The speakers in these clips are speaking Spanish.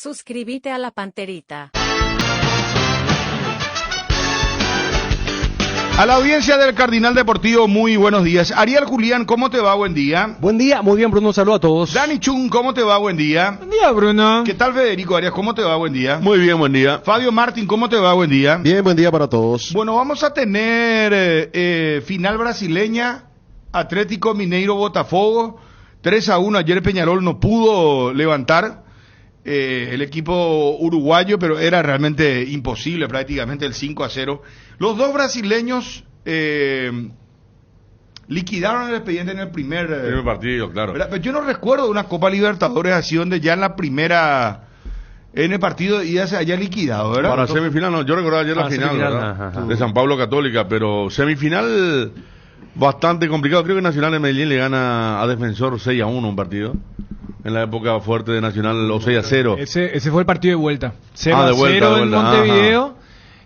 Suscríbete a la Panterita. A la audiencia del Cardinal Deportivo, muy buenos días. Ariel Julián, ¿cómo te va? Buen día. Buen día, muy bien, Bruno, un saludo a todos. Dani Chung, ¿cómo te va? Buen día. Buen día, Bruno. ¿Qué tal, Federico Arias? ¿Cómo te va? Buen día. Muy bien, buen día. Fabio Martín, ¿cómo te va? Buen día. Bien, buen día para todos. Bueno, vamos a tener final brasileña, Atlético Mineiro Botafogo, 3-1. Ayer Peñarol no pudo levantar el equipo uruguayo, pero era realmente imposible, prácticamente el 5-0. Los dos brasileños liquidaron el expediente en el primer partido, claro. Pero yo no recuerdo de una Copa Libertadores así donde ya en la primera, en el partido ya se haya liquidado, ¿verdad? Para semifinal, no, yo recordaba ayer la final, ¿verdad? Ajá. De San Pablo Católica, pero semifinal bastante complicado. Creo que Nacional de Medellín le gana a Defensor 6-1 un partido. En la época fuerte de Nacional, o 6-0. Ese fue el partido de vuelta. 0-0 de vuelta. en Montevideo. Ajá.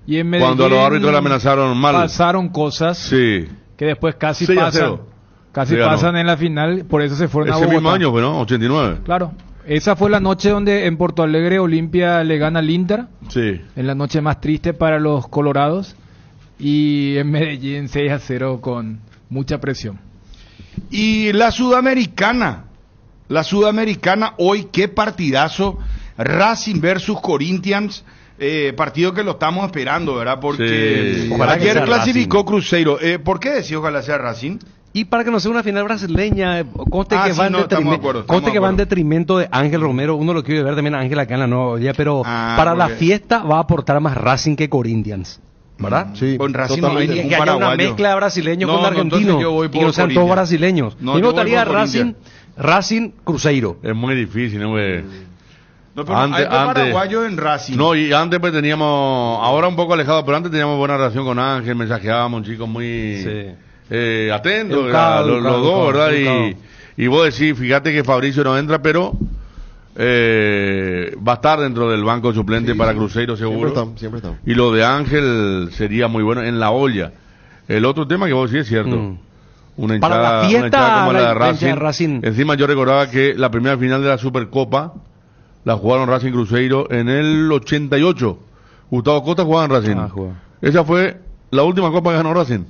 Y en Medellín Cuando a los árbitros le amenazaron mal. pasaron cosas Sí. que después casi 6-0. pasan. Casi Le ganó. pasan en la final, por eso se fueron a Ese Bogotá. mismo año, pues, ¿no? 89. Claro. Esa fue la noche donde en Porto Alegre Olimpia le gana al Inter. Sí. En la noche más triste para los colorados. Y en Medellín 6-0 con mucha presión. Y la Sudamericana hoy, qué partidazo, Racing versus Corinthians, partido que lo estamos esperando, ¿verdad? Porque Sí. Ojalá que ayer sea clasificó Racing. Cruzeiro. ¿Por qué decía ojalá sea Racing? Y para que no sea una final brasileña, conste Ah, que sí, va en no, estamos de acuerdo, estamos de va en acuerdo. detrimento de Ángel Romero. Uno lo quiere ver también a Ángel acá en la nueva olla, pero para la porque- fiesta va a aportar más Racing que Corinthians. ¿Verdad? Sí, con Racing no Totalmente. hay Y ningún que haya una paraguayo. mezcla de brasileño No, con no, argentino entonces yo voy y que por no sean todos Corinthians. brasileños. No, A mí me yo voy gustaría por Corinthians. Racing Cruzeiro. Es muy difícil, ¿no, güey? No, pero Antes- hay dos antes- paraguayos en Racing. No, y antes pues teníamos, ahora un poco alejado, pero antes teníamos buena relación con Ángel, mensajeábamos, un chico muy atento, Educado, los educado, dos, ¿verdad? educado. Y vos decís, fíjate que Fabricio no entra, pero va a estar dentro del banco suplente para Cruzeiro seguro. Siempre está. Y lo de Ángel sería muy bueno en la olla. El otro tema que vos decís es cierto. Una Para hinchada, la fiesta, una hinchada como la de la hinchada de Racing. Encima yo recordaba que la primera final de la Supercopa la jugaron Racing Cruzeiro en el 88. Gustavo Costa jugaba en Racing. Jugaba. Esa fue la última copa que ganó Racing.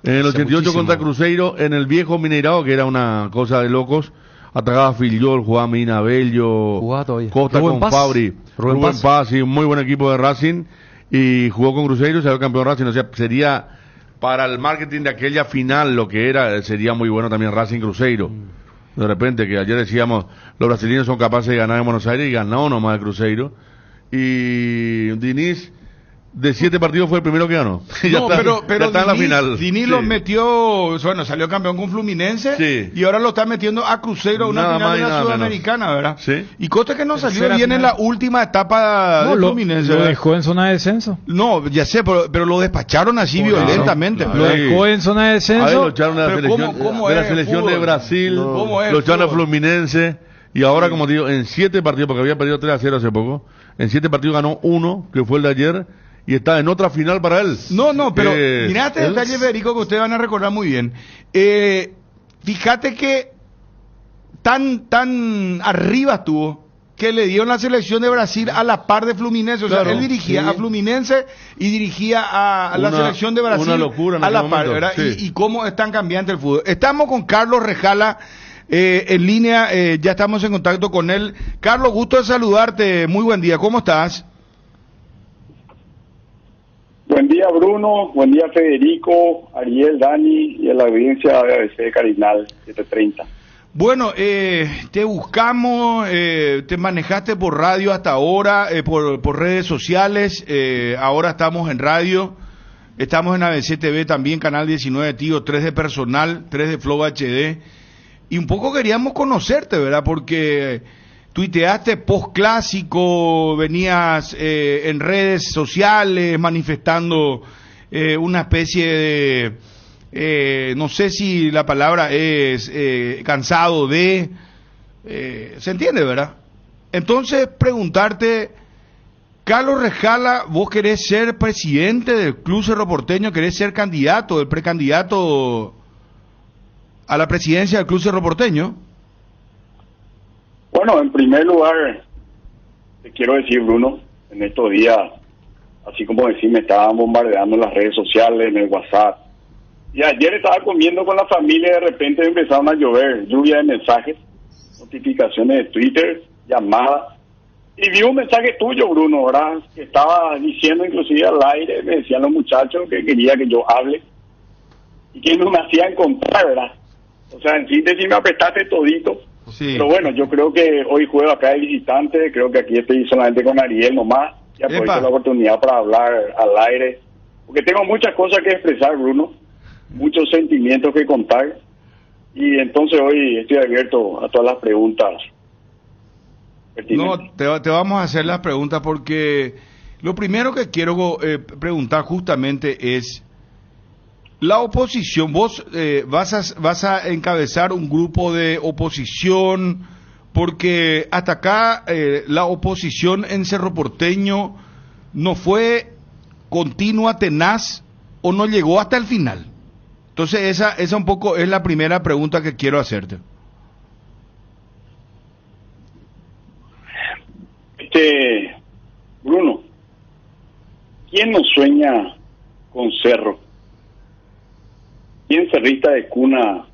En el 88 muchísimo. contra Cruzeiro, en el viejo Mineirao, que era una cosa de locos. Atacaba Filiol, jugaba Mina Bello, Jugaba todavía. Costa Rubén con Paz. Fabri, Rubén Paz. Paz, sí, un muy buen equipo de Racing. Y jugó con Cruzeiro y salió campeón Racing. O sea, sería para el marketing de aquella final lo que era, sería muy bueno también Racing Cruzeiro. De repente, que ayer decíamos, los brasileños son capaces de ganar en Buenos Aires y ganó nomás el Cruzeiro. Y Diniz, de 7 partidos fue el primero que ganó. Ya No, está, pero ya está en la Diniz- final. Diniz Sí. lo metió, bueno, salió campeón con Fluminense Sí. y ahora lo está metiendo a Cruzeiro a una Nada final más de y la nada Sudamericana, ¿verdad? Sí. Y cosa que no salió Tercera bien en final. la última etapa No, de lo Fluminense. lo ¿verdad? dejó en zona de descenso. No, ya sé, pero lo despacharon así Por eso. violentamente. Claro. Lo Sí. dejó en zona de A ver, descenso. lo echaron de la Pero selección, ¿cómo de la es selección fútbol? de Brasil, ¿Cómo es lo echaron a fútbol? Fluminense, y ahora, como te digo, en 7 partidos, porque había perdido 3-0 hace poco, en 7 partidos ganó 1, que fue el de ayer, y está en otra final para él. No, pero Que mirá este él- detalle, Federico, que ustedes van a recordar muy bien. Fíjate que tan arriba estuvo que le dio la selección de Brasil a la par de Fluminense. O sea, Claro, él dirigía sí. a Fluminense y dirigía a la Una- selección de Brasil una locura en a la aquel par, momento, ¿verdad? sí. Y cómo es tan cambiante el fútbol. Estamos con Carlos Rejala en línea, ya estamos en contacto con él. Carlos, gusto de saludarte. Muy buen día, ¿cómo estás? Buen día, Bruno. Buen día, Federico, Ariel, Dani y a la audiencia de ABC Cardinal 730. Bueno, te buscamos, te manejaste por radio hasta ahora, por redes sociales, ahora estamos en radio, estamos en ABC TV también, Canal 19, tío, 3 de personal, 3 de Flow HD, y un poco queríamos conocerte, ¿verdad? Porque tuiteaste post-clásico, venías en redes sociales manifestando una especie de... no sé si la palabra es cansado de... ¿se entiende, verdad? Entonces, preguntarte, Carlos Rejala, ¿vos querés ser presidente del Club Cerro Porteño? ¿Querés ser candidato, el precandidato a la presidencia del Club Cerro Porteño? Bueno, en primer lugar, te quiero decir, Bruno, en estos días, así como decís, me estaban bombardeando en las redes sociales, en el WhatsApp. Y ayer estaba comiendo con la familia y de repente empezaron a llover, lluvia de mensajes, notificaciones de Twitter, llamadas. Y vi un mensaje tuyo, Bruno, ¿verdad? Que estaba diciendo inclusive al aire, me decían los muchachos que quería que yo hable y que no me hacían contar, ¿verdad? O sea, en síntesis me apretaste todito. Sí. Pero bueno, yo creo que hoy juego acá de visitante, creo que aquí estoy solamente con Ariel nomás, y aprovecho Epa. la oportunidad para hablar al aire, porque tengo muchas cosas que expresar, Bruno, muchos sentimientos que contar, y entonces hoy estoy abierto a todas las preguntas pertinentes. No, te vamos a hacer las preguntas porque lo primero que quiero preguntar justamente es, la oposición, vos vas a encabezar un grupo de oposición, porque hasta acá la oposición en Cerro Porteño no fue continua, tenaz, o no llegó hasta el final. Entonces esa un poco es la primera pregunta que quiero hacerte. Bruno, ¿quién no sueña con Cerro? ¿Quién cerrista de cuna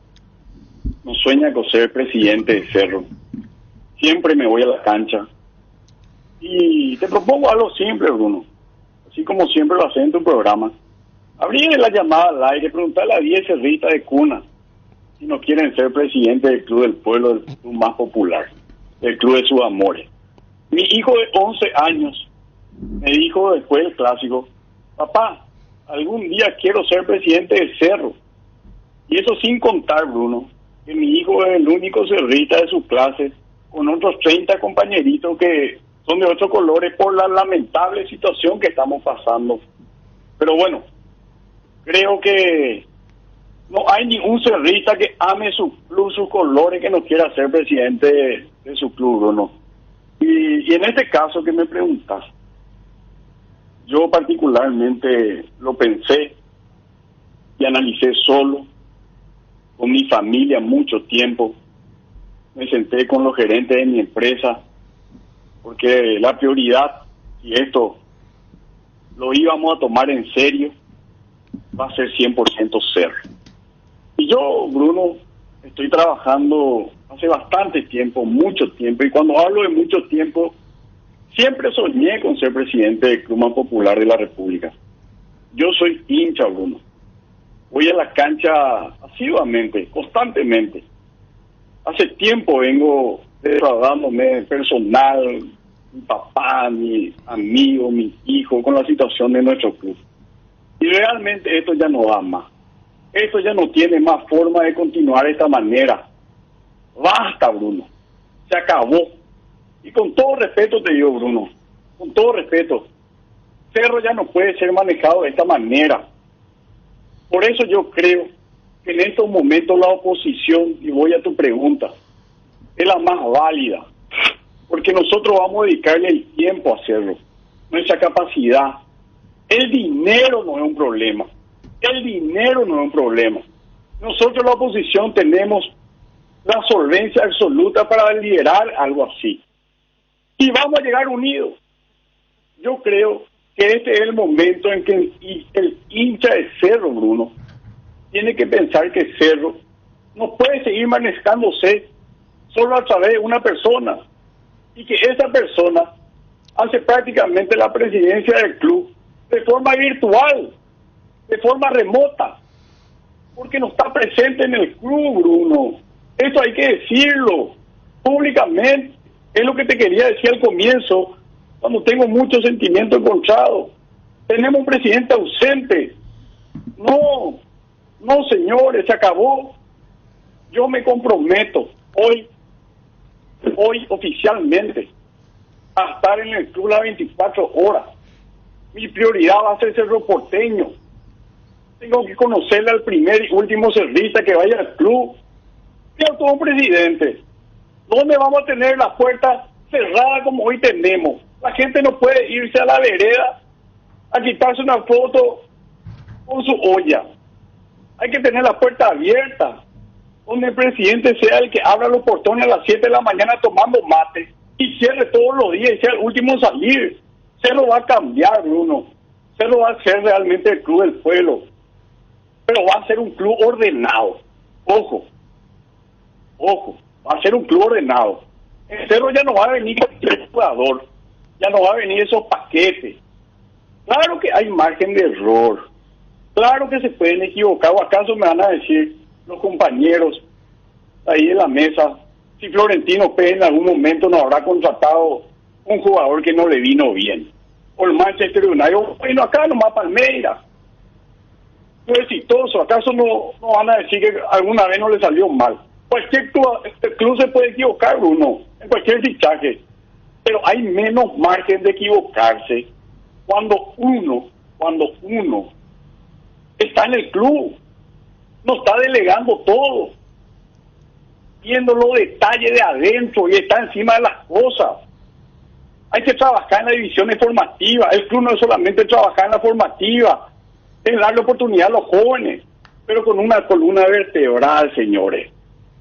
no sueña con ser presidente de Cerro? Siempre me voy a la cancha. Y te propongo algo simple, Bruno. Así como siempre lo haces en tu programa. Abrí la llamada al aire, preguntarle a 10 cerristas de cuna si no quieren ser presidente del club del pueblo, del club más popular, del club de sus amores. Mi hijo de 11 años me dijo después del clásico, papá, algún día quiero ser presidente de Cerro. Y eso sin contar, Bruno, que mi hijo es el único cerrista de su clase, con otros 30 compañeritos que son de otros colores por la lamentable situación que estamos pasando. Pero bueno, creo que no hay ningún cerrista que ame su club, sus colores, que no quiera ser presidente de su club, Bruno. Y en este caso que me preguntas, yo particularmente lo pensé y analicé solo, con mi familia mucho tiempo. Me senté con los gerentes de mi empresa, porque la prioridad, si esto lo íbamos a tomar en serio, va a ser 100% Cerro. Y yo, Bruno, estoy trabajando hace bastante tiempo, mucho tiempo, y cuando hablo de mucho tiempo, siempre soñé con ser presidente del Club más popular de la República. Yo soy hincha, Bruno. Voy a la cancha asiduamente, constantemente. Hace tiempo vengo desahogándome personal, mi papá, mi amigo, mi hijo, con la situación de nuestro club. Y realmente esto ya no va más. Esto ya no tiene más forma de continuar de esta manera. Basta, Bruno. Se acabó. Y con todo respeto te digo, Bruno, con todo respeto, Cerro ya no puede ser manejado de esta manera. Por eso yo creo que en estos momentos la oposición, y voy a tu pregunta, es la más válida, porque nosotros vamos a dedicarle el tiempo a hacerlo, nuestra capacidad. El dinero no es un problema, el dinero no es un problema. Nosotros la oposición tenemos la solvencia absoluta para liderar algo así. Y vamos a llegar unidos. Yo creo que este es el momento en que el hincha de Cerro, Bruno, tiene que pensar que Cerro no puede seguir manejándose solo a través de una persona, y que esa persona hace prácticamente la presidencia del club de forma virtual, de forma remota, porque no está presente en el club, Bruno. Esto hay que decirlo públicamente. Es lo que te quería decir al comienzo, cuando tengo muchos sentimientos encontrados. Tenemos un presidente ausente. No, señores, se acabó. Yo me comprometo hoy oficialmente a estar en el club las 24 horas. Mi prioridad va a ser Cerro Porteño. Tengo que conocerle al primer y último cerrista que vaya al club. Y a todo un presidente. ¿Dónde vamos a tener las puertas cerradas como hoy tenemos? La gente no puede irse a la vereda a quitarse una foto con su olla. Hay que tener la puerta abierta, donde el presidente sea el que abra los portones a las 7 de la mañana tomando mate y cierre todos los días y sea el último en salir. Cerro va a cambiar, Bruno. Cerro va a ser realmente el club del pueblo, pero va a ser un club ordenado. Ojo, va a ser un club ordenado. En Cerro ya no va a venir cualquier jugador, ya no va a venir esos paquetes. Claro que hay margen de error, claro que se pueden equivocar, o acaso me van a decir los compañeros ahí en la mesa, si Florentino Pérez en algún momento no habrá contratado un jugador que no le vino bien, o el Manchester United, bueno, acá nomás Palmeiras, fue exitoso, acaso no van a decir que alguna vez no le salió mal. Cualquier club se puede equivocar, Bruno, en cualquier fichaje, pero hay menos margen de equivocarse cuando uno está en el club, no está delegando todo, viendo los detalles de adentro y está encima de las cosas. Hay que trabajar en las divisiones formativas. El club no es solamente trabajar en la formativa, es darle oportunidad a los jóvenes, pero con una columna vertebral, señores.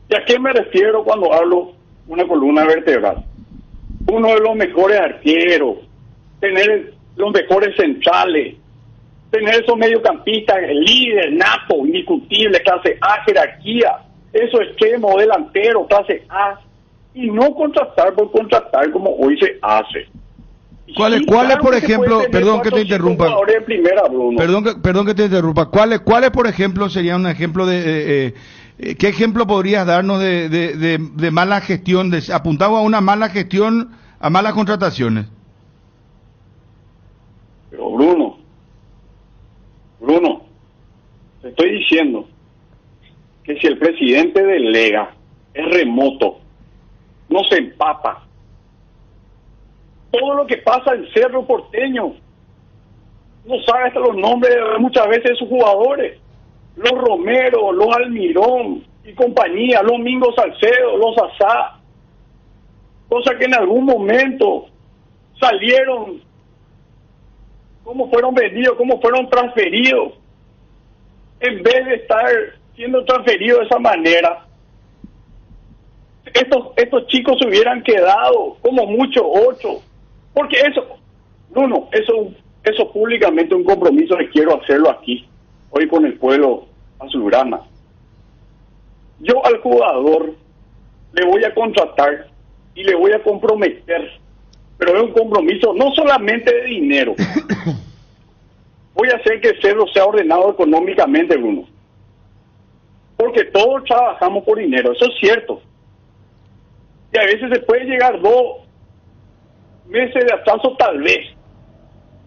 ¿Y a qué me refiero cuando hablo de una columna vertebral? Uno de los mejores arqueros, tener los mejores centrales, tener esos mediocampistas, líder, nato, indiscutible, clase A, jerarquía, esos extremos, delanteros, clase A, y no contratar por contratar como hoy se hace. ¿Cuáles, por ejemplo, perdón que te interrumpa, perdón que te interrumpa, ¿cuáles, por ejemplo, sería un ejemplo de, qué ejemplo podrías darnos de mala gestión, apuntado a una mala gestión, a malas contrataciones? Pero Bruno, te estoy diciendo que si el presidente delega, es remoto, no se empapa. Todo lo que pasa en Cerro Porteño, no sabe hasta los nombres muchas veces de sus jugadores, los Romero, los Almirón y compañía, los Mingo Salcedo, los Asá, cosas que en algún momento salieron, cómo fueron vendidos, cómo fueron transferidos, en vez de estar siendo transferidos de esa manera. Estos chicos se hubieran quedado, como mucho 8, porque eso públicamente un compromiso que quiero hacerlo aquí, hoy con el pueblo azulgrana. Yo al jugador le voy a contratar y le voy a comprometer, pero es un compromiso no solamente de dinero. Voy a hacer que Cerro sea ordenado económicamente, Bruno, porque todos trabajamos por dinero, eso es cierto. Y a veces se puede llegar 2 meses de atraso tal vez,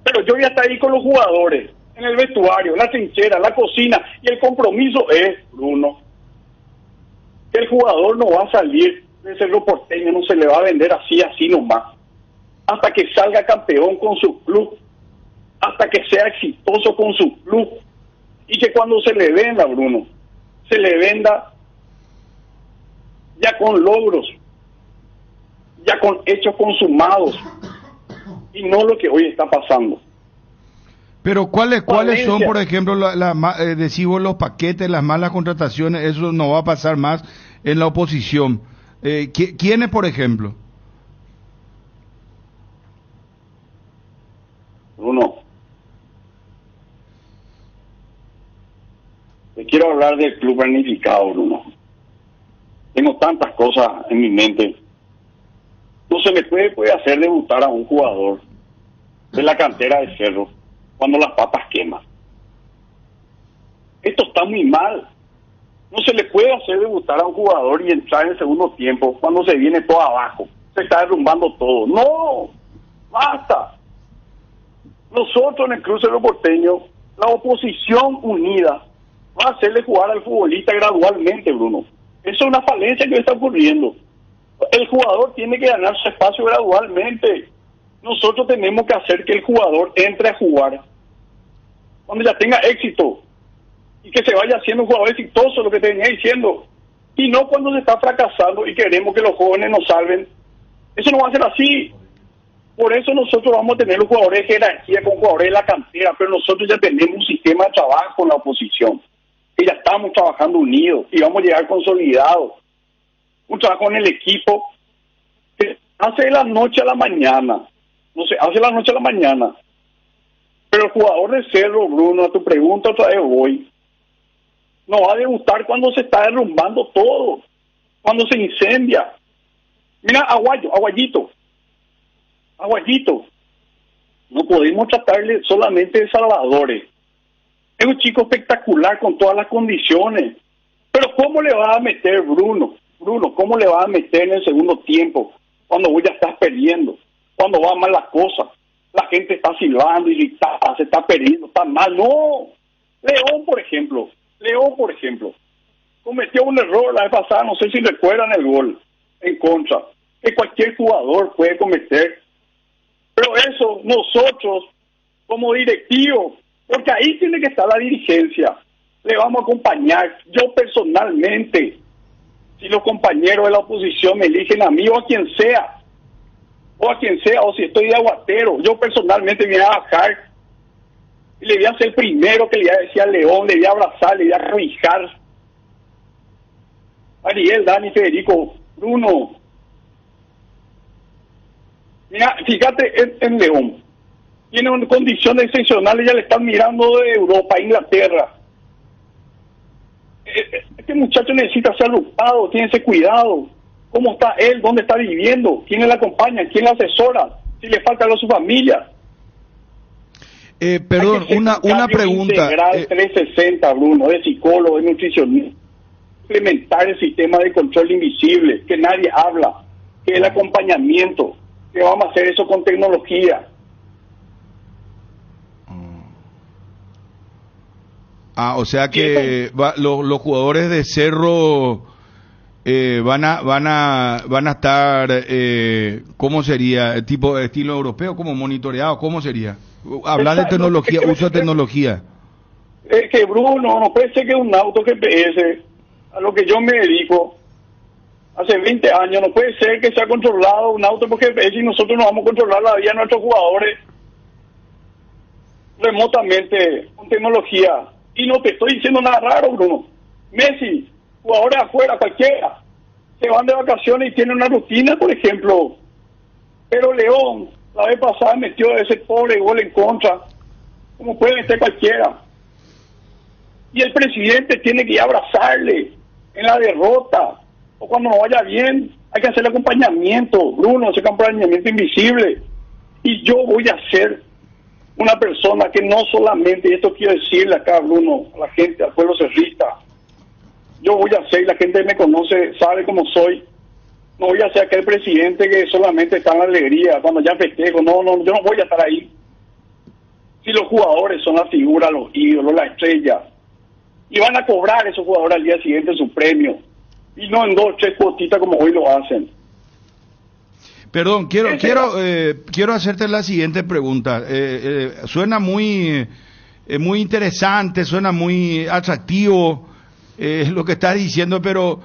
pero yo voy a estar ahí con los jugadores, en el vestuario, en la trinchera, en la cocina, y el compromiso es, Bruno, que el jugador no va a salir de Cerro Porteño, no se le va a vender así nomás, hasta que salga campeón con su club, hasta que sea exitoso con su club, y que cuando se le venda, Bruno, se le venda ya con logros, ya con hechos consumados, y no lo que hoy está pasando. Pero ¿cuáles son, por ejemplo, decimos los paquetes, las malas contrataciones? Eso no va a pasar más en la oposición. ¿Quiénes, por ejemplo? Bruno, te quiero hablar del club planificado, Bruno. Tengo tantas cosas en mi mente. No se le puede hacer debutar a un jugador de la cantera de Cerro cuando las papas queman. Esto está muy mal. No se le puede hacer debutar a un jugador y entrar en el segundo tiempo cuando se viene todo abajo, se está derrumbando todo. No, basta. Nosotros en el Club Cerro Porteño, la oposición unida va a hacerle jugar al futbolista gradualmente, Bruno. Eso es una falencia que está ocurriendo. El jugador tiene que ganar su espacio gradualmente. Nosotros tenemos que hacer que el jugador entre a jugar cuando ya tenga éxito y que se vaya haciendo un jugador exitoso, lo que te venía diciendo, y no cuando se está fracasando y queremos que los jóvenes nos salven. Eso no va a ser así. Por eso nosotros vamos a tener los jugadores de jerarquía con jugadores de la cantera, pero nosotros ya tenemos un sistema de trabajo con la oposición y ya estamos trabajando unidos y vamos a llegar consolidados. Un trabajo en el equipo que hace de la noche a la mañana. No se hace de la noche a la mañana. Pero el jugador de Cerro, Bruno, a tu pregunta otra vez voy. No va a debutar cuando se está derrumbando todo. Cuando se incendia. Mira, Aguayito. No podemos tratarle solamente de salvadores. Es un chico espectacular con todas las condiciones. Pero ¿cómo le va a meter Bruno? ¿Cómo le va a meter en el segundo tiempo? Cuando vos ya estás perdiendo. Cuando va mal las cosas. La gente está silbando y se está perdiendo, está mal. No. León, por ejemplo. Cometió un error la vez pasada, no sé si recuerdan el gol en contra. Que cualquier jugador puede cometer. Pero eso, nosotros, como directivos, porque ahí tiene que estar la dirigencia, le vamos a acompañar. Yo personalmente, si los compañeros de la oposición me eligen a mí o a quien sea, o si estoy de aguatero, yo personalmente me voy a bajar y le voy a ser el primero que le voy a decir al León, le voy a abrazar, le voy a arrojar. Ariel, Dani, Federico, Bruno. Mira, fíjate en León. Tiene condiciones excepcionales, ya le están mirando de Europa, Inglaterra. Este muchacho necesita ser agrupado, tiene ese cuidado. ¿Cómo está él? ¿Dónde está viviendo? ¿Quién le acompaña? ¿Quién le asesora? Si le falta algo a su familia. Perdón, una pregunta. Integral 360, Bruno, de psicólogo, de nutricionista. Implementar el sistema de control invisible, que nadie habla, que el acompañamiento, que vamos a hacer eso con tecnología. O sea que los jugadores de Cerro van a estar, ¿cómo sería? ¿Tipo estilo europeo? ¿Como monitoreado? ¿Cómo sería? Hablar de tecnología, uso de tecnología. Es que Bruno, no puede ser que un auto GPS, a lo que yo me dedico, hace 20 años, no puede ser que sea controlado un auto por GPS y nosotros no vamos a controlar la vida de nuestros jugadores remotamente, con tecnología. Y no te estoy diciendo nada raro, Bruno. Messi, jugadores afuera, cualquiera, se van de vacaciones y tienen una rutina, por ejemplo. Pero León, la vez pasada metió ese pobre gol en contra, como puede meter cualquiera. Y el presidente tiene que ir a abrazarle en la derrota, o cuando no vaya bien, hay que hacer el acompañamiento, Bruno, ese acompañamiento invisible. Y yo voy a ser una persona que no solamente, y esto quiero decirle acá, Bruno, a la gente, al pueblo cerrista, yo voy a ser, la gente me conoce, sabe cómo soy, no voy a ser aquel presidente que solamente está en la alegría, cuando ya festejo, no, yo no voy a estar ahí. Si los jugadores son la figura, los ídolos, la estrella, y van a cobrar esos jugadores al día siguiente su premio, y no en 2 o 3 cuotitas como hoy lo hacen. Perdón, quiero hacerte la siguiente pregunta. Suena muy interesante, suena muy atractivo lo que estás diciendo, pero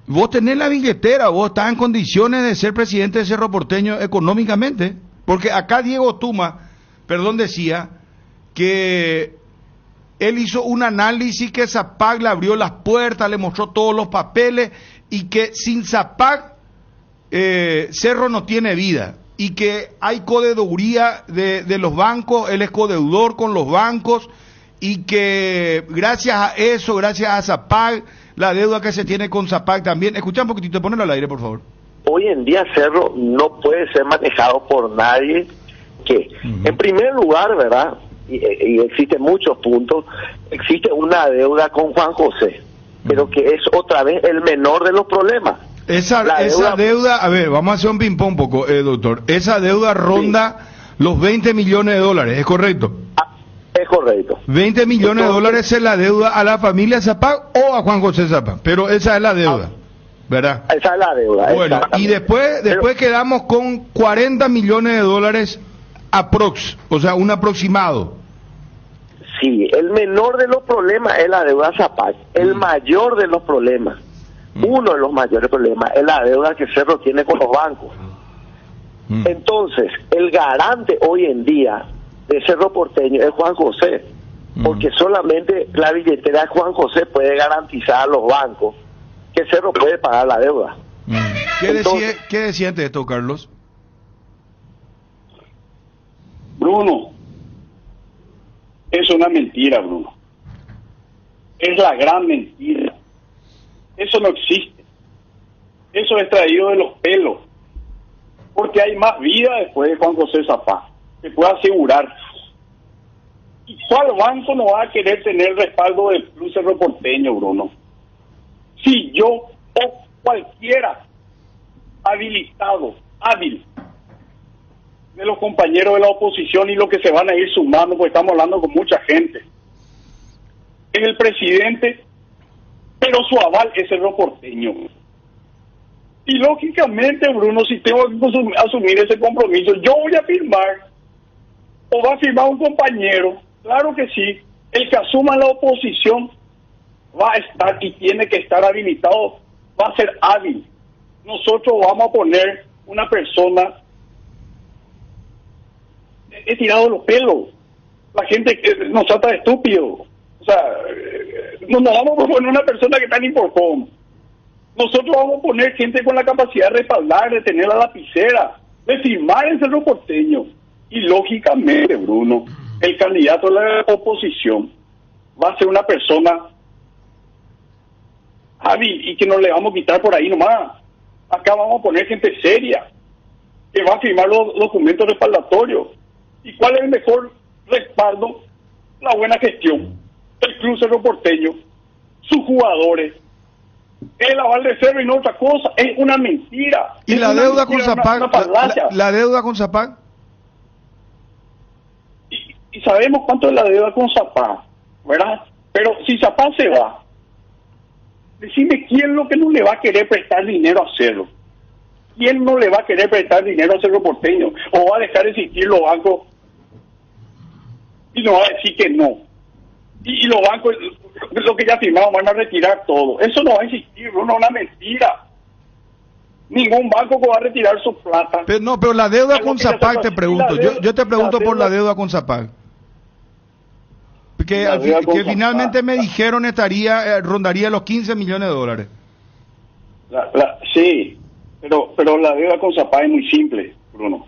vos tenés la billetera, vos estás en condiciones de ser presidente de Cerro Porteño económicamente, porque acá Diego Tuma, decía que él hizo un análisis que Zapag le abrió las puertas, le mostró todos los papeles y que sin Zapag Cerro no tiene vida y que hay codeudoría de los bancos, él es codeudor con los bancos y que gracias a eso, gracias a Zapag, la deuda que se tiene con Zapag también. Escucha un poquitito, ponelo al aire, por favor. Hoy en día Cerro no puede ser manejado por nadie que, en primer lugar, ¿verdad? Y existen muchos puntos, existe una deuda con Juan José, pero que es otra vez el menor de los problemas. Esa deuda, a ver, vamos a hacer un ping-pong un poco, doctor. Esa deuda ronda los 20 millones de dólares, ¿es correcto? Es correcto. 20 millones de dólares es la deuda a la familia Zapag o a Juan José Zapag, pero esa es la deuda, ¿verdad? Esa es la deuda. Bueno, y después quedamos con 40 millones de dólares aprox, o sea, un aproximado. Sí, el menor de los problemas es la deuda Zapag. El mayor de los problemas, uno de los mayores problemas, es la deuda que Cerro tiene con los bancos. Entonces, el garante hoy en día de Cerro Porteño es Juan José, porque solamente la billetera de Juan José puede garantizar a los bancos que Cerro puede pagar la deuda. Entonces, ¿Qué decían de esto, Carlos? Bruno, es una mentira, Bruno. Es la gran mentira. Eso no existe. Eso es traído de los pelos. Porque hay más vida después de Juan José Zapá. Te puedo asegurar. ¿Y cuál banco no va a querer tener respaldo del Club Cerro Porteño, Bruno? Si yo o cualquiera habilitado, hábil, de los compañeros de la oposición y los que se van a ir sumando, porque estamos hablando con mucha gente, es el presidente, pero su aval es Cerro Porteño. Y lógicamente, Bruno, si tengo que asumir ese compromiso, yo voy a firmar, o va a firmar un compañero, claro que sí, el que asuma la oposición va a estar y tiene que estar habilitado, va a ser hábil. Nosotros vamos a poner una persona, he tirado los pelos, la gente que nos trata de estúpido, o sea, no nos vamos a poner una persona que está en Imporcom. Nosotros vamos a poner gente con la capacidad de respaldar, de tener la lapicera, de firmar en Cerro Porteño. Y lógicamente, Bruno, el candidato de la oposición va a ser una persona hábil y que no le vamos a quitar por ahí nomás. Acá vamos a poner gente seria, que va a firmar los documentos respaldatorios. ¿Y cuál es el mejor respaldo? La buena gestión. El Club Cerro Porteño, sus jugadores, el aval de Cerro y no otra cosa. Es una mentira. ¿Y es la una deuda con mentira, Zapac? una falacia. La deuda con Zapac. Y sabemos cuánto es la deuda con Zapá, ¿verdad? Pero si Zapá se va, decime quién es lo que no le va a querer prestar dinero a Cerro. ¿Quién no le va a querer prestar dinero a Cerro Porteño? ¿O va a dejar de existir los bancos y nos va a decir que no? Y los bancos, lo que ya firmaron, van a retirar todo. Eso no va a existir, Bruno, es una mentira. Ningún banco va a retirar su plata. Pero la deuda Algo con que ya Zapac, está- te pregunto. la deuda- Yo te pregunto la por la deuda- deuda con Zapac. Que, La deuda con que finalmente Zapac. me dijeron rondaría los 15 millones de dólares. Sí, pero la deuda con Zapá es muy simple, Bruno.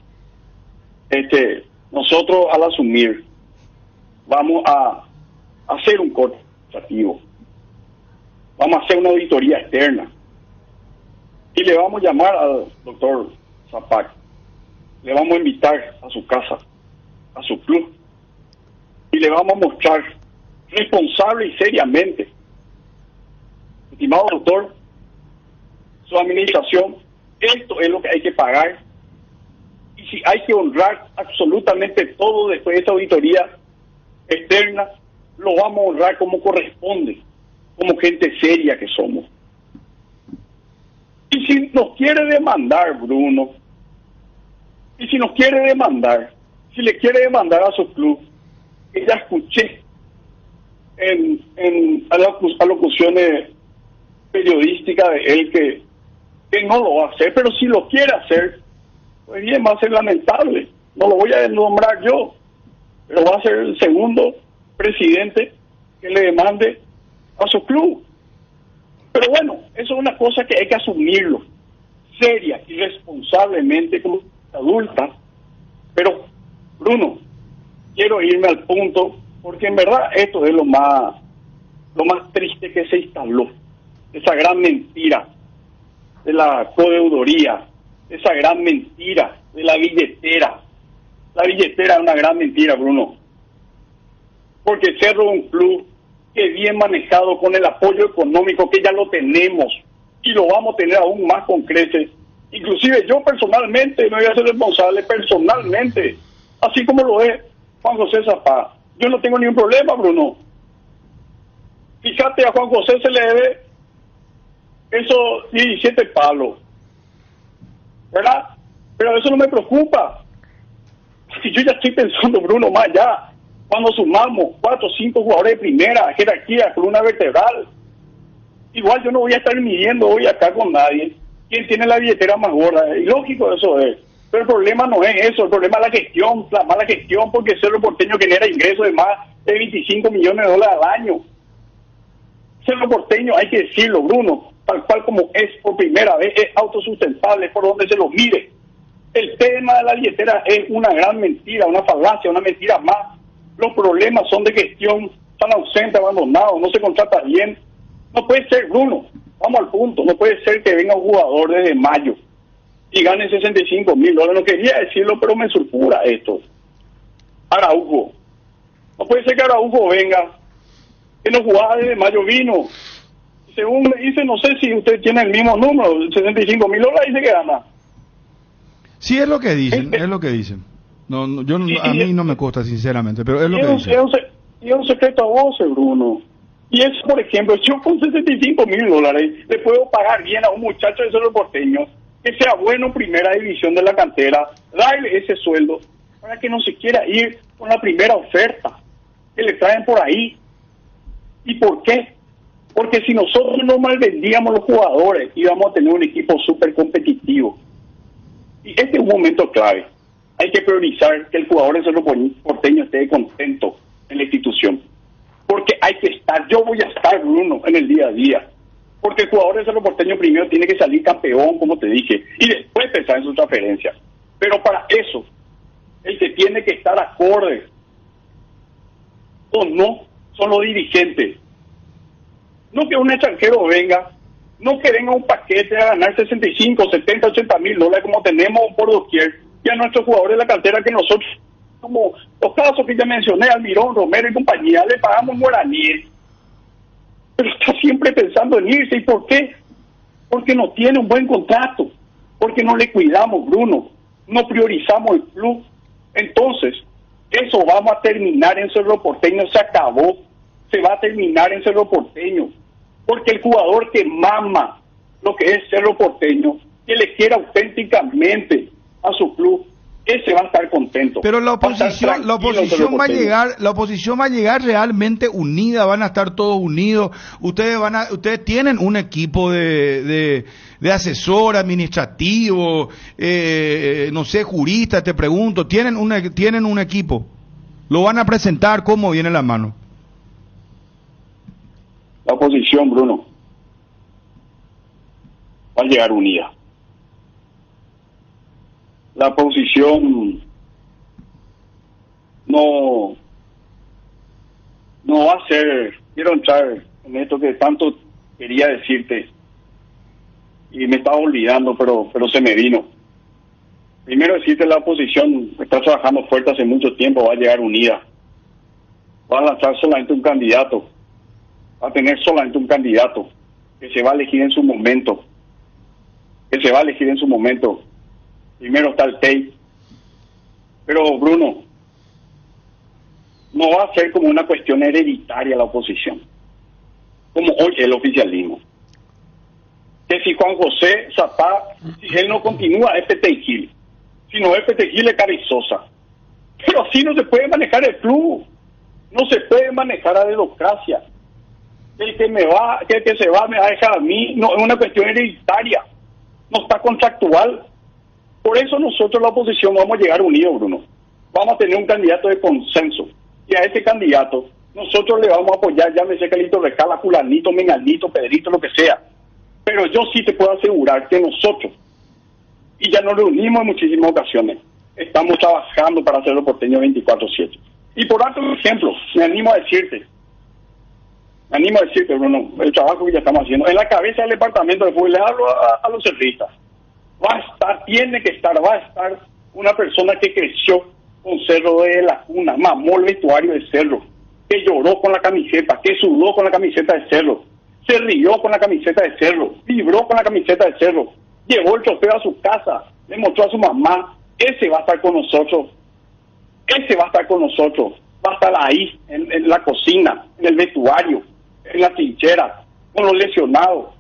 Nosotros al asumir vamos a hacer un corte administrativo, vamos a hacer una auditoría externa y le vamos a llamar al doctor Zapac, le vamos a invitar a su casa, a su club, y le vamos a mostrar responsable y seriamente, estimado doctor, su administración, esto es lo que hay que pagar, y si hay que honrar absolutamente todo después de esta auditoría externa, lo vamos a honrar como corresponde, como gente seria que somos. Y si nos quiere demandar, Bruno, y si nos quiere demandar, si le quiere demandar a su club, que ya escuché en alocuciones periodísticas de él que no lo va a hacer, pero si lo quiere hacer, pues bien, va a ser lamentable. No lo voy a nombrar yo, pero va a ser el segundo presidente que le demande a su club. Pero bueno, eso es una cosa que hay que asumirlo, seria y responsablemente como adulta. Pero, Bruno, quiero irme al punto, porque en verdad esto es lo más triste que se instaló, esa gran mentira de la codeudoría, esa gran mentira de la billetera. La billetera es una gran mentira, Bruno, porque Cerro es un club que bien manejado con el apoyo económico que ya lo tenemos y lo vamos a tener aún más con creces. Inclusive yo personalmente me voy a ser responsable personalmente, así como lo es Juan José Zapá. Yo no tengo ningún problema, Bruno. Fíjate, a Juan José se le debe esos 17 palos, ¿verdad? Pero eso no me preocupa. Si yo ya estoy pensando, Bruno, más allá, cuando sumamos 4 o 5 jugadores de primera jerarquía, columna vertebral, igual yo no voy a estar midiendo hoy acá con nadie quién tiene la billetera más gorda. Y lógico eso es. Pero el problema no es eso, el problema es la gestión, la mala gestión, porque Cerro Porteño genera ingresos de más de 25 millones de dólares al año. Cerro Porteño, hay que decirlo, Bruno, tal cual como es por primera vez, es autosustentable por donde se lo mire. El tema de la billetera es una gran mentira, una falacia, una mentira más. Los problemas son de gestión, están ausentes, abandonados, no se contrata bien. No puede ser, Bruno, vamos al punto, no puede ser que venga un jugador desde mayo y gane $65,000. No quería decirlo, pero me sulfura esto. Araujo. No puede ser que Araujo venga, que no jugaba desde mayo, vino. Según me dice, no sé si usted tiene el mismo número, $65,000 dice que gana. Sí, es lo que dicen, es lo que dicen. No, yo a mí no me consta sinceramente, pero es lo que dicen. Y es un secreto a voces, Bruno. Y eso, por ejemplo, yo con $65,000 le puedo pagar bien a un muchacho de Cerro Porteño que sea bueno en primera división de la cantera, darle ese sueldo para que no se quiera ir con la primera oferta que le traen por ahí. ¿Y por qué? Porque si nosotros no malvendíamos los jugadores, íbamos a tener un equipo súper competitivo. Y este es un momento clave. Hay que priorizar que el jugador de Cerro Porteño esté contento en la institución. Porque hay que estar, yo voy a estar, Bruno, en el día a día. Porque el jugador de Cerro Porteño primero tiene que salir campeón, como te dije, y después pensar en su transferencia. Pero para eso, el que tiene que estar acorde o no son los dirigentes. No que un extranjero venga, no que venga un paquete a ganar 65, 70, $80,000 como tenemos por doquier, y a nuestros jugadores de la cantera que nosotros, como los casos que ya mencioné, Almirón, Romero y compañía, le pagamos guaraníes. Pero está siempre pensando en irse. ¿Y por qué? Porque no tiene un buen contrato, porque no le cuidamos, Bruno, no priorizamos el club. Entonces, eso vamos a terminar en Cerro Porteño, se acabó, se va a terminar en Cerro Porteño, porque el jugador que mama lo que es Cerro Porteño, que le quiera auténticamente a su club, ese va a estar contento. Pero la oposición va a llegar realmente unida, van a estar todos unidos. Ustedes tienen un equipo de asesor administrativo, no sé, jurista, te pregunto, tienen un equipo. Lo van a presentar, ¿cómo viene la mano? La oposición, Bruno, va a llegar unida. La oposición no va a ser, quiero entrar en esto que tanto quería decirte y me estaba olvidando, pero se me vino. Primero decirte, la oposición está trabajando fuerte hace mucho tiempo, va a llegar unida. Va a lanzar solamente un candidato, va a tener solamente un candidato que se va a elegir en su momento, Primero está el TEI. Pero, Bruno, no va a ser como una cuestión hereditaria la oposición, como hoy el oficialismo. Que si Juan José Zapá, si él no continúa, es Petengil. Si no es Petengil, es Carrizosa. Pero así no se puede manejar el club. No se puede manejar la democracia. El que se va me va a dejar a mí. No, es una cuestión hereditaria. No está contractual. Por eso nosotros, la oposición, vamos a llegar unidos, Bruno. Vamos a tener un candidato de consenso. Y a ese candidato, nosotros le vamos a apoyar, llámese Calito Recala, Fulanito, Menganito, Pedrito, lo que sea. Pero yo sí te puedo asegurar que nosotros, y ya nos reunimos en muchísimas ocasiones, estamos trabajando para hacerlo porteño 24/7. Y por otro ejemplo, me animo a decirte, Bruno, el trabajo que ya estamos haciendo. En la cabeza del departamento de fútbol, le hablo a los cerristas. Va a estar una persona que creció con Cerro de la cuna, mamó el vestuario de Cerro, que lloró con la camiseta, que sudó con la camiseta de Cerro, se rió con la camiseta de Cerro, vibró con la camiseta de Cerro, llevó el trofeo a su casa, le mostró a su mamá. Ese va a estar con nosotros, va a estar ahí, en la cocina, en el vestuario, en la trinchera, con los lesionados,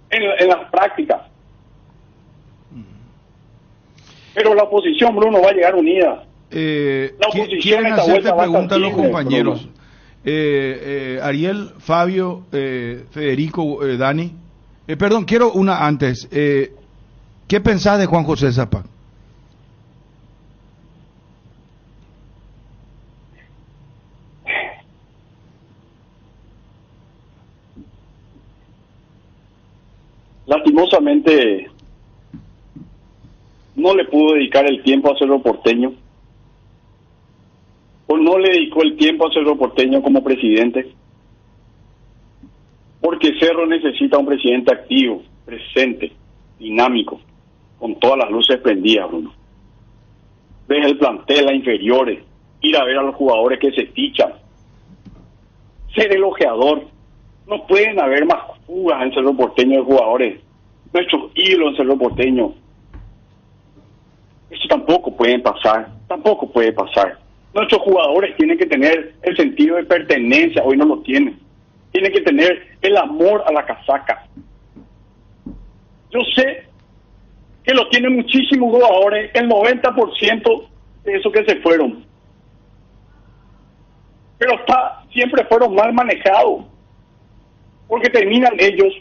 en las prácticas. Pero la oposición, Bruno, va a llegar unida. Quieren hacerte preguntas los compañeros. Ariel, Fabio, Federico, Dani. Perdón, quiero una antes. ¿Qué pensás de Juan José Zapag? lastimosamente no le pudo dedicar el tiempo a Cerro Porteño, o no le dedicó el tiempo a Cerro Porteño como presidente, porque Cerro necesita un presidente activo, presente, dinámico, con todas las luces prendidas, Bruno. Ves el plantel, las inferiores, ir a ver a los jugadores que se fichan, ser elogiador. No pueden haber más fugas en Cerro Porteño de jugadores, nuestros ídolos en Cerro Porteño. Eso tampoco puede pasar. Nuestros jugadores tienen que tener el sentido de pertenencia, hoy no lo tienen. Tienen que tener el amor a la casaca. Yo sé que lo tienen muchísimos jugadores, el 90% de esos que se fueron. Pero siempre fueron mal manejados, porque terminan ellos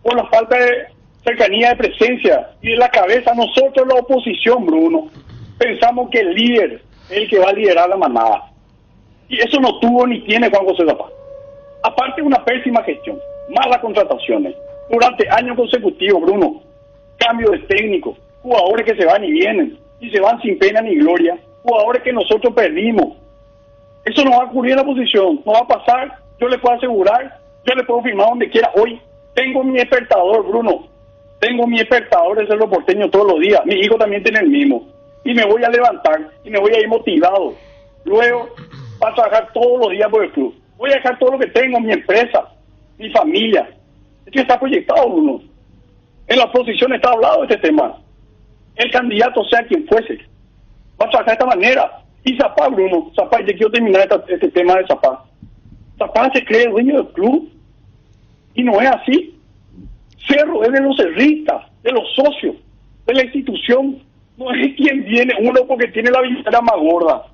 por la falta de cercanía, de presencia y de la cabeza. Nosotros, la oposición, Bruno, pensamos que el líder es el que va a liderar la manada, y eso no tuvo ni tiene Juan José Zapata. Aparte, una pésima gestión, malas contrataciones durante años consecutivos, Bruno, cambio de técnico, jugadores que se van y vienen y se van sin pena ni gloria, jugadores que nosotros perdimos. Eso no va a ocurrir en la oposición, no va a pasar. Yo le puedo asegurar, yo le puedo firmar donde quiera. Hoy tengo mi despertador, Bruno, tengo mi despertador de Cerro Porteño todos los días. Mi hijo también tiene el mismo, y me voy a levantar y me voy a ir motivado. Luego va a trabajar todos los días por el club. Voy a dejar todo lo que tengo, mi empresa, mi familia. Esto está proyectado, Bruno. En la oposición está hablado de este tema. El candidato, sea quien fuese, va a trabajar de esta manera. Y Zapá, Bruno, Zapá, yo quiero terminar este tema de Zapá. Zapá se cree dueño del club, y no es así. Cerro es de los cerristas, de los socios, de la institución. No es quien viene uno porque tiene la billetera más gorda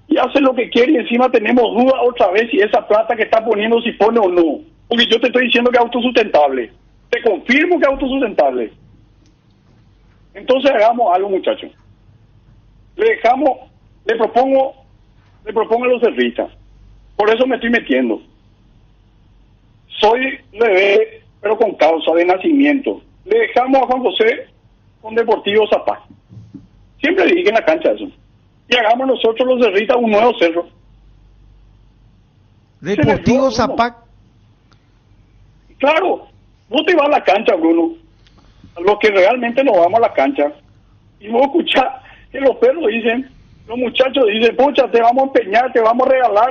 y hace lo que quiere, y encima tenemos dudas otra vez si esa plata que está poniendo, si pone o no. Porque yo te estoy diciendo que es autosustentable, te confirmo que es autosustentable. Entonces hagamos algo, muchachos. Le propongo a los cerristas, por eso me estoy metiendo. Soy bebé, pero con causa de nacimiento. Le dejamos a Juan José con Deportivo Zapá. Siempre dije en la cancha eso. Y hagamos nosotros los cerristas un nuevo Cerro. Deportivo Zapá. Claro, vos te vas a la cancha, Bruno. Los que realmente nos vamos a la cancha, y vos escuchás que los perros dicen, los muchachos dicen, pucha, te vamos a empeñar, te vamos a regalar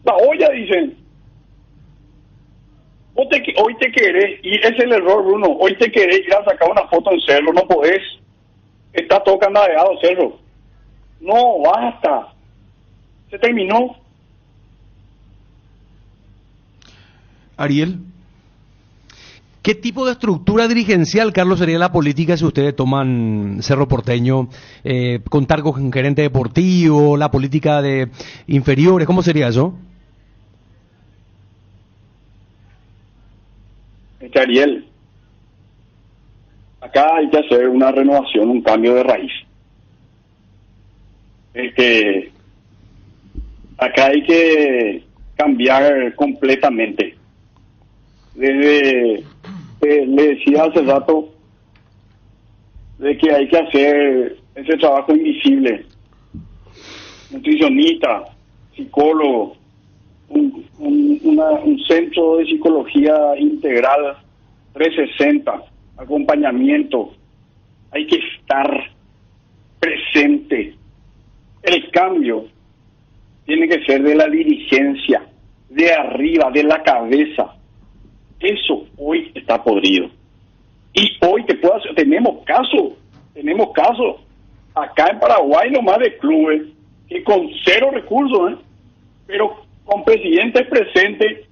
la olla, dicen. Hoy te querés, y ese es el error, Bruno, hoy te querés ir a sacar una foto en Cerro, no podés. Está todo candadeado, Cerro. No, basta. Se terminó. Ariel, ¿qué tipo de estructura dirigencial, Carlos, sería la política si ustedes toman Cerro Porteño? ¿Contar con gerente deportivo, la política de inferiores? ¿Cómo sería eso? Ariel, acá hay que hacer una renovación, un cambio de raíz. Acá hay que cambiar completamente. Le decía hace rato de que hay que hacer ese trabajo invisible. Nutricionista, psicólogo, un centro de psicología integral 360, acompañamiento. Hay que estar presente. El cambio tiene que ser de la dirigencia, de arriba, de la cabeza. Eso hoy está podrido. Y hoy tenemos casos acá en Paraguay nomás de clubes que con cero recursos, pero con presidentes presentes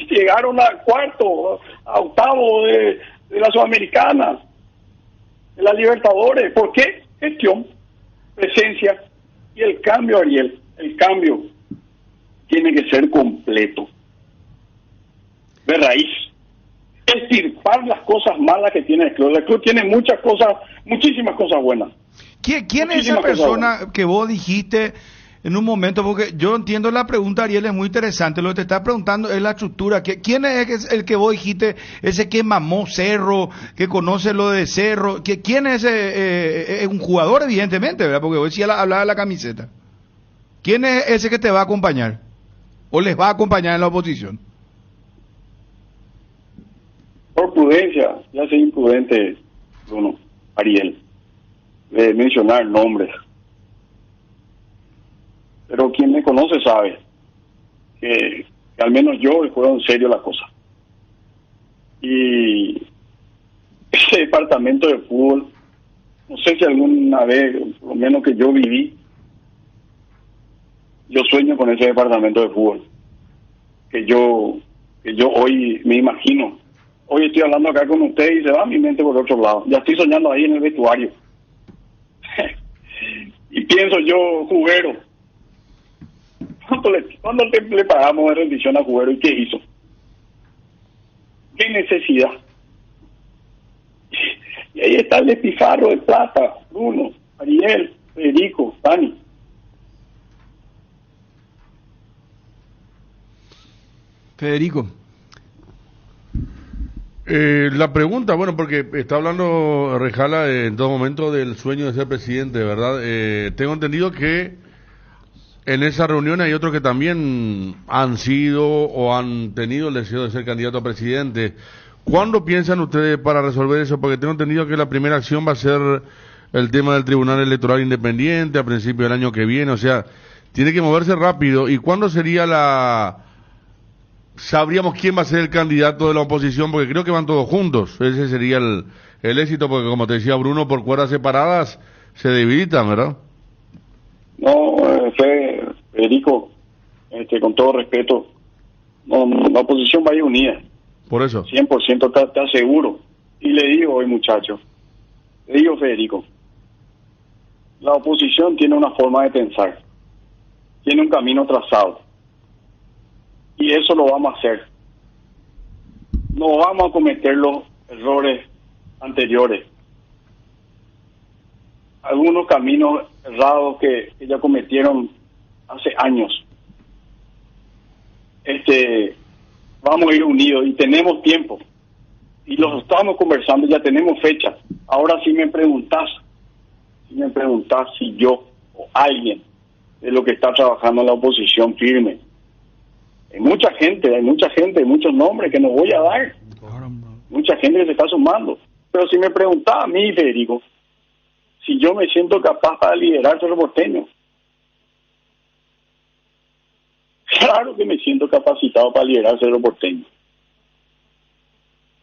llegaron a cuarto, a octavo de la Sudamericana, de la Libertadores. ¿Por qué? Gestión, presencia y el cambio, Ariel. El cambio tiene que ser completo, de raíz. Extirpar las cosas malas que tiene el club. El club tiene muchísimas cosas buenas. ¿Quién es esa persona que vos dijiste en un momento, porque yo entiendo la pregunta, Ariel, es muy interesante. Lo que te está preguntando es la estructura. ¿Quién es el que vos dijiste, ese que mamó Cerro, que conoce lo de Cerro? ¿Quién es ese? Es un jugador, evidentemente, ¿verdad? Porque vos sí hablaba de la camiseta. ¿Quién es ese que te va a acompañar? ¿O les va a acompañar en la oposición? Por prudencia, ya soy imprudente, Bruno, Ariel, de mencionar nombres. Pero quien me conoce sabe que al menos yo juego en serio la cosa. Y ese departamento de fútbol, no sé si alguna vez, por lo menos que yo viví, yo sueño con ese departamento de fútbol. Que yo hoy me imagino. Hoy estoy hablando acá con usted y se va mi mente por otro lado. Ya estoy soñando ahí en el vestuario. Y pienso yo, Juguero, ¿cuándo le pagamos de rendición a Juguero y qué hizo? ¿Qué necesidad? Y ahí está el despilfarro de plata, Bruno, Ariel, Federico, Dani. Federico. La pregunta, bueno, porque está hablando Rejala en todo momento del sueño de ser presidente, ¿verdad? Tengo entendido que en esa reunión hay otros que también han sido o han tenido el deseo de ser candidato a presidente. ¿Cuándo piensan ustedes para resolver eso? Porque tengo entendido que la primera acción va a ser el tema del Tribunal Electoral Independiente a principios del año que viene, o sea, tiene que moverse rápido. ¿Y cuándo sería sabríamos quién va a ser el candidato de la oposición? Porque creo que van todos juntos. Ese sería el éxito, porque como te decía Bruno, por cuerdas separadas se debilitan, ¿verdad? No, Federico, con todo respeto, no, la oposición va a ir unida. Por eso. 100% te aseguro. Y le digo hoy, muchacho, le digo, Federico, la oposición tiene una forma de pensar, tiene un camino trazado. Y eso lo vamos a hacer. No vamos a cometer los errores anteriores. Algunos caminos errados que ya cometieron hace años. Vamos a ir unidos y tenemos tiempo. Y los estamos conversando, ya tenemos fecha. Ahora si me preguntás si yo o alguien de lo que está trabajando en la oposición firme. Hay mucha gente, muchos nombres que no voy a dar. Mucha gente que se está sumando. Pero si me preguntás a mí, Federico, si yo me siento capaz para liderar Cerro Porteño, claro que me siento capacitado para liderar Cerro Porteño.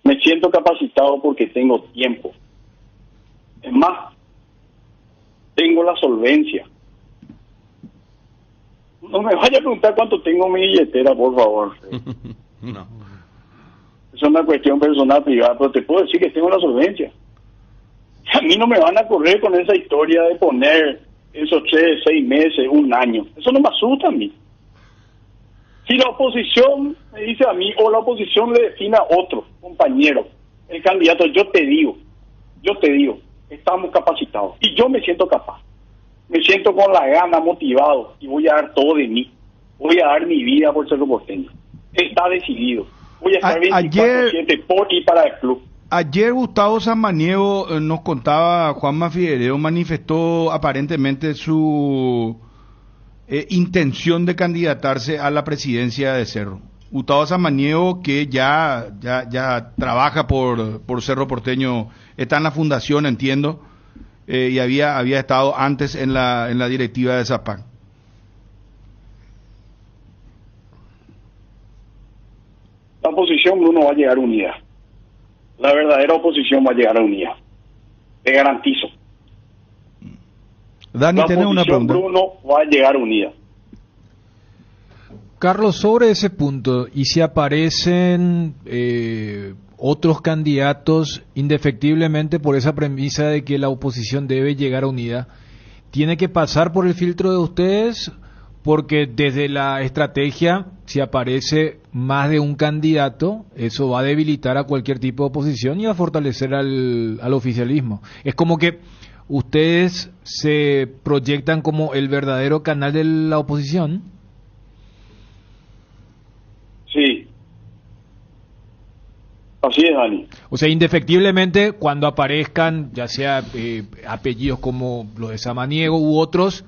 Me siento capacitado porque tengo tiempo. Es más, tengo la solvencia. No me vaya a preguntar cuánto tengo en mi billetera, por favor. No. Es una cuestión personal, privada, pero te puedo decir que tengo la solvencia. A mí no me van a correr con esa historia de poner esos 3, 6 meses, un año. Eso no me asusta a mí. Si la oposición me dice a mí, o la oposición le define a otro compañero, el candidato, yo te digo, estamos capacitados. Y yo me siento capaz. Me siento con la gana, motivado, y voy a dar todo de mí. Voy a dar mi vida por Cerro Porteño. Está decidido. Voy a estar 24/7 por y para el club. Ayer Gustavo Samaniego nos contaba, Juanma Figueiredo manifestó aparentemente su intención de candidatarse a la presidencia de Cerro. Gustavo Samaniego, que ya trabaja por Cerro Porteño, está en la fundación, entiendo, y había estado antes en la directiva de Zapac. La oposición, Bruno, va a llegar unida. La verdadera oposición va a llegar unida. Te garantizo. Dani, ¿tenés una pregunta? Bruno, va a llegar unida. Carlos, sobre ese punto, y si aparecen otros candidatos indefectiblemente por esa premisa de que la oposición debe llegar unida, ¿tiene que pasar por el filtro de ustedes? Porque desde la estrategia, si aparece más de un candidato, eso va a debilitar a cualquier tipo de oposición y va a fortalecer al oficialismo. Es como que ¿ustedes se proyectan como el verdadero canal de la oposición? Sí. Así es, Dani. O sea, indefectiblemente, cuando aparezcan, ya sea apellidos como los de Samaniego u otros,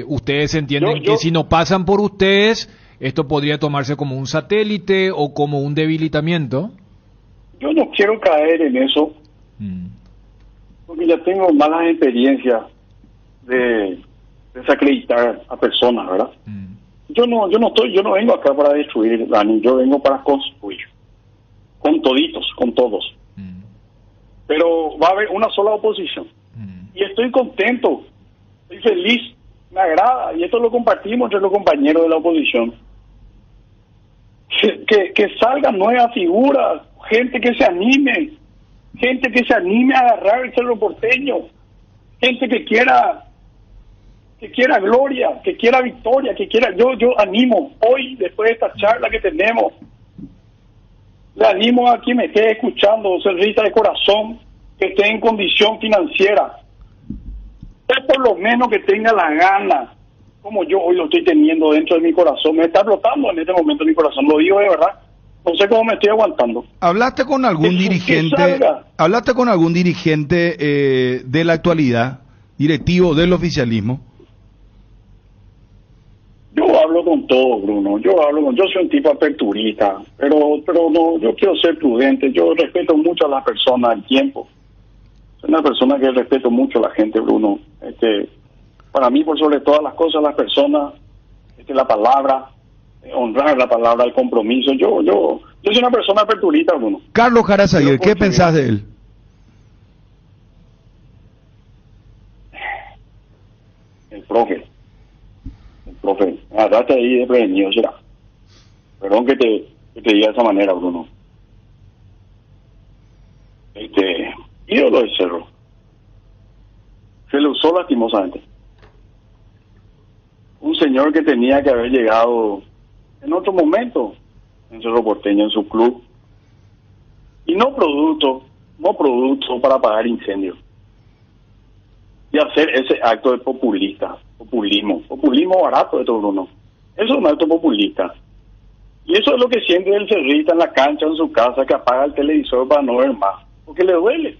ustedes entienden que si no pasan por ustedes, esto podría tomarse como un satélite o como un debilitamiento. Yo no quiero caer en eso, porque ya tengo malas experiencias de desacreditar a personas, ¿verdad? Yo no vengo acá para destruir, Dani, yo vengo para construir. Con toditos, con todos. Pero va a haber una sola oposición. Y estoy contento, estoy feliz, me agrada, y esto lo compartimos entre los compañeros de la oposición. Que salgan nuevas figuras, gente que se anime a agarrar el Cerro Porteño, gente que quiera gloria, que quiera victoria, yo animo hoy, después de esta charla que tenemos, le animo a quien me esté escuchando, cerrita de corazón, que esté en condición financiera, o por lo menos que tenga la gana, como yo hoy lo estoy teniendo dentro de mi corazón. Me está brotando en este momento mi corazón, lo digo de verdad. No sé cómo me estoy aguantando. ¿Hablaste con algún dirigente? ¿Hablaste con algún dirigente de la actualidad, directivo del oficialismo? Yo hablo con todo, Bruno. Yo soy un tipo aperturista, pero no, yo quiero ser prudente. Yo respeto mucho a las personas, el tiempo. Soy una persona que respeto mucho a la gente, Bruno. Para mí, por sobre todas las cosas, las personas, la palabra, honrar la palabra, el compromiso. Yo soy una persona aperturista, Bruno. Carlos Jara Zaguer, ¿qué pensás de él? El profe, agarraste ahí de prevenido, será. Perdón que te diga de esa manera, Bruno. Ídolo del Cerro. Se le usó lastimosamente. Un señor que tenía que haber llegado en otro momento en Cerro Porteño, en su club, y no producto para apagar incendios y hacer ese acto de populismo barato de todo, Bruno. Eso es un acto populista, y eso es lo que siente el cerrista en la cancha, en su casa, que apaga el televisor para no ver más, porque le duele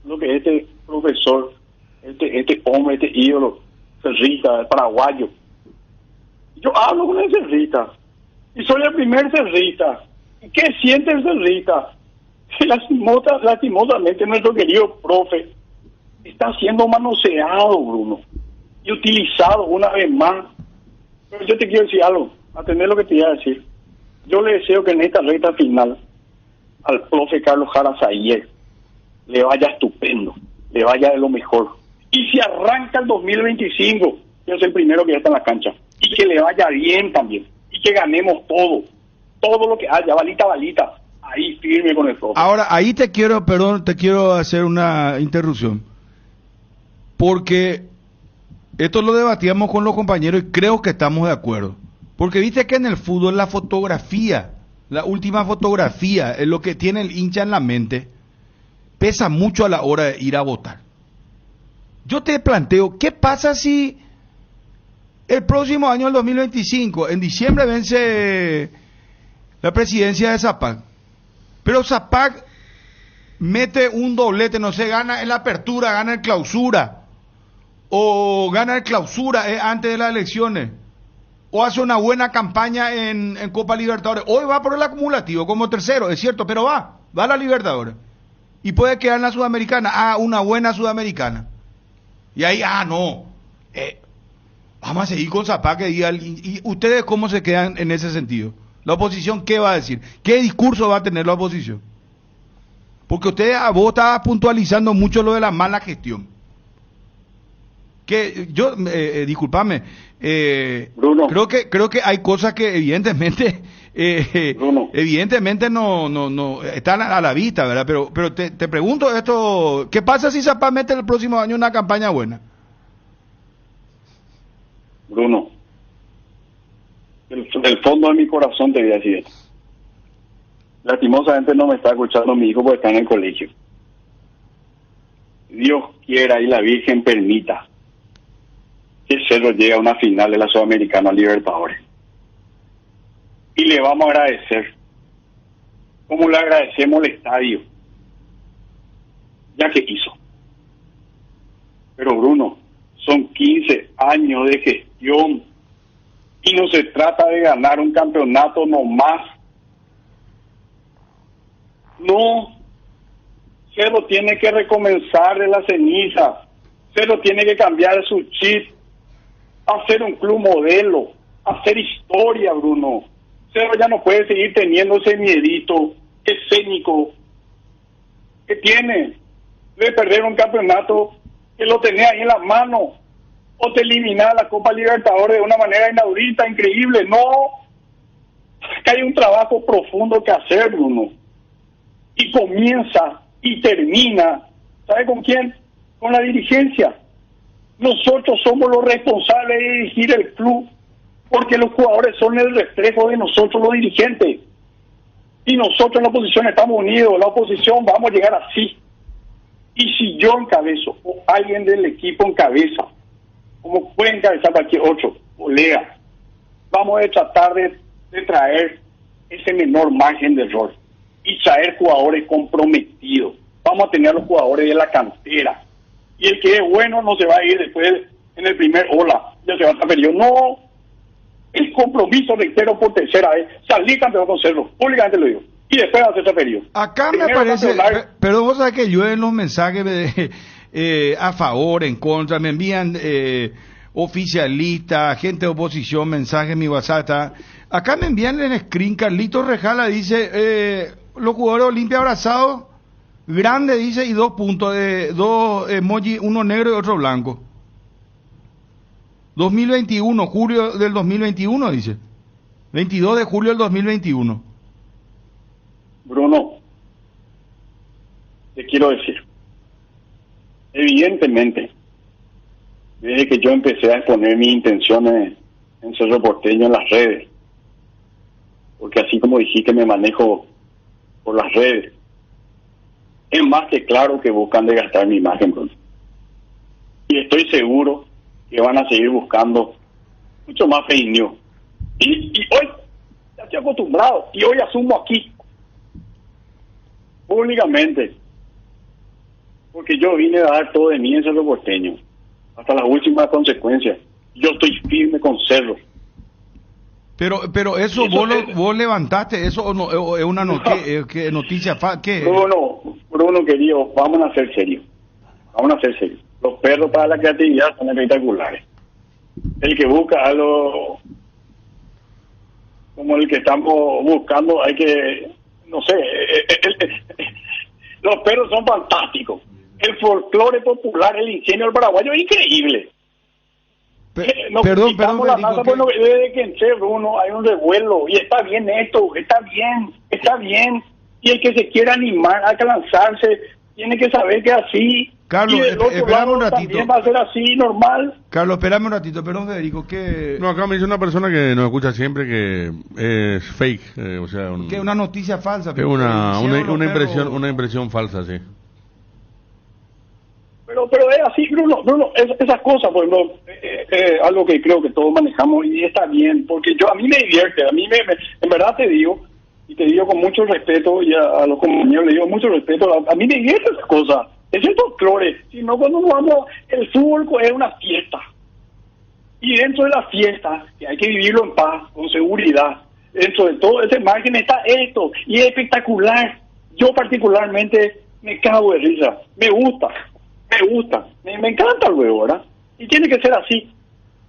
lo que este profesor, este hombre, este ídolo cerrista, paraguayo. Yo hablo con el cerrista y soy el primer cerrista. ¿Y qué siente el cerrista? Que lastimosamente nuestro querido profe está siendo manoseado, Bruno, y utilizado una vez más. Pero yo te quiero decir algo, atender lo que te iba a decir. Yo le deseo que en esta recta final al profe Carlos Jara Zaguer le vaya estupendo, le vaya de lo mejor. Y si arranca el 2025, yo soy el primero que ya está en la cancha. Y que le vaya bien también. Y que ganemos todo lo que haya, balita, ahí firme con el profe. Ahora, ahí te quiero hacer una interrupción. Porque esto lo debatíamos con los compañeros y creo que estamos de acuerdo. Porque viste que en el fútbol la fotografía, la última fotografía, es lo que tiene el hincha en la mente, pesa mucho a la hora de ir a votar. Yo te planteo, ¿qué pasa si el próximo año, el 2025, en diciembre vence la presidencia de Zapac? Pero Zapac mete un doblete, no sé, gana en la apertura, gana en clausura, o gana en clausura antes de las elecciones, o hace una buena campaña en Copa Libertadores. Hoy va por el acumulativo como tercero, es cierto, pero va a la Libertadores. Y puede quedar en la Sudamericana, una buena Sudamericana. Y ahí, no, vamos a seguir con Zapac. ¿Y ustedes cómo se quedan en ese sentido? ¿La oposición qué va a decir? ¿Qué discurso va a tener la oposición? Porque vos estabas puntualizando mucho lo de la mala gestión. Que yo, discúlpame, Bruno, creo que hay cosas que evidentemente no están a la vista, ¿verdad? Pero te pregunto esto, ¿qué pasa si Zapac mete el próximo año una campaña buena? Bruno, del fondo de mi corazón te voy a decir esto. Lastimosamente no me está escuchando mi hijo porque está en el colegio. Dios quiera y la Virgen permita que Cerro llegue a una final de la Sudamericana Libertadores. Y le vamos a agradecer, como le agradecemos al estadio, ya que hizo. Pero Bruno, son 15 años de gestión y no se trata de ganar un campeonato nomás. No, Cerro tiene que recomenzar de la ceniza. Cerro tiene que cambiar su chip, hacer un club modelo, hacer historia, Bruno. Cerro ya no puede seguir teniendo ese miedito escénico que tiene de perder un campeonato que lo tenía ahí en las manos, o te eliminar la Copa Libertadores de una manera inaudita, increíble. No, que hay un trabajo profundo que hacer, Bruno, y comienza y termina, ¿sabe con quién? Con la dirigencia. Nosotros somos los responsables de dirigir el club, porque los jugadores son el reflejo de nosotros los dirigentes, y nosotros en la oposición estamos unidos. La oposición vamos a llegar así, y si yo encabezo o alguien del equipo encabeza, como puede encabezar cualquier otro colega, vamos a tratar de traer ese menor margen de error y traer jugadores comprometidos. Vamos a tener los jugadores de la cantera, y el que es bueno no se va a ir después en el primer hola, ya se va a estar perdido. No, el compromiso, reitero por tercera vez, salir campeón con Cerro, públicamente lo digo, y después hacer ese periodo. Acá Primero me parece, campeonar. pero vos sabés que llueven los mensajes a favor, en contra, me envían oficialistas, gente de oposición, mensajes en mi WhatsApp. Acá me envían en screen, Carlitos Rejala dice, los jugadores de Olimpia abrazados, grande dice, y 2 puntos, dos emoji, uno negro y otro blanco. 2021, julio del 2021 dice, 22 de julio del 2021. Bruno, te quiero decir, evidentemente, desde que yo empecé a exponer mis intenciones en Cerro Porteño en las redes, porque así como dijiste, me manejo por las redes, es más que claro que buscan desgastar mi imagen, Bruno. Y estoy seguro que van a seguir buscando mucho más fake news. Y hoy, ya estoy acostumbrado, y hoy asumo aquí, públicamente, porque yo vine a dar todo de mí en Cerro Porteño, hasta las últimas consecuencias. Yo estoy firme con Cerro. Pero eso, vos levantaste, eso o no, o es una noticia, ¿qué? Bruno querido, vamos a ser serios. Los perros para la creatividad son espectaculares. El que busca algo como el que estamos buscando, hay que, no sé, los perros son fantásticos. El folclore popular, el ingenio del paraguayo es increíble. Perdón, desde que en Cerro uno hay un revuelo, y está bien esto, está bien, y el que se quiera animar a lanzarse tiene que saber que es así. Carlos, y del otro espérame lado un ratito. también va a ser así, normal. Carlos, espérame un ratito, perdón Federico, que No, acá me dice una persona que nos escucha siempre que es fake, o sea, que una noticia falsa. que una impresión falsa, sí. Pero es así, Bruno, esas cosas, por ejemplo, algo que creo que todos manejamos y está bien, porque a mí me divierte, en verdad te digo, y te digo con mucho respeto, y a los compañeros le digo mucho respeto, a mí me divierte esas cosas, es el folclore, sino cuando nos vamos, el fútbol es una fiesta, y dentro de la fiesta, que hay que vivirlo en paz, con seguridad, dentro de todo ese margen está esto, y es espectacular. Yo particularmente me cago de risa, me gusta, me encanta luego, ¿verdad? Y tiene que ser así.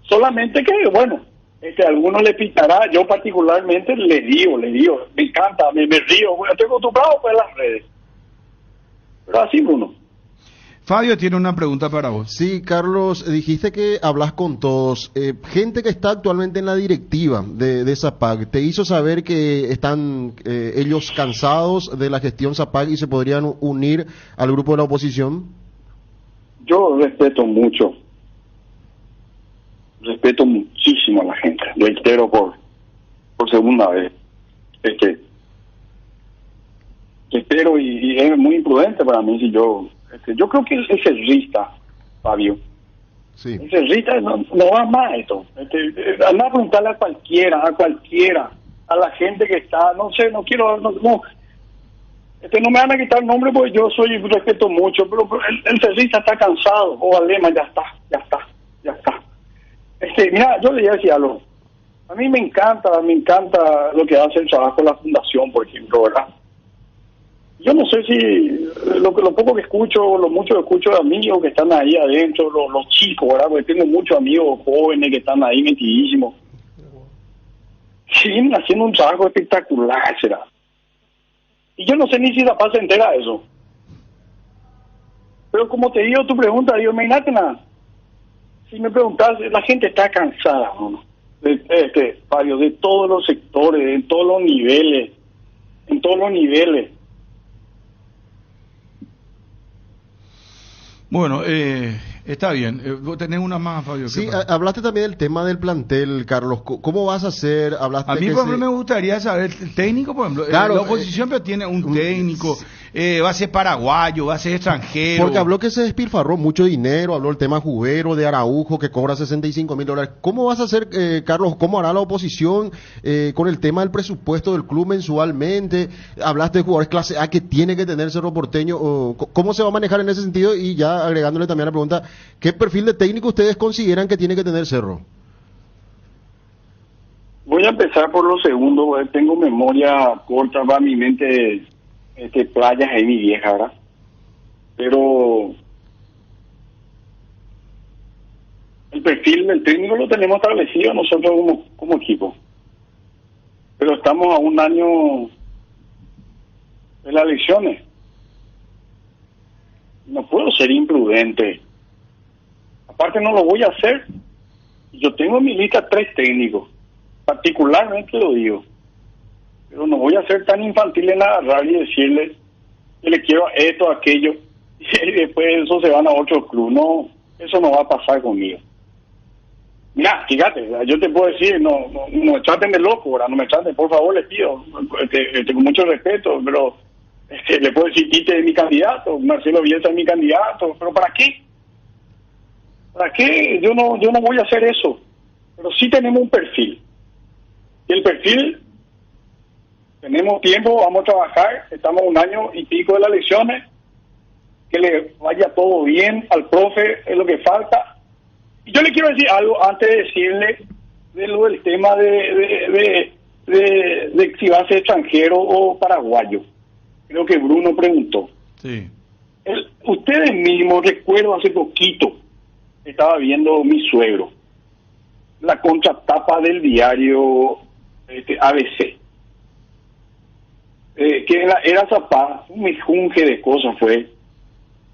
Solamente que, bueno, a algunos le pitará, yo particularmente le digo, me encanta, me río, bueno, estoy acostumbrado pues a las redes. Pero así, Bruno. Fabio tiene una pregunta para vos. Sí, Carlos, dijiste que hablas con todos. Gente que está actualmente en la directiva de ZAPAC, ¿te hizo saber que están ellos cansados de la gestión ZAPAC y se podrían unir al grupo de la oposición? Yo respeto muchísimo a la gente, reitero por segunda vez. Espero y es muy imprudente para mí si yo Yo creo que el cerrista, Fabio, Sí. el cerrista no va más esto. Anda a preguntarle a cualquiera, a la gente que está, no sé, no quiero, no me van a quitar el nombre porque yo respeto mucho, pero el cerrista está cansado, o Alema, ya está. Mira, yo le voy a decir algo. A mí me encanta lo que hace el trabajo de la fundación, por ejemplo, ¿verdad? Yo no sé si lo poco que escucho, lo mucho que escucho de amigos que están ahí adentro, los chicos, ¿verdad? Porque tengo muchos amigos jóvenes que están ahí metidísimos. Siguen haciendo un trabajo espectacular, será. Y yo no sé ni si la paz se entera de eso. Pero como te digo, tu pregunta, digo, imagínate nada. Si me preguntas, la gente está cansada, ¿no? Fabio, de todos los sectores, en todos los niveles. Bueno, está bien. Vos tenés una más, Fabio. Sí, hablaste también del tema del plantel, Carlos. ¿Cómo vas a hacer? Hablaste A mí, que por ejemplo, me gustaría saber, el técnico, por ejemplo, Claro, la oposición pero tiene un técnico, va a ser paraguayo, va a ser extranjero. Porque habló que se despilfarró mucho dinero, habló el tema Jubero, de Araujo, que cobra $65,000. ¿Cómo vas a hacer, Carlos, cómo hará la oposición con el tema del presupuesto del club mensualmente? Hablaste de jugadores clase A que tiene que tener Cerro Porteño. ¿Cómo se va a manejar en ese sentido? Y ya agregándole también la pregunta, ¿qué perfil de técnico ustedes consideran que tiene que tener Cerro? Voy a empezar por lo segundo, porque tengo memoria corta, va a mi mente playas ahí mi vieja, ¿verdad? Pero el perfil del técnico lo tenemos establecido nosotros como equipo. Pero estamos a un año de las elecciones. No puedo ser imprudente. Aparte no lo voy a hacer. Yo tengo en mi lista 3 técnicos. Particularmente lo digo. Pero no voy a ser tan infantil en agarrar y decirle que le quiero esto, aquello, y después eso se van a otro club. No, eso no va a pasar conmigo. Mira, fíjate, yo te puedo decir, no me traten de loco, ¿verdad? No me traten, por favor, les pido, con mucho respeto, pero le puedo decir Tite es mi candidato, Marcelo Bielsa es mi candidato, pero ¿para qué? ¿Para qué? Yo no voy a hacer eso. Pero sí tenemos un perfil. Y el perfil, tenemos tiempo, vamos a trabajar, estamos a un año y pico de las elecciones, que le vaya todo bien al profe, es lo que falta. Y yo le quiero decir algo antes de decirle de lo del tema de si va a ser extranjero o paraguayo. Creo que Bruno preguntó. Sí. Ustedes mismos, recuerdo hace poquito, estaba viendo mi suegro, la contratapa del diario ABC. Que era Zapá, un mejunje de cosas fue.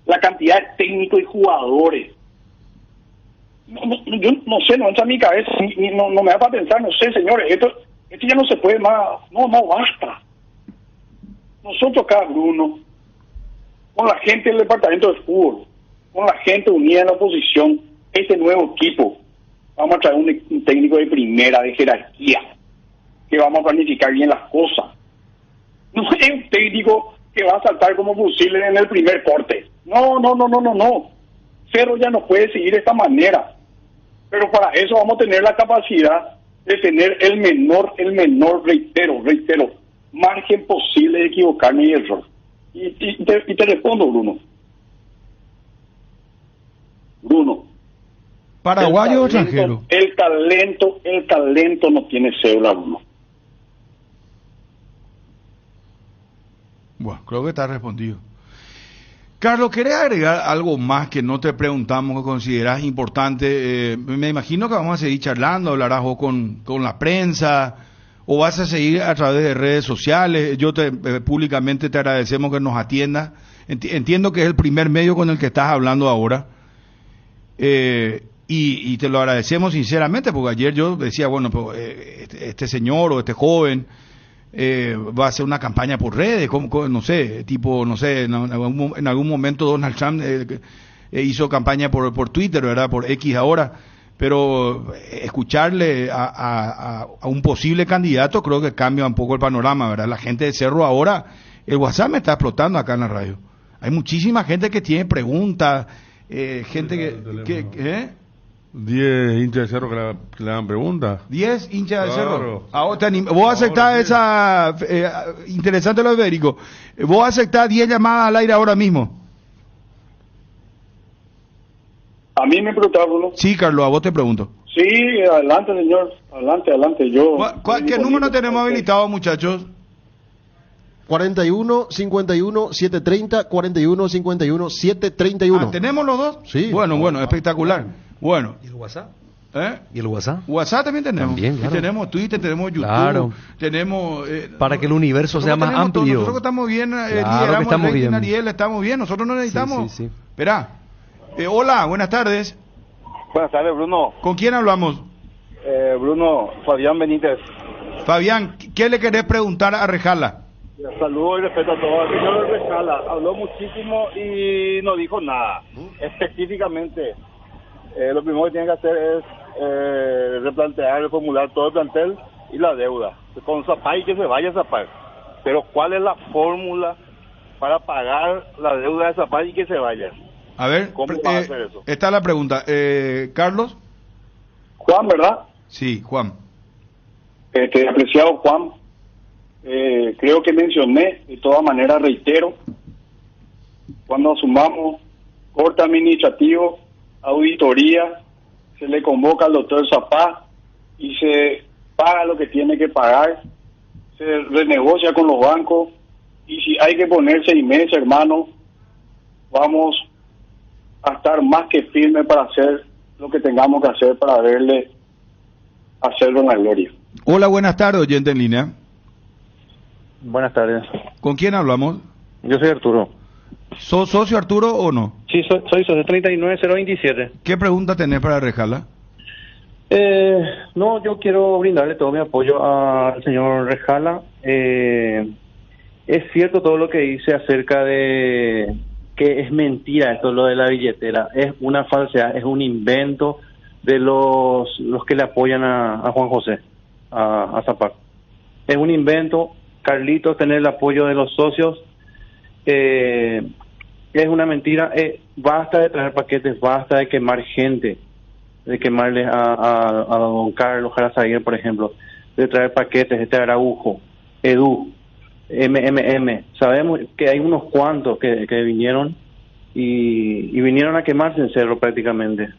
La cantidad de técnicos y jugadores. Yo no sé, no entra en mi cabeza, no me da para pensar, no sé, señores, esto ya no se puede más, no basta. Nosotros acá, Bruno, con la gente del departamento de fútbol, con la gente unida en la oposición, este nuevo equipo, vamos a traer un técnico de primera, de jerarquía, que vamos a planificar bien las cosas. No es un técnico que va a saltar como fusiles en el primer corte. No. Cerro ya no puede seguir de esta manera. Pero para eso vamos a tener la capacidad de tener el menor, reitero, margen posible de equivocarme y error. Y te respondo, Bruno. ¿Paraguayo o extranjero? El talento no tiene cédula, Bruno. Bueno, creo que está respondido. Carlos, ¿querés agregar algo más que no te preguntamos que considerás importante? Me imagino que vamos a seguir charlando, hablarás vos con la prensa, o vas a seguir a través de redes sociales. Yo públicamente te agradecemos que nos atiendas. Entiendo que es el primer medio con el que estás hablando ahora. Y te lo agradecemos sinceramente, porque ayer yo decía, bueno, pues, este señor o este joven va a hacer una campaña por redes, no sé, en algún momento Donald Trump hizo campaña por Twitter, ¿verdad? Por X ahora, pero escucharle a un posible candidato creo que cambia un poco el panorama, ¿verdad? La gente de Cerro ahora, el WhatsApp me está explotando acá en la radio. Hay muchísima gente que tiene preguntas, gente que 10 hinchas de Cerro que le dan preguntas. 10 hinchas de Claro. Cerro. ¿Vos aceptás esa... interesante lo ibérico. ¿Vos aceptás 10 llamadas al aire ahora mismo? A mí me preguntaron, Bruno. Sí, Carlos, a vos te pregunto. Sí, adelante, señor. Adelante. Yo. ¿Qué número tenemos habilitado, muchachos? 41 51 730 41 51 731. ¿Tenemos los dos? Sí. Bueno, espectacular. Bueno. ¿Y el WhatsApp? ¿Eh? ¿Y el WhatsApp? WhatsApp también tenemos. También, claro. Y tenemos Twitter, tenemos YouTube, Claro. tenemos... Para que el universo sea más tenemos todo. amplio. Nosotros que estamos bien, Claro que lideramos estamos el rating, bien. Ariel, estamos bien. Nosotros no necesitamos... Sí. Esperá. Hola, buenas tardes. Buenas tardes, Bruno. ¿Con quién hablamos? Bruno, Fabián Benítez. Fabián, ¿qué le querés preguntar a Rejala? Saludos y respeto a todos. El señor Rejala habló muchísimo y no dijo nada. Específicamente, lo primero que tiene que hacer es replantear, reformular todo el plantel y la deuda. Con Zapay que se vaya a Zapay. Pero ¿cuál es la fórmula para pagar la deuda de Zapay y que se vaya? A ver, ¿Cómo va a hacer eso? esta es la pregunta. Carlos. Juan, ¿verdad? Sí, Juan. Apreciado Juan, creo que mencioné, de todas maneras reitero, cuando asumamos corte administrativo, auditoría, se le convoca al doctor Zapá y se paga lo que tiene que pagar, se renegocia con los bancos y si hay que poner 6 meses, hermano, vamos a estar más que firmes para hacer lo que tengamos que hacer para verle hacerlo en la gloria. Hola, buenas tardes, oyente en línea. Buenas tardes. ¿Con quién hablamos? Yo soy Arturo. ¿Sos socio, Arturo, o no? Sí, soy socio 39027. ¿Qué pregunta tenés para Rejala? No, yo quiero brindarle todo mi apoyo al señor Rejala. Es cierto todo lo que dice acerca de que es mentira esto, lo de la billetera. Es una falsedad, es un invento de los que le apoyan a Juan José, a Zapac. Es un invento. Carlitos, tener el apoyo de los socios es una mentira. Basta de traer paquetes, basta de quemar gente, de quemarles a don Carlos Jarazaguer, por ejemplo, de traer paquetes, Araujo, Edu, MMM. Sabemos que hay unos cuantos que vinieron y vinieron a quemarse en Cerro prácticamente.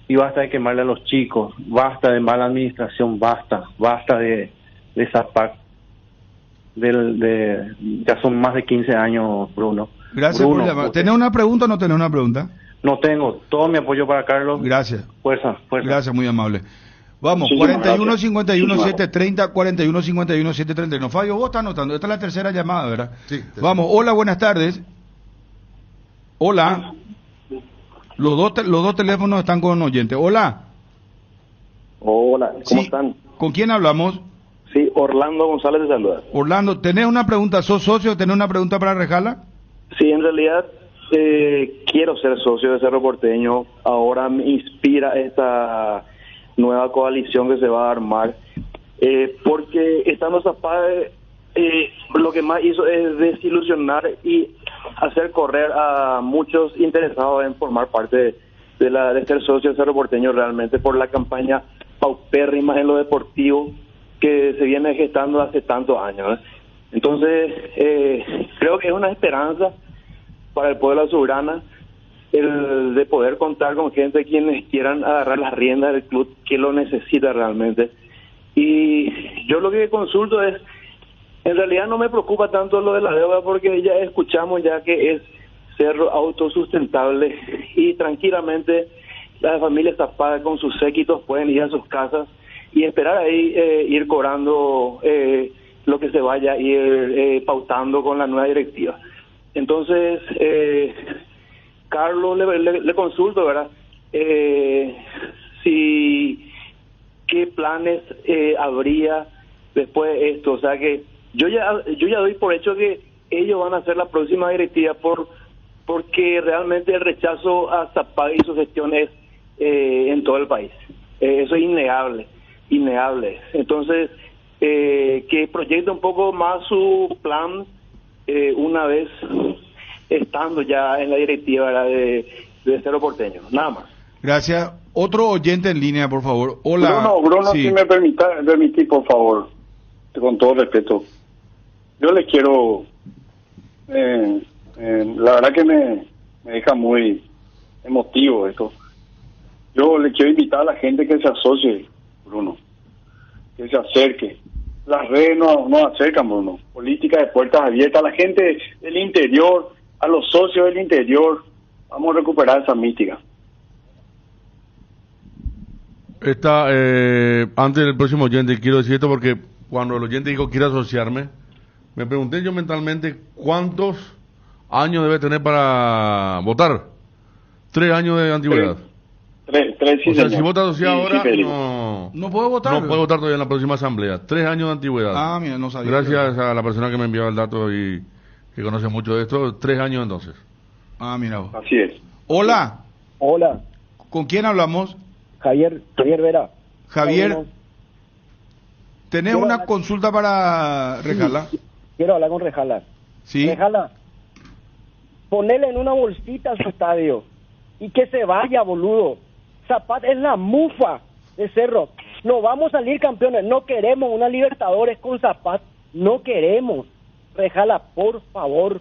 Y basta de quemarle a los chicos, basta de mala administración, basta de Zapac. Ya son más de 15 años, Bruno. Gracias por llamar. ¿Tenés una pregunta o no tenés una pregunta? No tengo. Todo mi apoyo para Carlos. Gracias. Fuerza. Gracias, muy amable. Vamos, 41 51 730, 41 51 731. Fabio, vos estás anotando. Esta es la tercera llamada, ¿verdad? Sí. Vamos, hola, buenas tardes. Hola. Los dos teléfonos están con oyente. Hola. Hola, ¿cómo están? ¿Con quién hablamos? Sí, Orlando González de Salvador. Orlando, ¿tenés una pregunta? ¿Sos socio? ¿Tenés una pregunta para Rejala? Sí, en realidad quiero ser socio de Cerro Porteño. Ahora me inspira esta nueva coalición que se va a armar. Porque estando Zapá, lo que más hizo es desilusionar y hacer correr a muchos interesados en formar parte de ser socio de Cerro Porteño realmente por la campaña paupérrima en lo deportivo que se viene gestando hace tantos años. Entonces, creo que es una esperanza para el pueblo azulgrana el de poder contar con gente quienes quieran agarrar las riendas del club que lo necesita realmente. Y yo lo que consulto es, en realidad no me preocupa tanto lo de la deuda porque ya escuchamos ya que es Cerro autosustentable y tranquilamente las familias tapadas con sus séquitos pueden ir a sus casas y esperar ahí ir cobrando lo que se vaya a ir pautando con la nueva directiva. Entonces, Carlos, le consulto, ¿verdad? ¿Qué planes habría después de esto? O sea que yo ya doy por hecho que ellos van a ser la próxima directiva porque realmente el rechazo a Zapag y su gestión es en todo el país. Eso es innegable. Entonces, que proyecte un poco más su plan una vez estando ya en la directiva, ¿verdad?, de Cerro Porteño, nada más. Gracias. Otro oyente en línea, por favor. Hola. Bruno, Sí. si me permitís, por favor, con todo respeto, yo le quiero, la verdad que me deja muy emotivo esto. Yo le quiero invitar a la gente que se asocie, Bruno, que se acerque. Las redes nos acercan, Bruno. Política de puertas abiertas, a la gente del interior, a los socios del interior. Vamos a recuperar esa mística. Antes del próximo oyente, quiero decir esto porque cuando el oyente dijo quiero asociarme, me pregunté yo mentalmente cuántos años debe tener para votar. 3 años de antigüedad. Tres, sí, o sea, señor. si vota asociado Sí, ahora, Felipe. ¿No puedo votar? no puede votar todavía en la próxima asamblea. 3 años de antigüedad. Ah, mira, no sabía. Gracias a la persona que me envió el dato y que conoce mucho de esto. 3 años entonces. Ah, mira vos. Así es. Hola. Hola, ¿Con quién hablamos? Javier Vera. Javier. ¿Tenés Quiero una hablar- consulta para Rejala? Quiero hablar con Rejala. Sí. Rejala, ponele en una bolsita a su estadio y que se vaya, boludo. Zapat es la mufa de Cerro. No vamos a salir campeones. No queremos una Libertadores con Zapat. No queremos. Rejala, por favor,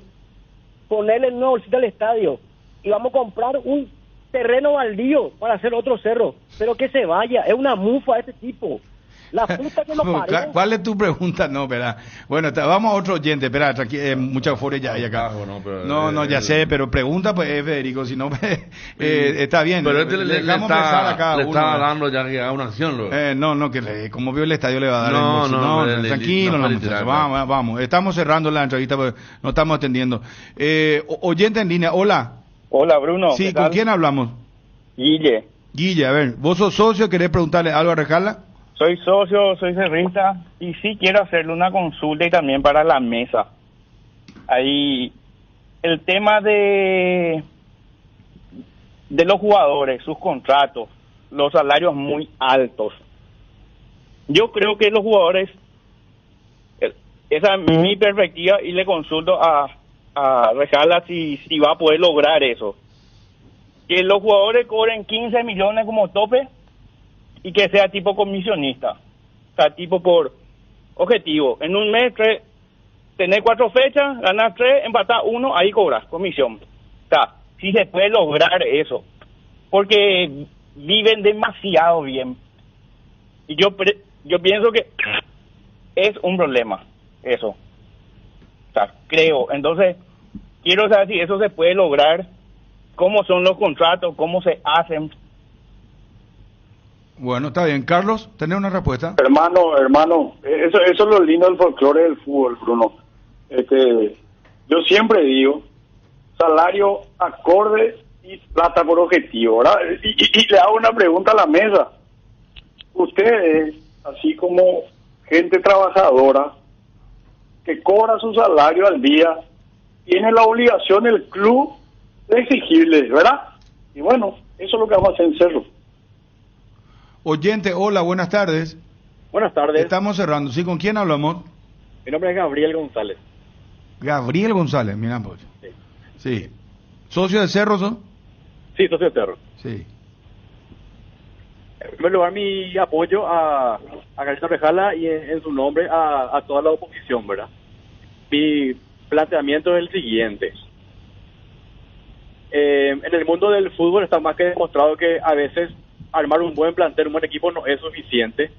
ponele en una bolsita al estadio y vamos a comprar un terreno baldío para hacer otro Cerro. Pero que se vaya. Es una mufa ese tipo. La puta que lo parió. ¿Cuál es tu pregunta? No, espera. Bueno, vamos a otro oyente. Espera, mucha euforia ya hay acá. No, ya sé, pero pregunta, pues, Federico, si no, está bien. Pero este le dejamos pensar a está, cada le uno. está dando ya que haga una acción. Luego. No, como vio el estadio le va a dar No, el no, tranquilo, no, no, no, muchachos, literal, vamos. Estamos cerrando la entrevista porque no estamos atendiendo. Oyente en línea, hola. Hola, Bruno. Sí, ¿qué ¿con tal? quién hablamos? Guille. Guille, a ver, ¿vos sos socio? ¿Querés preguntarle algo a Rejala? Soy socio, soy cerrista y sí quiero hacerle una consulta y también para la mesa. Ahí el tema de los jugadores, sus contratos, los salarios muy altos. Yo creo que los jugadores, esa es mi perspectiva y le consulto a Rejala si va a poder lograr eso. Que los jugadores cobren 15 millones como tope y que sea tipo comisionista, o sea, tipo por objetivo. En un mes, tenés 4 fechas, ganas 3, empatás 1, ahí cobras comisión. O sea, sí se puede lograr eso, porque viven demasiado bien. Y yo pienso que es un problema, eso. O sea, creo. Entonces, quiero saber si eso se puede lograr, cómo son los contratos, cómo se hacen. Bueno, está bien. Carlos, ¿tenés una respuesta? Hermano, eso es lo lindo del folclore del fútbol, Bruno. Yo siempre digo, salario acorde y plata por objetivo, ¿verdad? Y le hago una pregunta a la mesa. Ustedes, así como gente trabajadora, que cobra su salario al día, tiene la obligación el club de exigirles, ¿verdad? Y bueno, eso es lo que vamos a hacer en Cerro. Oyente, hola, buenas tardes. Buenas tardes. Estamos cerrando. ¿Sí? ¿Con quién hablamos? Mi nombre es Gabriel González. Gabriel González, mira, pues. Sí. ¿Socio de Cerro son? Sí, socio de Cerro. Sí. En primer lugar, mi apoyo a Carlito Rejala y en su nombre a toda la oposición, ¿verdad? Mi planteamiento es el siguiente. En el mundo del fútbol está más que demostrado que a veces armar un buen plantel, un buen equipo no es suficiente,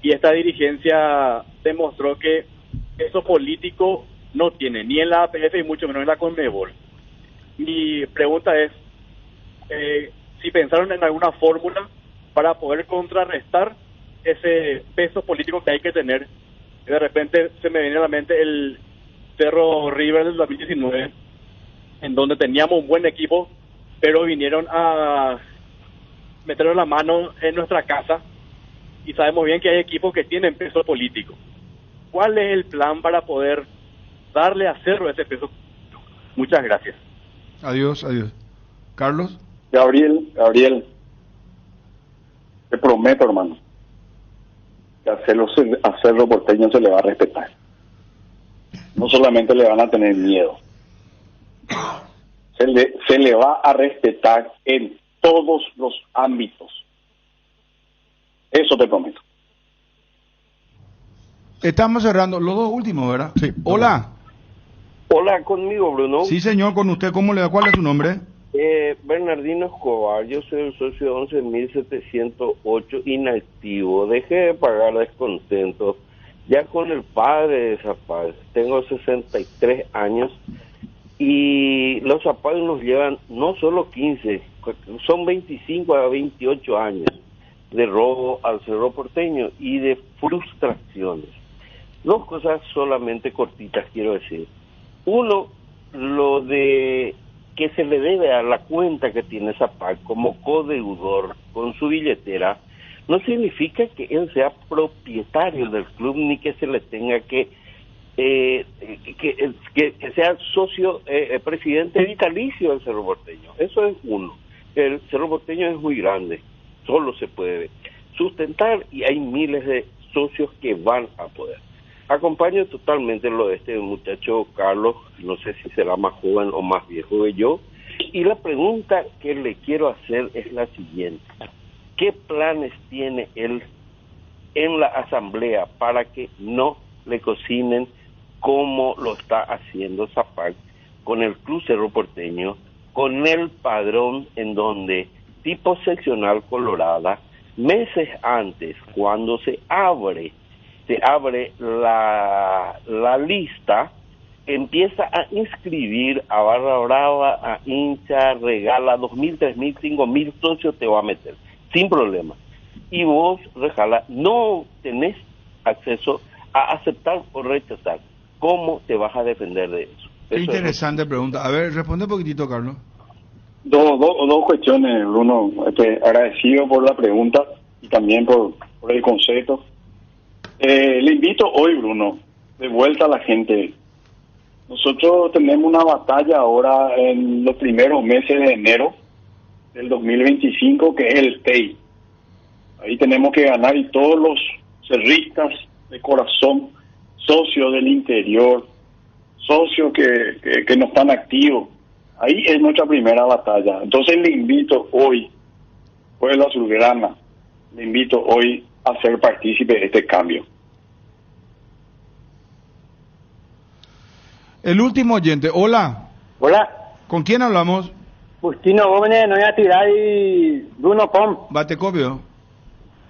y esta dirigencia demostró que eso político no tiene, ni en la APF y mucho menos en la CONMEBOL. Mi pregunta es si pensaron en alguna fórmula para poder contrarrestar ese peso político que hay que tener. De repente se me viene a la mente el Cerro River del 2019, en donde teníamos un buen equipo, pero vinieron a meternos la mano en nuestra casa y sabemos bien que hay equipos que tienen peso político. ¿Cuál es el plan para poder darle a Cerro ese peso? Muchas gracias. Adiós. Carlos. Gabriel, te prometo, hermano, que a Cerro Porteño se le va a respetar. No solamente le van a tener miedo. se le va a respetar en todos los ámbitos. Eso te prometo. Estamos cerrando los dos últimos, ¿verdad? Sí. Hola. Hola, conmigo, Bruno. Sí, señor, con usted, ¿cómo le da? ¿Cuál es su nombre? Bernardino Escobar, yo soy el socio 11.708 inactivo. Dejé de pagar descontentos ya con el padre de Zapag. Tengo 63 años y los Zapag nos llevan no solo 15, son 25 a 28 años de robo al Cerro Porteño y de frustraciones. Dos cosas solamente cortitas quiero decir. Uno, lo de que se le debe a la cuenta que tiene Zapag como codeudor con su billetera, no significa que él sea propietario del club ni que se le tenga que sea socio, presidente vitalicio del Cerro Porteño. Eso es uno. El Cerro Porteño es muy grande, solo se puede sustentar y hay miles de socios que van a poder. Acompaño totalmente lo de este muchacho Carlos, no sé si será más joven o más viejo que yo, y la pregunta que le quiero hacer es la siguiente: ¿qué planes tiene él en la asamblea para que no le cocinen como lo está haciendo Zapag con el Club Cerro Porteño, con el padrón en donde tipo seccional Colorada, meses antes, cuando se abre la lista, empieza a inscribir a Barra Brava, a hincha, regala 2.000, 3.000, 5.000 socios, te va a meter, sin problema. Y vos, Rejala, no tenés acceso a aceptar o rechazar. ¿Cómo te vas a defender de eso? Qué interesante pregunta. A ver, responde un poquitito, Carlos. Dos cuestiones, Bruno. Agradecido por la pregunta y también por el concepto. Le invito hoy, Bruno, de vuelta a la gente. Nosotros tenemos una batalla ahora en los primeros meses de enero del 2025, que es el TEI. Ahí tenemos que ganar, y todos los cerristas de corazón, socios del interior, socios que no están activos, ahí es nuestra primera batalla. Entonces le invito hoy, Pueblo Azulgrana, le invito hoy a ser partícipe de este cambio. El último oyente, hola. Hola. ¿Con quién hablamos? Justino Gómez, no voy a tirar y Bruno Pom. Batecopio.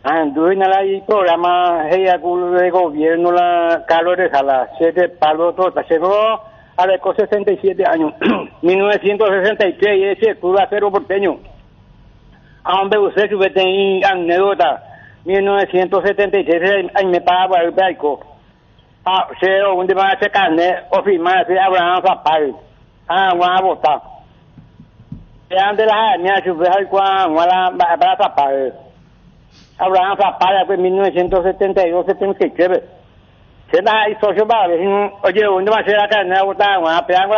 Anduve en el programa de gobierno, la Carlos de Jala, 7 palos, llegó a los 67 años, 1963, y ese club Cerro Porteño. A donde usted sube en anécdota, 1973, ahí me pagaba el barco. Se donde van a hacer carnet o firmar, se Abraham Zapag. Van a votar. Sean de las años, sube al cual van a Zapag. Abraham Zapag, en 1972-73. Se da ahí socio para ver, oye, ¿dónde va a ser la carnet a votar? Van a pegar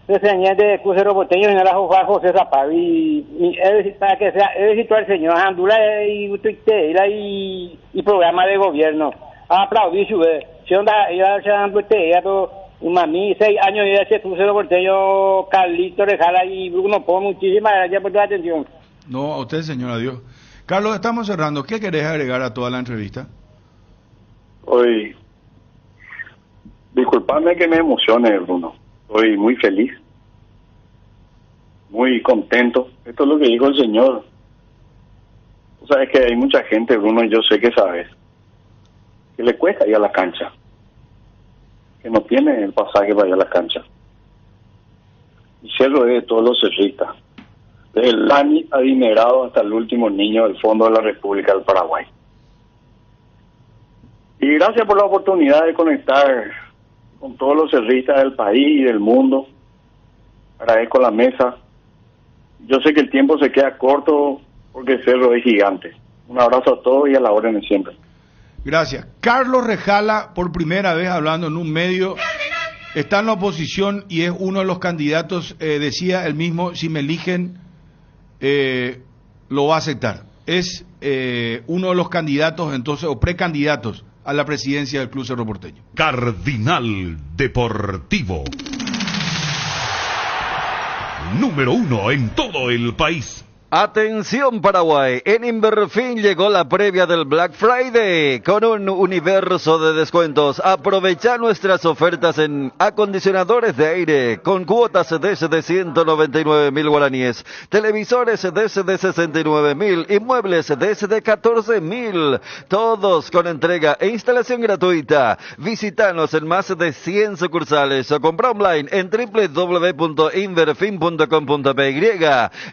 descendiente de Crucero Porteño y era José Zapag, y él, para que sea, él citó al señor Andula y programa de gobierno. Aplaudí su vez. Si onda, iba a todo, mami, 6 años y ese Crucero Porteño, Carlito Rejala y Bruno Pom, muchísimas gracias por tu atención. No, a usted, señor, adiós. Carlos, estamos cerrando. ¿Qué querés agregar a toda la entrevista? Hoy, disculpame que me emocione, Bruno. Estoy muy feliz, muy contento. Esto es lo que dijo el señor. Tú sabes que hay mucha gente, Bruno, y yo sé que sabes, que le cuesta ir a la cancha, que no tiene el pasaje para ir a la cancha. Y Cerro es de todos los cerristas, desde el Lani adinerado hasta el último niño del Fondo de la República del Paraguay. Y gracias por la oportunidad de conectar con todos los cerristas del país y del mundo. Agradezco la mesa. Yo sé que el tiempo se queda corto porque Cerro es gigante. Un abrazo a todos y a la orden de siempre. Gracias. Carlos Rejala, por primera vez hablando en un medio, está en la oposición y es uno de los candidatos, decía él mismo, si me eligen, lo va a aceptar. Es uno de los candidatos, entonces, o precandidatos a la presidencia del Club Cerro Porteño. Cardinal Deportivo. número 1 en todo el país. Atención Paraguay, en Inverfin llegó la previa del Black Friday con un universo de descuentos. Aprovecha nuestras ofertas en acondicionadores de aire con cuotas desde 199.000 guaraníes, televisores desde 69.000 y muebles desde 14.000. Todos con entrega e instalación gratuita. Visítanos en más de 100 sucursales o compra online en www.inverfin.com.py.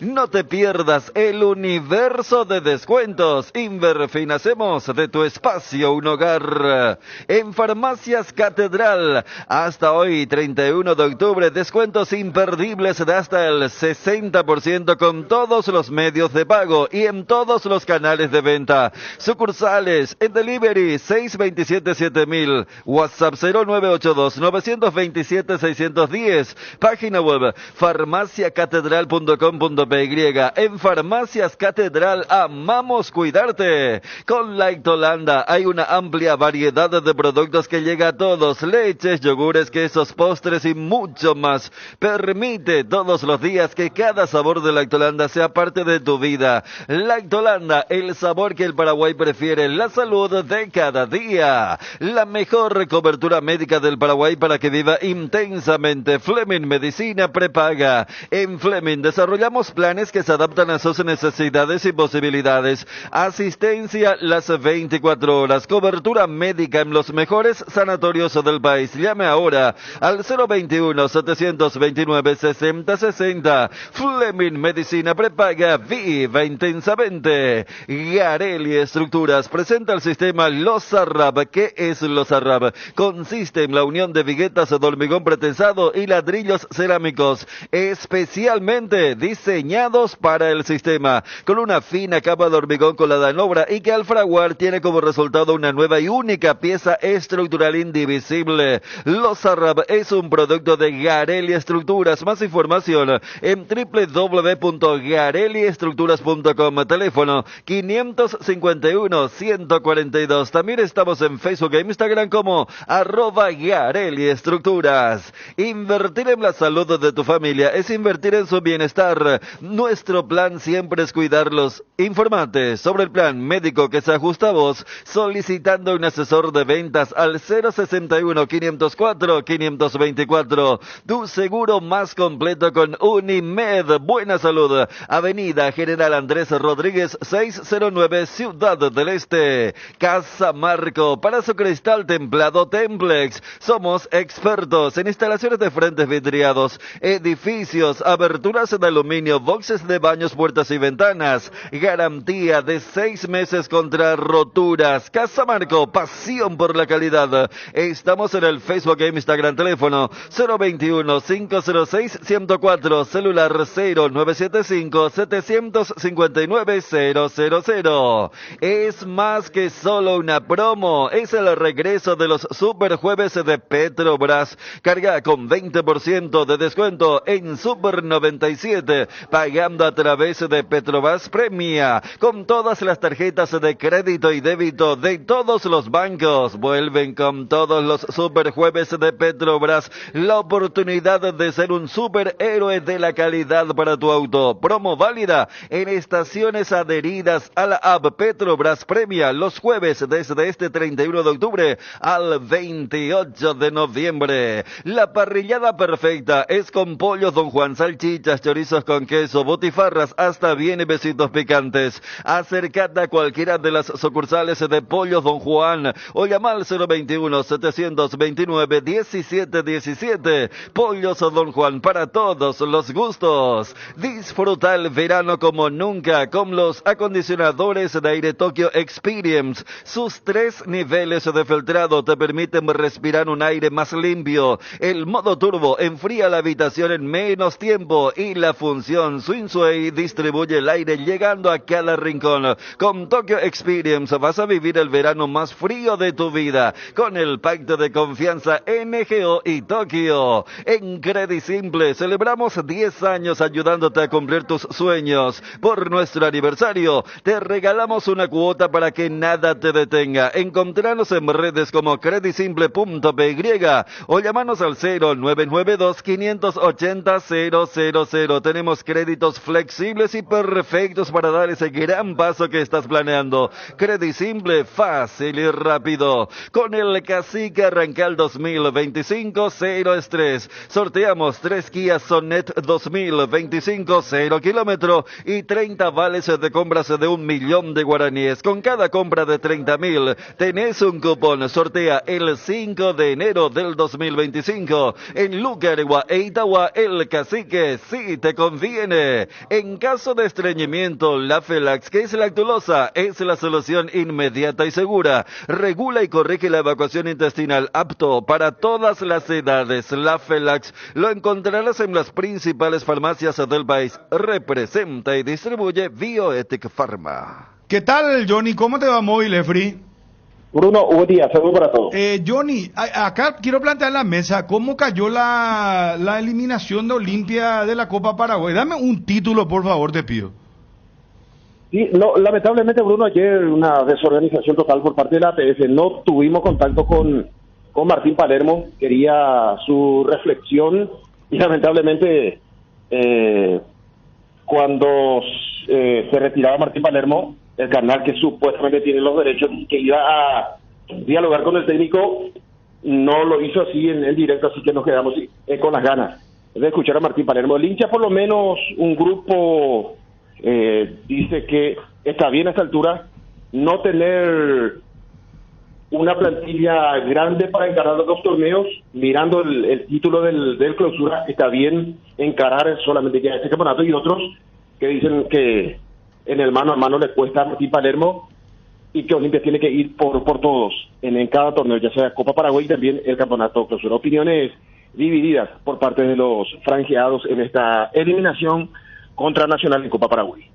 No te pierdas el universo de descuentos. Inverfin, hacemos de tu espacio un hogar. En Farmacias Catedral, hasta hoy 31 de octubre, descuentos imperdibles de hasta el 60% con todos los medios de pago y en todos los canales de venta. Sucursales en delivery 627-7000, WhatsApp 0982-927-610, página web farmaciacatedral.com.py. En Farmacias Catedral amamos cuidarte. Con Lactolanda hay una amplia variedad de productos que llega a todos: leches, yogures, quesos, postres y mucho más. Permite todos los días que cada sabor de Lactolanda sea parte de tu vida. Lactolanda, el sabor que el Paraguay prefiere, la salud de cada día. La mejor cobertura médica del Paraguay para que viva intensamente. Fleming Medicina Prepaga. En Fleming desarrollamos planes que se adaptan a sus necesidades y posibilidades. Asistencia las 24 horas. Cobertura médica en los mejores sanatorios del país. Llame ahora al 021-729-6060. Fleming Medicina Prepaga. Viva intensamente. Garelli Estructuras presenta el sistema Losarrab. ¿Qué es Losarrab? Consiste en la unión de viguetas de hormigón pretensado y ladrillos cerámicos especialmente diseñados para el sistema, con una fina capa de hormigón colada en obra y que al fraguar tiene como resultado una nueva y única pieza estructural indivisible. Losarrab es un producto de Garelli Estructuras. Más información en www.garelliestructuras.com. Teléfono 551-142. También estamos en Facebook e Instagram como @Garelli Estructuras. Invertir en la salud de tu familia es invertir en su bienestar. Nuestro plan siempre es cuidarlos. Infórmate sobre el plan médico que se ajusta a vos solicitando un asesor de ventas al 061-504-524. Tu seguro más completo con Unimed. Buena Salud. Avenida General Andrés Rodríguez 609, Ciudad del Este. Casa Marco, para su cristal templado Templex. Somos expertos en instalaciones de frentes vidriados, edificios, aberturas en aluminio, boxes de baños, puertas y ventanas. Garantía de 6 meses contra roturas. Casa Marco, pasión por la calidad. Estamos en el Facebook e Instagram. Teléfono 021-506-104. Celular 0975-759-000. Es más que solo una promo. Es el regreso de los Super Jueves de Petrobras. Carga con 20% de descuento en Super 97, pagando a través de Petrobras Premia, con todas las tarjetas de crédito y débito de todos los bancos. Vuelven con todos los Super Jueves de Petrobras la oportunidad de ser un superhéroe de la calidad para tu auto. Promo válida en estaciones adheridas a la app Petrobras Premia los jueves desde este 31 de octubre al 28 de noviembre. La parrillada perfecta es con pollos Don Juan, salchichas, chorizos con queso, botifarras, hasta bien y besitos picantes. Acércate a cualquiera de las sucursales de Pollos Don Juan o llama al 021-729-1717. Pollos Don Juan, para todos los gustos. Disfruta el verano como nunca con los acondicionadores de aire Tokyo Experience. Sus 3 niveles de filtrado te permiten respirar un aire más limpio. El modo turbo enfría la habitación en menos tiempo y la función Swing Sway distribuye el aire llegando a cada rincón. Con Tokyo Experience vas a vivir el verano más frío de tu vida con el pacto de confianza NGO y Tokio. En Credit Simple celebramos 10 años ayudándote a cumplir tus sueños. Por nuestro aniversario te regalamos una cuota para que nada te detenga. Encontranos en redes como creditsimple.py o llamanos al 0992-580-000. Tenemos créditos flexibles y perfectos para dar ese gran paso que estás planeando. Credit Simple, fácil y rápido. Con el Cacique arranca el 2025 cero estrés. Sorteamos 3 Kia Sonet 2025 0 kilómetro y 30 vales de compras de 1.000.000 de guaraníes. Con cada compra de 30.000 tenés un cupón. Sortea el 5 de enero del 2025 en Luquerehua e Itagua. El Cacique sí te conviene. En caso de estreñimiento, la Felax, que es lactulosa, es la solución inmediata y segura. Regula y corrige la evacuación intestinal, apto para todas las edades. La Felax lo encontrarás en las principales farmacias del país. Representa y distribuye Bioethic Pharma. ¿Qué tal, Johnny? ¿Cómo te va, Móvil Free? Bruno, buen día, saludos para todos. Johnny, acá quiero plantear en la mesa cómo cayó la eliminación de Olimpia de la Copa Paraguay. Dame un título, por favor, te pido. Sí, no, lamentablemente, Bruno, ayer una desorganización total por parte de la ATF. No tuvimos contacto con Martín Palermo. Quería su reflexión y lamentablemente cuando se retiraba Martín Palermo, el canal que supuestamente tiene los derechos y que iba a dialogar con el técnico, no lo hizo así en directo, así que nos quedamos con las ganas de escuchar a Martín Palermo. El hincha, por lo menos un grupo dice que está bien a esta altura no tener una plantilla grande para encarar los dos torneos, mirando el título del clausura. Está bien encarar solamente ya este campeonato, y otros que dicen que en el mano a mano le cuesta a Martín Palermo y que Olimpia tiene que ir por todos en cada torneo, ya sea Copa Paraguay y también el campeonato clausura. Opiniones divididas por parte de los franjeados en esta eliminación contra Nacional en Copa Paraguay.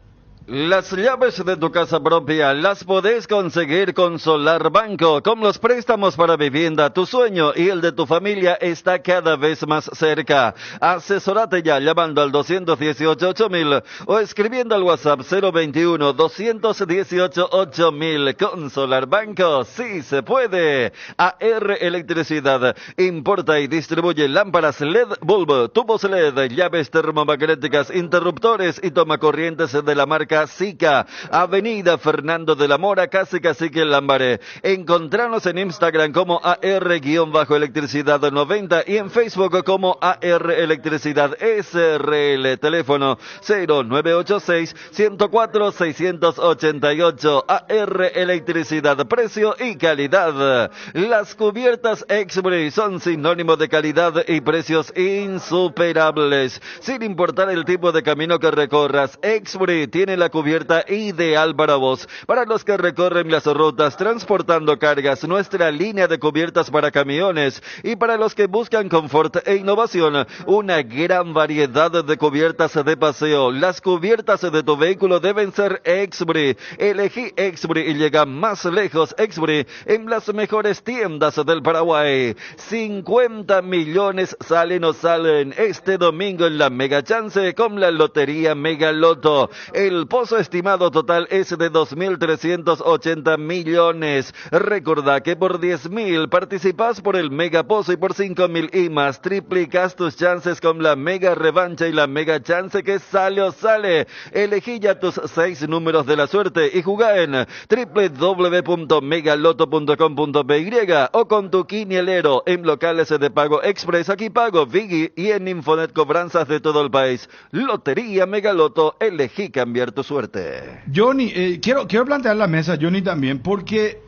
Las llaves de tu casa propia las podés conseguir con Solar Banco. Con los préstamos para vivienda, tu sueño y el de tu familia está cada vez más cerca. Asesorate ya llamando al 218-8000 o escribiendo al WhatsApp 021-218-8000. Con Solar Banco sí se puede. AR Electricidad importa y distribuye lámparas LED bulb, tubos LED, llaves termomagnéticas, interruptores y tomacorrientes de la marca Sica. Avenida Fernando de la Mora, casi Cacique Lambaré. Encontranos en Instagram como AR-Electricidad 90 y en Facebook como AR Electricidad SRL. Teléfono 0986-104-688. AR Electricidad, precio y calidad. Las cubiertas Exbury son sinónimo de calidad y precios insuperables. Sin importar el tipo de camino que recorras, Exbury tiene la cubierta ideal para vos. Para los que recorren las rutas transportando cargas, nuestra línea de cubiertas para camiones, y para los que buscan confort e innovación, una gran variedad de cubiertas de paseo. Las cubiertas de tu vehículo deben ser Exbury. Elegí Exbury y llega más lejos. Exbury en las mejores tiendas del Paraguay. 50 millones salen o salen este domingo en la Mega Chance con la Lotería Mega Loto. El pozo estimado total es de 2.380 millones. Recordá que por 10.000 participás por el Mega Pozo y por 5.000 y más triplicas tus chances con la Mega Revancha y la Mega Chance que sale o sale. Elegí ya tus 6 números de la suerte y jugá en www.megaloto.com.py o con tu quinielero en locales de pago Express, Aquí Pago, Vigi y en Infonet Cobranzas de todo el país. Lotería Mega Loto, elegí cambiar tu suerte. Johnny, quiero plantear la mesa, Johnny, también, porque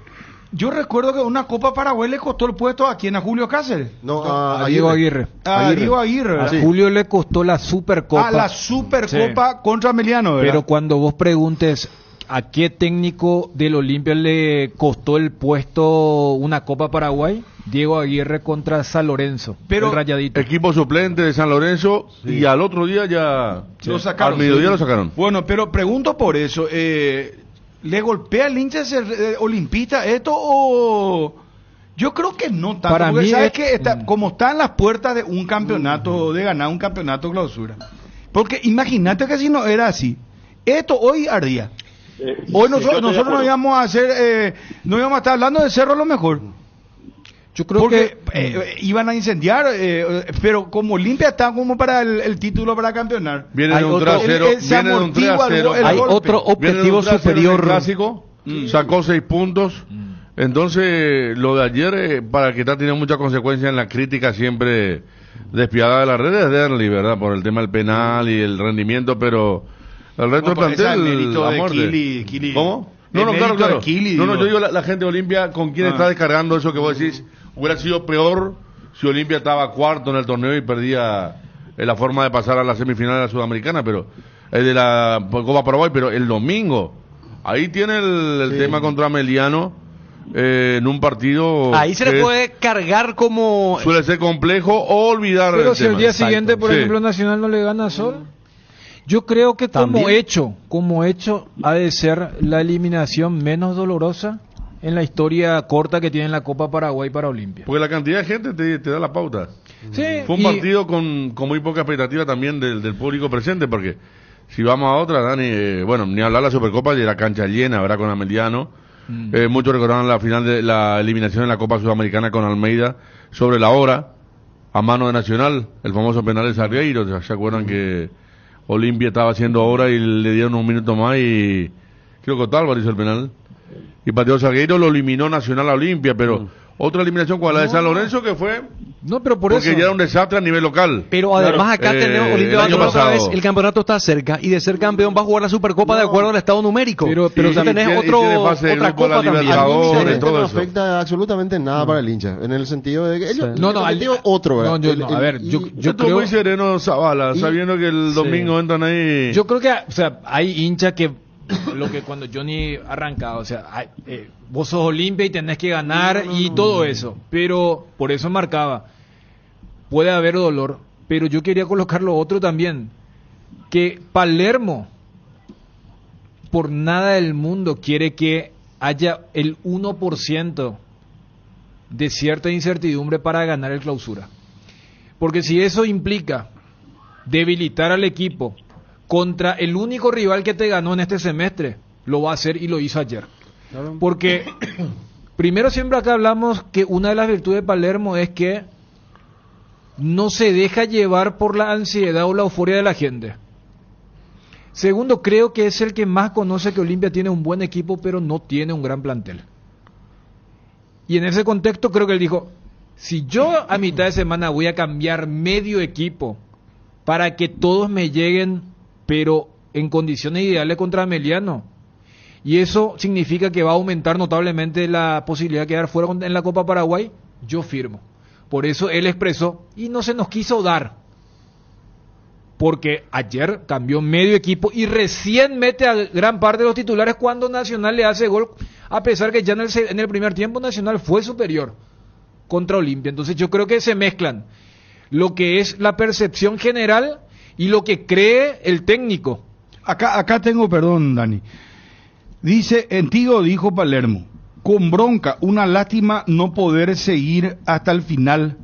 yo recuerdo que una Copa Paraguay le costó el puesto a quién, a Julio Cáceres. No, a Diego Aguirre. A Diego Aguirre. A Julio le costó la Supercopa. La Supercopa contra Meliano, ¿verdad? Pero cuando vos preguntes a qué técnico del Olimpia le costó el puesto una Copa Paraguay, Diego Aguirre contra San Lorenzo, Pero el Rayadito. Equipo suplente de San Lorenzo y al otro día ya Lo sacaron. al mediodía lo sacaron. Bueno, pero pregunto por eso. ¿Le golpea al hincha olimpista esto o...? Yo creo que no tanto. Para porque mí sabes es- que como está en las puertas de un campeonato, de ganar un campeonato clausura. Porque imagínate que si no era así. Esto hoy ardía. Hoy nosotros no íbamos a hacer, no íbamos a estar hablando de Cerro a lo mejor. Yo creo porque iban a incendiar, pero como limpia está como para el título para campeonar. Viene de un 3-0, se viene de un 3-0. amortigua el Hay golpe. otro Viene de un objetivo 3-0 en el superior. clásico, sacó 6 puntos. Entonces, lo de ayer, para que está teniendo muchas consecuencias en la crítica siempre despiadada de las redes, de Derli, ¿verdad? Por el tema del penal y el rendimiento, pero el resto del No, ese es el plantel, mérito a de muerte. Kili. ¿Cómo? El No, claro, mérito claro. de Kili, No, digo. yo digo la gente de Olimpia, ¿con quién está descargando eso que vos decís? Hubiera sido peor si Olimpia estaba cuarto en el torneo y perdía la forma de pasar a la semifinal de la Sudamericana, pero de la Copa Paraguay, pero el domingo, ahí tiene el tema contra Meliano, en un partido Ahí se le que puede cargar como... suele ser complejo o olvidar Pero del si el tema. día siguiente, por Sí. ejemplo, Nacional no le gana a Sol, yo creo que como hecho ha de ser la eliminación menos dolorosa en la historia corta que tiene la Copa Paraguay para Olimpia. Porque la cantidad de gente te da la pauta. Sí, Fue un y- partido con muy poca expectativa también del público presente, porque si vamos a otra, Dani, bueno, ni hablar de la Supercopa y de la cancha llena, ¿verdad? Con Ameliano. Muchos recordaron la final de la eliminación en la Copa Sudamericana con Almeida sobre la hora, a mano de Nacional, el famoso penal de Sargueiro. ¿Se acuerdan que Olimpia estaba haciendo hora y le dieron un minuto más y creo que Otálvaro hizo el penal? Y pateó Sargueiro, lo eliminó Nacional a Olimpia, pero otra eliminación con la de San Lorenzo que fue... No, pero por porque eso... ya era un desastre a nivel local. Pero además acá tenemos, el Olimpia va a año jugar otra pasado. vez, el campeonato está cerca y de ser campeón va a jugar la Supercopa de acuerdo al estado numérico. Pero tú tenés y tiene fase de otra grupo de la copa también. Libertadores, Sinceramente, todo no eso. afecta absolutamente nada para el hincha, en el sentido de que ellos, No, el no, objetivo otro, ¿verdad? a ver, yo Estuvo creo... muy sereno Zavala, sabiendo que el domingo entran ahí... Yo creo que, o sea, hay hinchas que lo que cuando Johnny arrancaba, o sea, vos sos Olimpia y tenés que ganar y todo eso, pero por eso marcaba, puede haber dolor, pero yo quería colocar lo otro también, que Palermo por nada del mundo quiere que haya el 1% de cierta incertidumbre para ganar el clausura, porque si eso implica debilitar al equipo contra el único rival que te ganó en este semestre, lo va a hacer y lo hizo ayer. Porque primero siempre acá hablamos que una de las virtudes de Palermo es que no se deja llevar por la ansiedad o la euforia de la gente. Segundo, creo que es el que más conoce que Olimpia tiene un buen equipo, pero no tiene un gran plantel. Y en ese contexto creo que él dijo, si yo a mitad de semana voy a cambiar medio equipo para que todos me lleguen, pero en condiciones ideales contra Ameliano, y eso significa que va a aumentar notablemente la posibilidad de quedar fuera en la Copa Paraguay, yo firmo. Por eso él expresó, y no se nos quiso dar, porque ayer cambió medio equipo y recién mete a gran parte de los titulares cuando Nacional le hace gol, a pesar que ya en el primer tiempo Nacional fue superior contra Olimpia. Entonces yo creo que se mezclan lo que es la percepción general y lo que cree el técnico. Acá tengo, perdón, Dani. Dice, Entigo dijo Palermo, con bronca, una lástima no poder seguir hasta el final.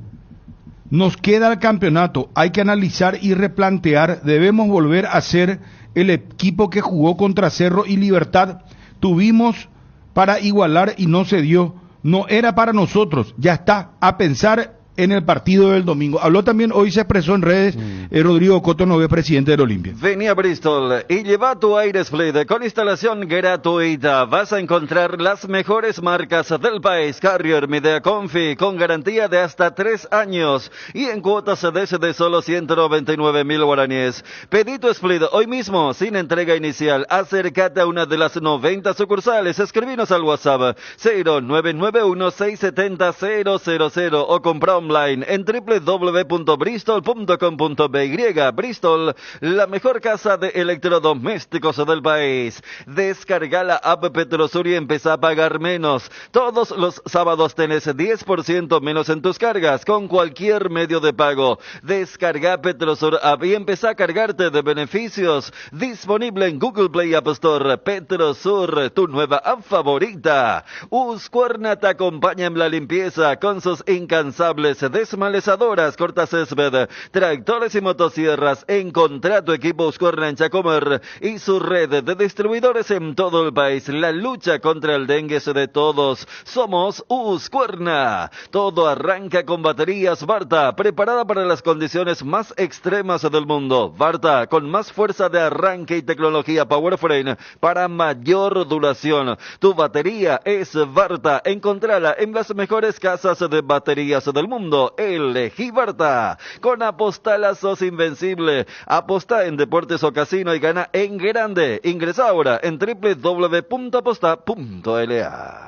Nos queda el campeonato, hay que analizar y replantear, debemos volver a ser el equipo que jugó contra Cerro y Libertad. Tuvimos para igualar y no se dio, no era para nosotros, ya está, a pensar en el partido del domingo. Habló también, hoy se expresó en redes, Rodrigo Coto Nové, presidente del Olimpia. Vení a Bristol y lleva tu aire split con instalación gratuita. Vas a encontrar las mejores marcas del país. Carrier, Midea, Confi, con garantía de hasta 3 años y en cuotas de solo 199.000 guaraníes. Pedí tu split hoy mismo, sin entrega inicial. Acércate a una de las 90 sucursales. Escribinos al WhatsApp 0991-670-000 o compra online en www.bristol.com.by. Bristol, la mejor casa de electrodomésticos del país. Descarga la app Petrosur y empezá a pagar menos. Todos los sábados tenés 10% menos en tus cargas con cualquier medio de pago. Descarga Petrosur app y empezá a cargarte de beneficios. Disponible en Google Play App Store. Petrosur, tu nueva app favorita. Husqvarna te acompaña en la limpieza con sus incansables desmalezadoras, cortacésped, tractores y motosierras. Encontrá tu equipo Husqvarna en Chacomer y su red de distribuidores en todo el país. La lucha contra el dengue es de todos. Somos Husqvarna. Todo arranca con baterías Varta, preparada para las condiciones más extremas del mundo. Varta, con más fuerza de arranque y tecnología Powerframe para mayor duración. Tu batería es Varta. Encontrala en las mejores casas de baterías del mundo. Elegí Varta. Con Apostala sos invencible. Apostá en deportes o casino y gana en grande. Ingresa ahora en www.aposta.la.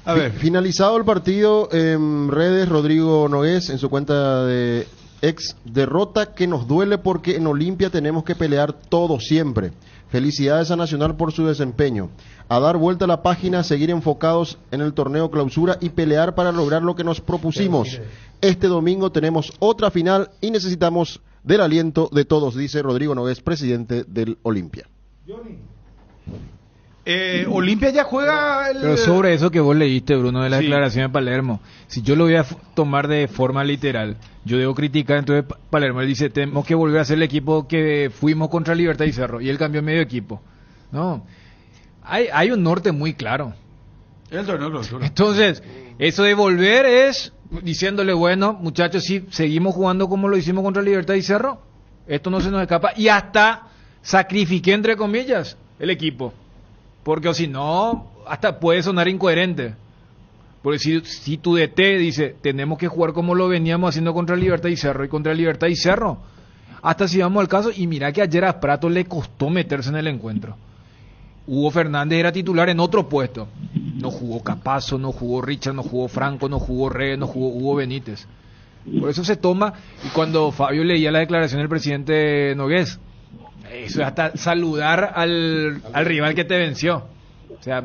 A ver, finalizado el partido en redes, Rodrigo Nogués en su cuenta de ex: derrota que nos duele porque en Olimpia tenemos que pelear todo siempre. Felicidades a Nacional por su desempeño. A dar vuelta a la página, seguir enfocados en el torneo clausura y pelear para lograr lo que nos propusimos. Este domingo tenemos otra final y necesitamos del aliento de todos, dice Rodrigo Nogués, presidente del Olimpia. Olimpia ya juega Pero sobre eso que vos leíste, Bruno, de la declaración de Palermo, si yo lo voy a tomar de forma literal, yo debo criticar. Entonces Palermo, él dice, tenemos que volver a ser el equipo que fuimos contra Libertad y Cerro, y él cambió medio equipo. No, hay un norte muy claro. Entonces, eso de volver es diciéndole, bueno, muchachos, si seguimos jugando como lo hicimos contra Libertad y Cerro, esto no se nos escapa, y hasta sacrifiqué, entre comillas, el equipo. Porque o si no, hasta puede sonar incoherente. Porque si tu DT dice, tenemos que jugar como lo veníamos haciendo contra Libertad y Cerro, y contra Libertad y Cerro, hasta si vamos al caso, y mira que ayer a Prato le costó meterse en el encuentro. Hugo Fernández era titular en otro puesto. No jugó Capazo, no jugó Richard, no jugó Franco, no jugó Reyes, no jugó Hugo Benítez. Por eso se toma, y cuando Fabio leía la declaración del presidente Nogués, eso es hasta saludar al rival que te venció. O sea,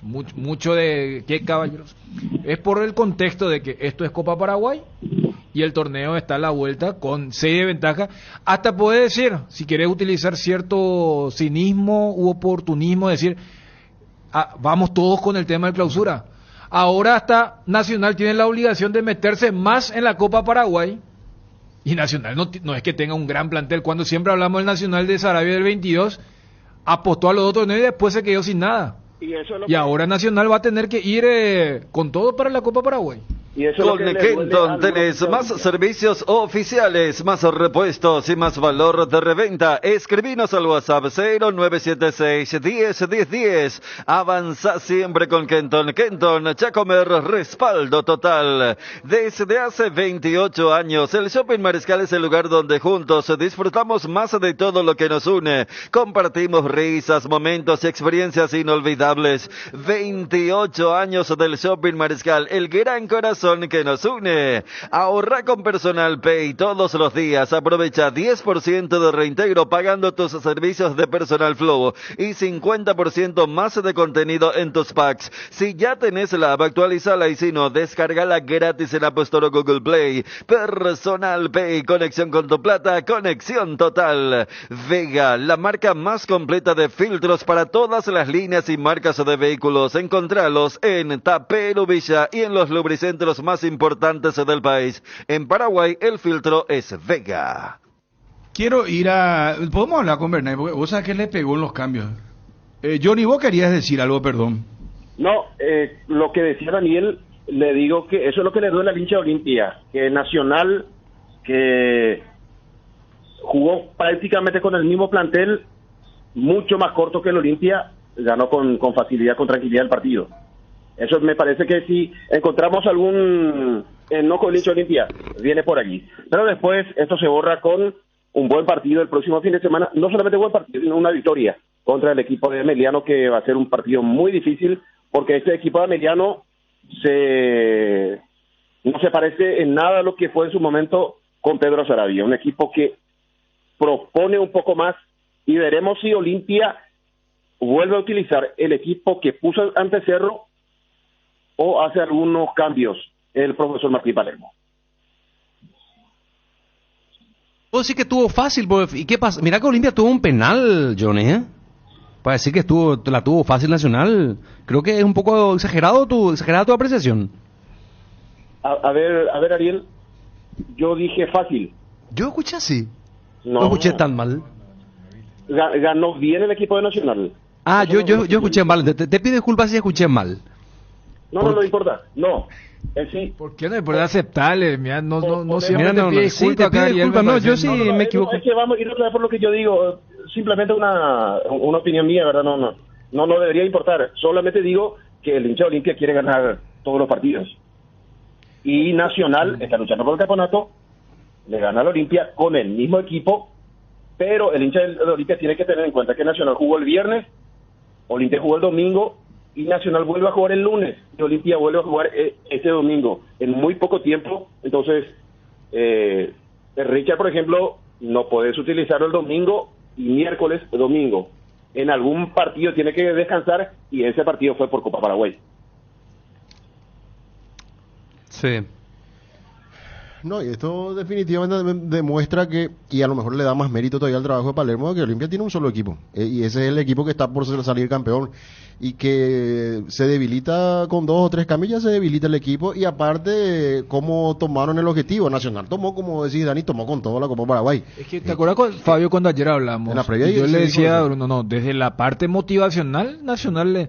mucho de... ¿Qué caballeros? Es por el contexto de que esto es Copa Paraguay y el torneo está a la vuelta con 6 de ventaja. Hasta puede decir, si querés utilizar cierto cinismo u oportunismo, decir, vamos todos con el tema de clausura. Ahora hasta Nacional tiene la obligación de meterse más en la Copa Paraguay. Y Nacional no es que tenga un gran plantel. Cuando siempre hablamos del Nacional de Sarabia del 22, apostó a los otros y después se quedó sin nada. Y ahora Nacional va a tener que ir con todo para la Copa Paraguay. Con Kenton tenés más servicios oficiales, más repuestos y más valor de reventa. Escribinos al WhatsApp 0976-10-10-10. Avanza siempre con Kenton. Kenton, Chacomer, respaldo total. Desde hace 28 años, el Shopping Mariscal es el lugar donde juntos disfrutamos más de todo lo que nos une. Compartimos risas, momentos y experiencias inolvidables. 28 años del Shopping Mariscal, el gran corazón que nos une. Ahorra con Personal Pay todos los días. Aprovecha 10% de reintegro pagando tus servicios de Personal Flow y 50% más de contenido en tus packs. Si ya tenés la app, actualizala, y si no, descárgala gratis en App Store o Google Play. Personal Pay, conexión con tu plata, conexión total. Vega, la marca más completa de filtros para todas las líneas y marcas de vehículos. Encontralos en Tapero Villa y en los lubricentros más importantes del país. En Paraguay el filtro es Vega. Quiero ir a... ¿Podemos hablar con Bernay? Porque vos sabés que le pegó en los cambios. Johnny, vos querías decir algo, perdón. No, lo que decía Daniel, le digo que eso es lo que le duele al hincha de Olimpia, que Nacional, que jugó prácticamente con el mismo plantel, mucho más corto que el Olimpia, ganó con facilidad, con tranquilidad el partido. Eso me parece que si encontramos algún no con el hincha de Olimpia, viene por allí. Pero después esto se borra con un buen partido el próximo fin de semana, no solamente buen partido, sino una victoria contra el equipo de Emeliano, que va a ser un partido muy difícil, porque este equipo de Emeliano No se parece en nada a lo que fue en su momento con Pedro Saravia, un equipo que propone un poco más y veremos si Olimpia vuelve a utilizar el equipo que puso ante Cerro o hace algunos cambios el profesor Martín Palermo. Puedo decir que estuvo fácil, ¿y qué pasa? Mira que Olimpia tuvo un penal, Johnny, ¿eh? Para decir que la tuvo fácil Nacional, creo que es un poco exagerada tu apreciación. A ver, Ariel, yo dije fácil. Yo escuché así. No escuché tan mal. Ganó bien el equipo de Nacional. Ah, yo escuché mal. Te pido disculpas si escuché mal. No importa. No. Sí. ¿Por qué no me puede aceptarle? Mira, no siempre te pide disculpas acá, Ariel. No, yo sí me equivoco. Es que vamos a ir otra vez por lo que yo digo. Simplemente una opinión mía, ¿verdad? No debería importar. Solamente digo que el hincha de Olimpia quiere ganar todos los partidos. Y Nacional está luchando por el campeonato, le gana a la Olimpia con el mismo equipo, pero el hincha de Olimpia tiene que tener en cuenta que Nacional jugó el viernes, Olimpia jugó el domingo y Nacional vuelve a jugar el lunes y Olimpia vuelve a jugar ese domingo en muy poco tiempo. Entonces, Richard, por ejemplo, no puedes utilizarlo el domingo y miércoles, domingo. En algún partido tiene que descansar y ese partido fue por Copa Paraguay. Sí. No, y esto definitivamente demuestra que, y a lo mejor le da más mérito todavía al trabajo de Palermo, que Olimpia tiene un solo equipo, y ese es el equipo que está por salir campeón, y que se debilita con 2 o 3 cambios, ya se debilita el equipo, y aparte, cómo tomaron el objetivo. Nacional tomó, como decís Dani, tomó con todo la Copa Paraguay. Es que, ¿te acuerdas, Fabio, cuando ayer hablamos? En la previa yo le decía a Bruno, desde la parte motivacional, Nacional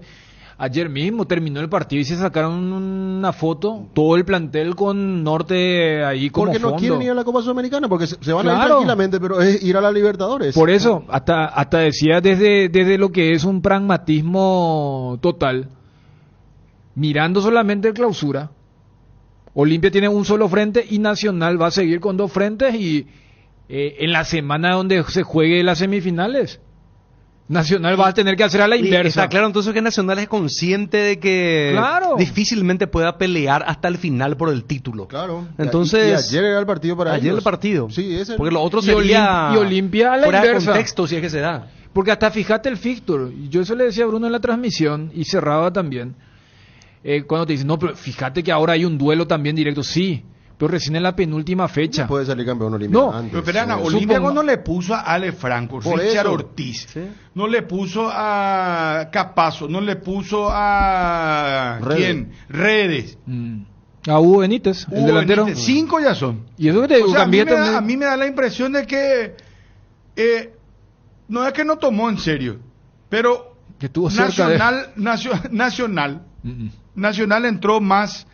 ayer mismo terminó el partido y se sacaron una foto, todo el plantel con Norte ahí como porque fondo. No quieren ir a la Copa Sudamericana, porque se van a ir tranquilamente, pero es ir a la Libertadores. Por eso, hasta decía desde lo que es un pragmatismo total, mirando solamente el Clausura, Olimpia tiene un solo frente y Nacional va a seguir con 2 frentes y en la semana donde se juegue las semifinales, Nacional va a tener que hacer a la inversa. Está claro entonces que Nacional es consciente de que difícilmente pueda pelear hasta el final por el título. Claro. Entonces, y ayer era el partido para ellos. Ayer el partido. Sí, ese. Porque lo otro sería y Olimpia a la fuera inversa. de contexto, si es que se da. Porque hasta fíjate el fixture. Yo eso le decía a Bruno en la transmisión y cerraba también. Cuando te dicen, no, pero fíjate que ahora hay un duelo también directo. Sí, pero recién en la penúltima fecha. No puede salir campeón Olimpia antes. Pero espera, Olimpia cuando le puso a Ale Franco, Richard Ortiz, ¿sí? No le puso a Capazo, no le puso a ¿quién? Redes. A Hugo Benítez, el delantero. Benítez. 5 ya son. Y eso que te digo, a mí me da la impresión de que no es que no tomó en serio, pero que tuvo Nacional entró más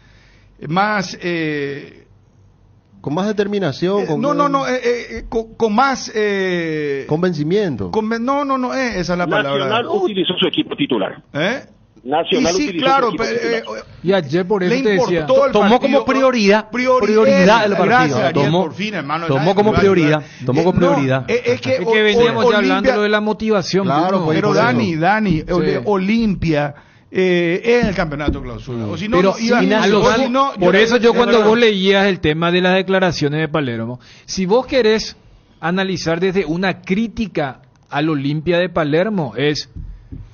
con más determinación, con más convencimiento. No, esa es la palabra. Nacional utilizó su equipo titular. Nacional utilizó claro, su equipo titular. Y ayer por eso te decía, tomó como prioridad el partido. Tomó como prioridad. Es que veníamos ya hablando de la motivación. Claro, pero Dani, Olimpia es el campeonato Clausura. O si no, por eso yo cuando vos leías el tema de las declaraciones de Palermo, si vos querés analizar desde una crítica al Olimpia de Palermo,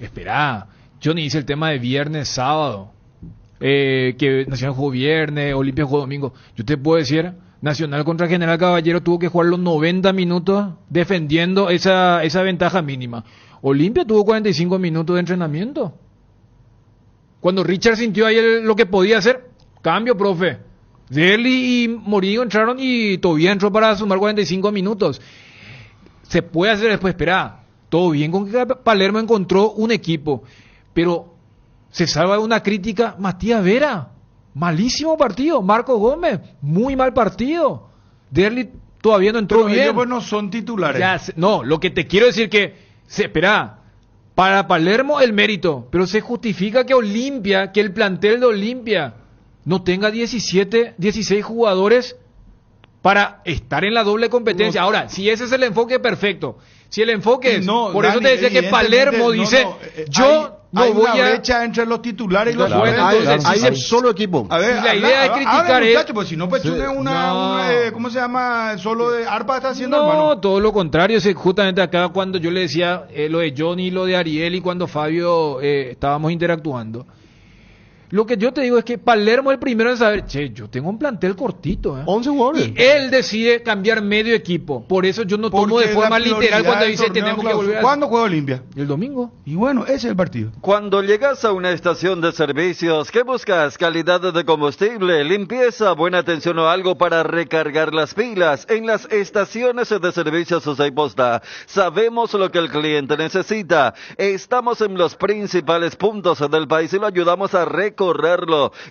espera, yo ni hice el tema de viernes, sábado, que Nacional jugó viernes, Olimpia jugó domingo. Yo te puedo decir, Nacional contra General Caballero tuvo que jugar los 90 minutos defendiendo esa ventaja mínima. Olimpia tuvo 45 minutos de entrenamiento. Cuando Richard sintió ahí lo que podía hacer, cambio, profe. Derli y Morillo entraron y todavía entró para sumar 45 minutos. Se puede hacer después, espera, todo bien con que Palermo encontró un equipo, pero se salva de una crítica. Matías Vera, malísimo partido. Marco Gómez, muy mal partido. Derli todavía no entró bien. Ellos pues no son titulares. No, lo que te quiero decir que, espera, para Palermo el mérito, pero se justifica que el plantel de Olimpia no tenga 16 jugadores para estar en la doble competencia. Ahora, si ese es el enfoque, perfecto. Si el enfoque es, por eso te decía que Palermo dice, yo hay voy una a- brecha entre los titulares y los Bueno, suplentes. entonces, hay si un se- solo equipo. A ver, si la idea es criticar hable, es- muchacho, pues si no, pues Chune ¿cómo se llama? Solo de arpa está haciendo, No, hermano. todo lo contrario. Justamente acá cuando yo le decía lo de Johnny y lo de Ariel y cuando Fabio estábamos interactuando. Lo que yo te digo es que Palermo es el primero en saber, yo tengo un plantel cortito. 11 jugadores. Y él decide cambiar medio equipo. Por eso yo no tomo Porque de forma la prioridad literal cuando del dice torneo tenemos que clausura. volver a... ¿Cuándo juega Olimpia? El domingo. Y bueno, ese es el partido. Cuando llegas a una estación de servicios, ¿qué buscas? Calidad de combustible, limpieza, buena atención o algo para recargar las pilas. En las estaciones de servicios Usa y Posta, sabemos lo que el cliente necesita. Estamos en los principales puntos del país y lo ayudamos a recorrerlo.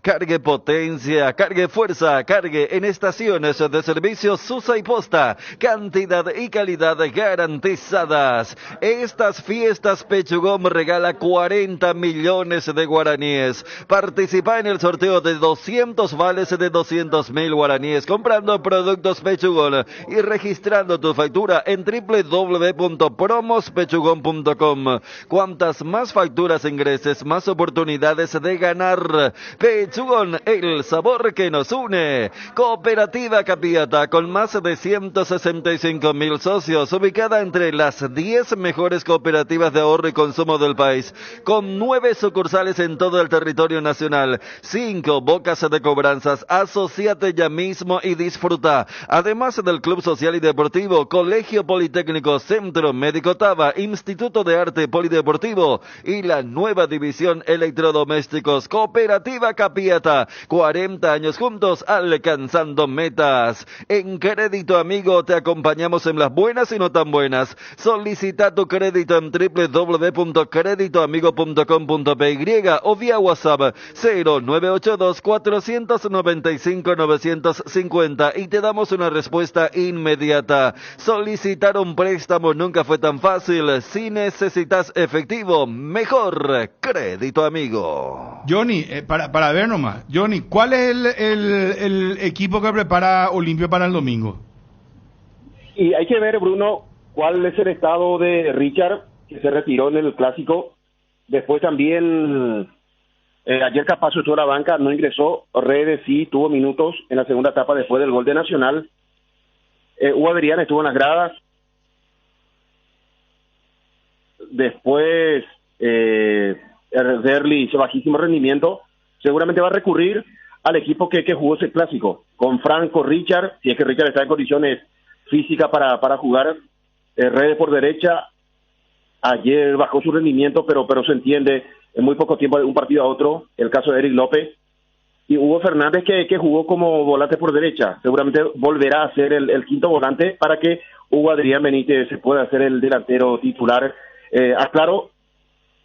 Cargue potencia, cargue fuerza, cargue en estaciones de servicios Usa y Posta. Cantidad y calidad garantizadas. Estas fiestas Pechugón regala 40 millones de guaraníes. Participa en el sorteo de 200 vales de 200.000 guaraníes comprando productos Pechugón y registrando tu factura en www.promospechugón.com. Cuantas más facturas ingreses, más oportunidades de ganar. Pechugón, el sabor que nos une. Cooperativa Capiata, con más de 165.000 socios, ubicada entre las 10 mejores cooperativas de ahorro y consumo del país, con 9 sucursales en todo el territorio nacional, 5 bocas de cobranzas. Asociate ya mismo y disfruta. Además del Club Social y Deportivo, Colegio Politécnico, Centro Médico Taba, Instituto de Arte Polideportivo y la nueva división Electrodomésticos. Cooperativa Capiata, 40 años juntos alcanzando metas. En Crédito Amigo te acompañamos en las buenas y no tan buenas. Solicita tu crédito en www.creditoamigo.com.py o vía WhatsApp 0982-495-950 y te damos una respuesta inmediata. Solicitar un préstamo nunca fue tan fácil. Si necesitas efectivo, mejor Crédito Amigo. Johnny, para ver nomás. Johnny, ¿cuál es el equipo que prepara Olimpia para el domingo? Y hay que ver, Bruno, cuál es el estado de Richard, que se retiró en el Clásico. Después también, ayer Capazo estuvo en la banca, no ingresó. Redes sí tuvo minutos en la segunda etapa después del gol de Nacional. Hugo Adrián estuvo en las gradas. Después, Derli hizo bajísimo rendimiento. Seguramente va a recurrir al equipo que jugó ese Clásico, con Franco, Richard, si es que Richard está en condiciones físicas para jugar. Redes por derecha, ayer bajó su rendimiento, pero se entiende en muy poco tiempo de un partido a otro, el caso de Eric López. Y Hugo Fernández que jugó como volante por derecha, seguramente volverá a ser el quinto volante para que Hugo Adrián Benítez se pueda hacer el delantero titular. Aclaro,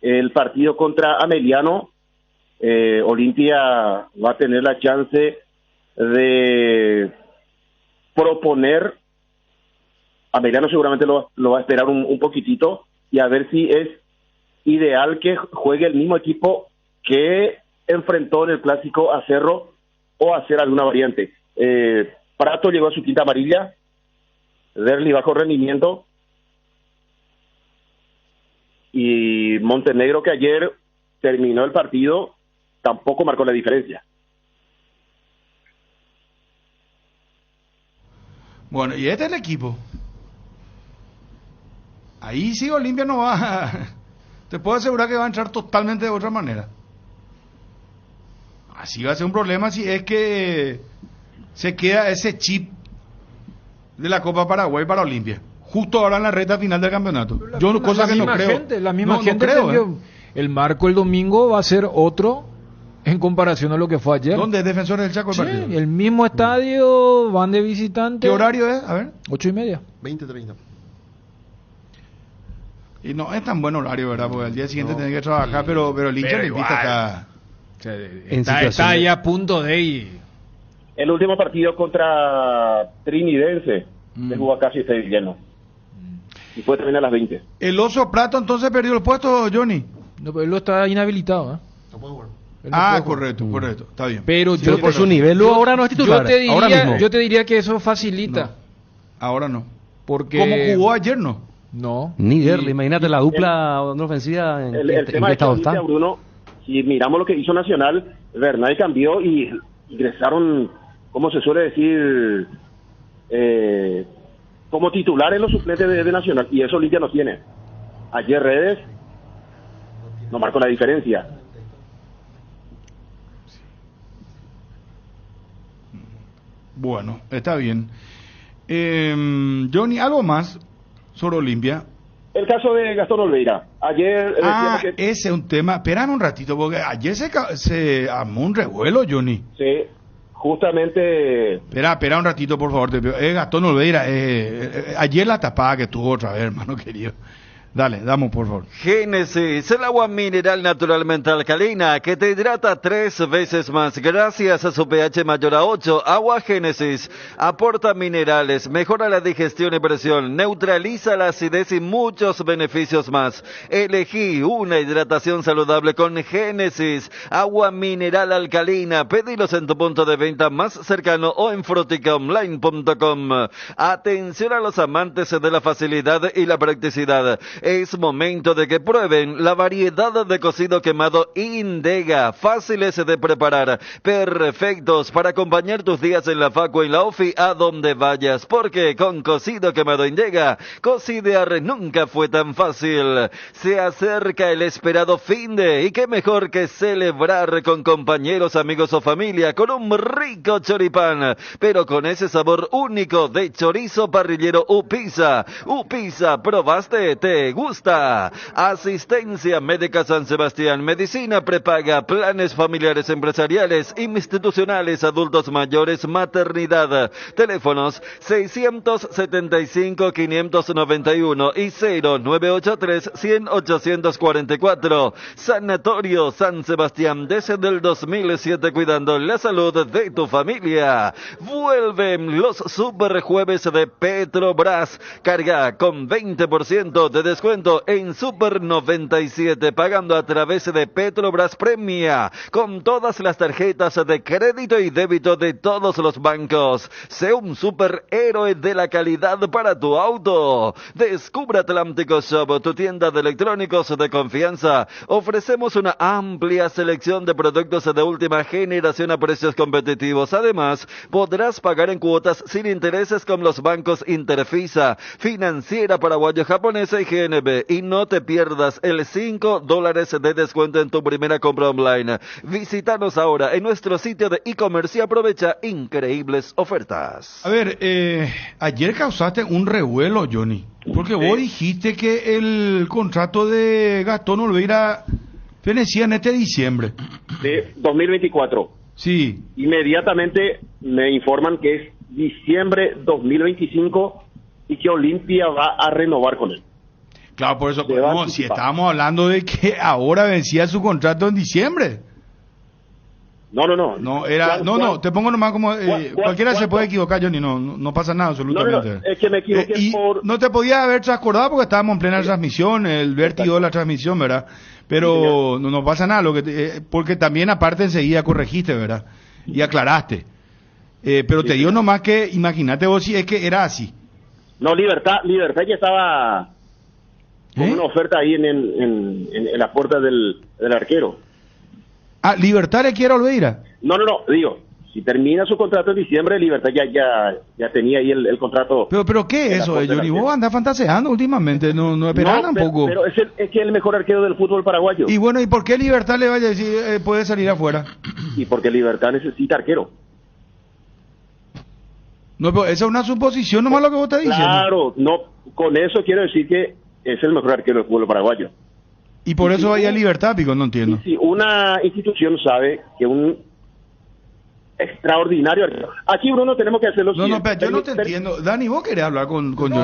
el partido contra Ameliano, Olimpia va a tener la chance de proponer. Ameliano seguramente lo va a esperar un poquitito y a ver si es ideal que juegue el mismo equipo que enfrentó en el Clásico a Cerro o hacer alguna variante. Prato llegó a su quinta amarilla, Derli bajo rendimiento y Montenegro, que ayer terminó el partido, tampoco marcó la diferencia. Bueno, y este es el equipo. Ahí sí Olimpia no va. Te puedo asegurar que va a entrar totalmente de otra manera. Así va a ser un problema si es que se queda ese chip de la Copa Paraguay para Olimpia. Justo ahora en la recta final del campeonato. Yo cosa que no creo. La misma No gente creo, entendió. El marco el domingo va a ser otro en comparación a lo que fue ayer. ¿Dónde es Defensores del Chaco el Sí, partido? el mismo estadio, van de visitante. ¿Qué horario es? A ver. 8:30. 20:30. Y no es tan buen horario, ¿verdad? Porque al día siguiente tiene que trabajar, pero el hincha pero le invita igual. acá. Está ahí a punto de ir. El último partido contra Trinidense, se jugó casi está lleno. Y puede terminar a las 20. El Oso Prato entonces perdió el puesto, Johnny. No, pero él lo está inhabilitado, ¿eh? No puede jugar. Él no Ah, puede jugar. correcto, está bien. Pero Pero por su nivel ahora no es titular. Yo te diría que eso facilita. Ahora no. Porque Como jugó ayer, no. No. Ni Derli, imagínate la dupla ofensiva en El qué tema de estado Olimpia, está. Bruno, si miramos lo que hizo Nacional, Bernay cambió y ingresaron, ¿cómo se suele decir? Como titular en los suplentes de Nacional, y eso Olimpia no tiene. Ayer Redes no marcó la diferencia. Bueno, está bien. Johnny, ¿algo más sobre Olimpia? El caso de Gastón Olveira. Ayer ese es un tema. Esperan un ratito, porque ayer se armó un revuelo, Johnny. Sí, justamente. Espera un ratito, por favor. Gastón Olveira, ayer la tapada que tuvo otra vez, hermano querido. Dale, damos por favor. Génesis, el agua mineral naturalmente alcalina que te hidrata 3 veces más gracias a su pH mayor a 8. Agua Génesis aporta minerales, mejora la digestión y presión, neutraliza la acidez y muchos beneficios más. Elegí una hidratación saludable con Génesis, agua mineral alcalina. Pedilos en tu punto de venta más cercano o en fruticaonline.com. Atención a los amantes de la facilidad y la practicidad. Es momento de que prueben la variedad de cocido quemado Indega, fáciles de preparar, perfectos para acompañar tus días en la facu, en la ofi, a donde vayas, porque con cocido quemado Indega, cocidear nunca fue tan fácil. Se acerca el esperado finde, y qué mejor que celebrar con compañeros, amigos o familia, con un rico choripán, pero con ese sabor único de chorizo parrillero Upisa. Upisa, ¿probaste? ¿Te gusta? Asistencia Médica San Sebastián, medicina prepaga, planes familiares, empresariales, institucionales, adultos mayores, maternidad. Teléfonos 675-591 y 0983-100-844. Sanatorio San Sebastián, desde el 2007 cuidando la salud de tu familia. Vuelven los super jueves de Petrobras. Carga con 20% de descuento en Super 97, pagando a través de Petrobras Premia, con todas las tarjetas de crédito y débito de todos los bancos. Sé un superhéroe de la calidad para tu auto. Descubre Atlántico Shop, tu tienda de electrónicos de confianza. Ofrecemos una amplia selección de productos de última generación a precios competitivos. Además, podrás pagar en cuotas sin intereses con los bancos Interfisa, Financiera Paraguayo-Japonesa y GNB. Y no te pierdas el $5 de descuento en tu primera compra online. Visítanos ahora en nuestro sitio de e-commerce y aprovecha increíbles ofertas. A ver, ayer causaste un revuelo, Johnny, porque vos dijiste que el contrato de Gastón Olveira venecía en este diciembre. De 2024. Sí. Inmediatamente me informan que es diciembre 2025 y que Olimpia va a renovar con él. Claro, por eso, no, si estábamos hablando de que ahora vencía su contrato en diciembre. No, te pongo nomás como, cualquiera se puede equivocar, Johnny, no pasa nada absolutamente. No, es que me equivoqué no te podía haber transcordado porque estábamos en plena transmisión, el vértigo de la transmisión, ¿verdad? Pero no pasa nada, porque también aparte enseguida corregiste, ¿verdad? Y aclaraste. Pero te digo nomás que, imagínate vos si es que era así. No, Libertad ya estaba con una oferta ahí en la puerta del arquero. ¿Libertad le quiere a Olveira? No, digo, si termina su contrato en diciembre, Libertad ya tenía ahí el contrato. Pero ¿qué es eso, Johnny? Vos andás fantaseando últimamente, no esperás tampoco. Pero es que es el mejor arquero del fútbol paraguayo. Y bueno, ¿y por qué Libertad le vaya a decir puede salir afuera? Y porque Libertad necesita arquero. No, pero esa es una suposición nomás lo que vos estás diciendo. Claro, no, con eso quiero decir que es el mejor arquero del fútbol paraguayo. Y por eso vaya a Libertad, Pico, no entiendo. Si una institución sabe que un extraordinario arquero... Aquí, Bruno, tenemos que hacerlo. No, pero yo no te entiendo. Dani, vos querés hablar con Johnny.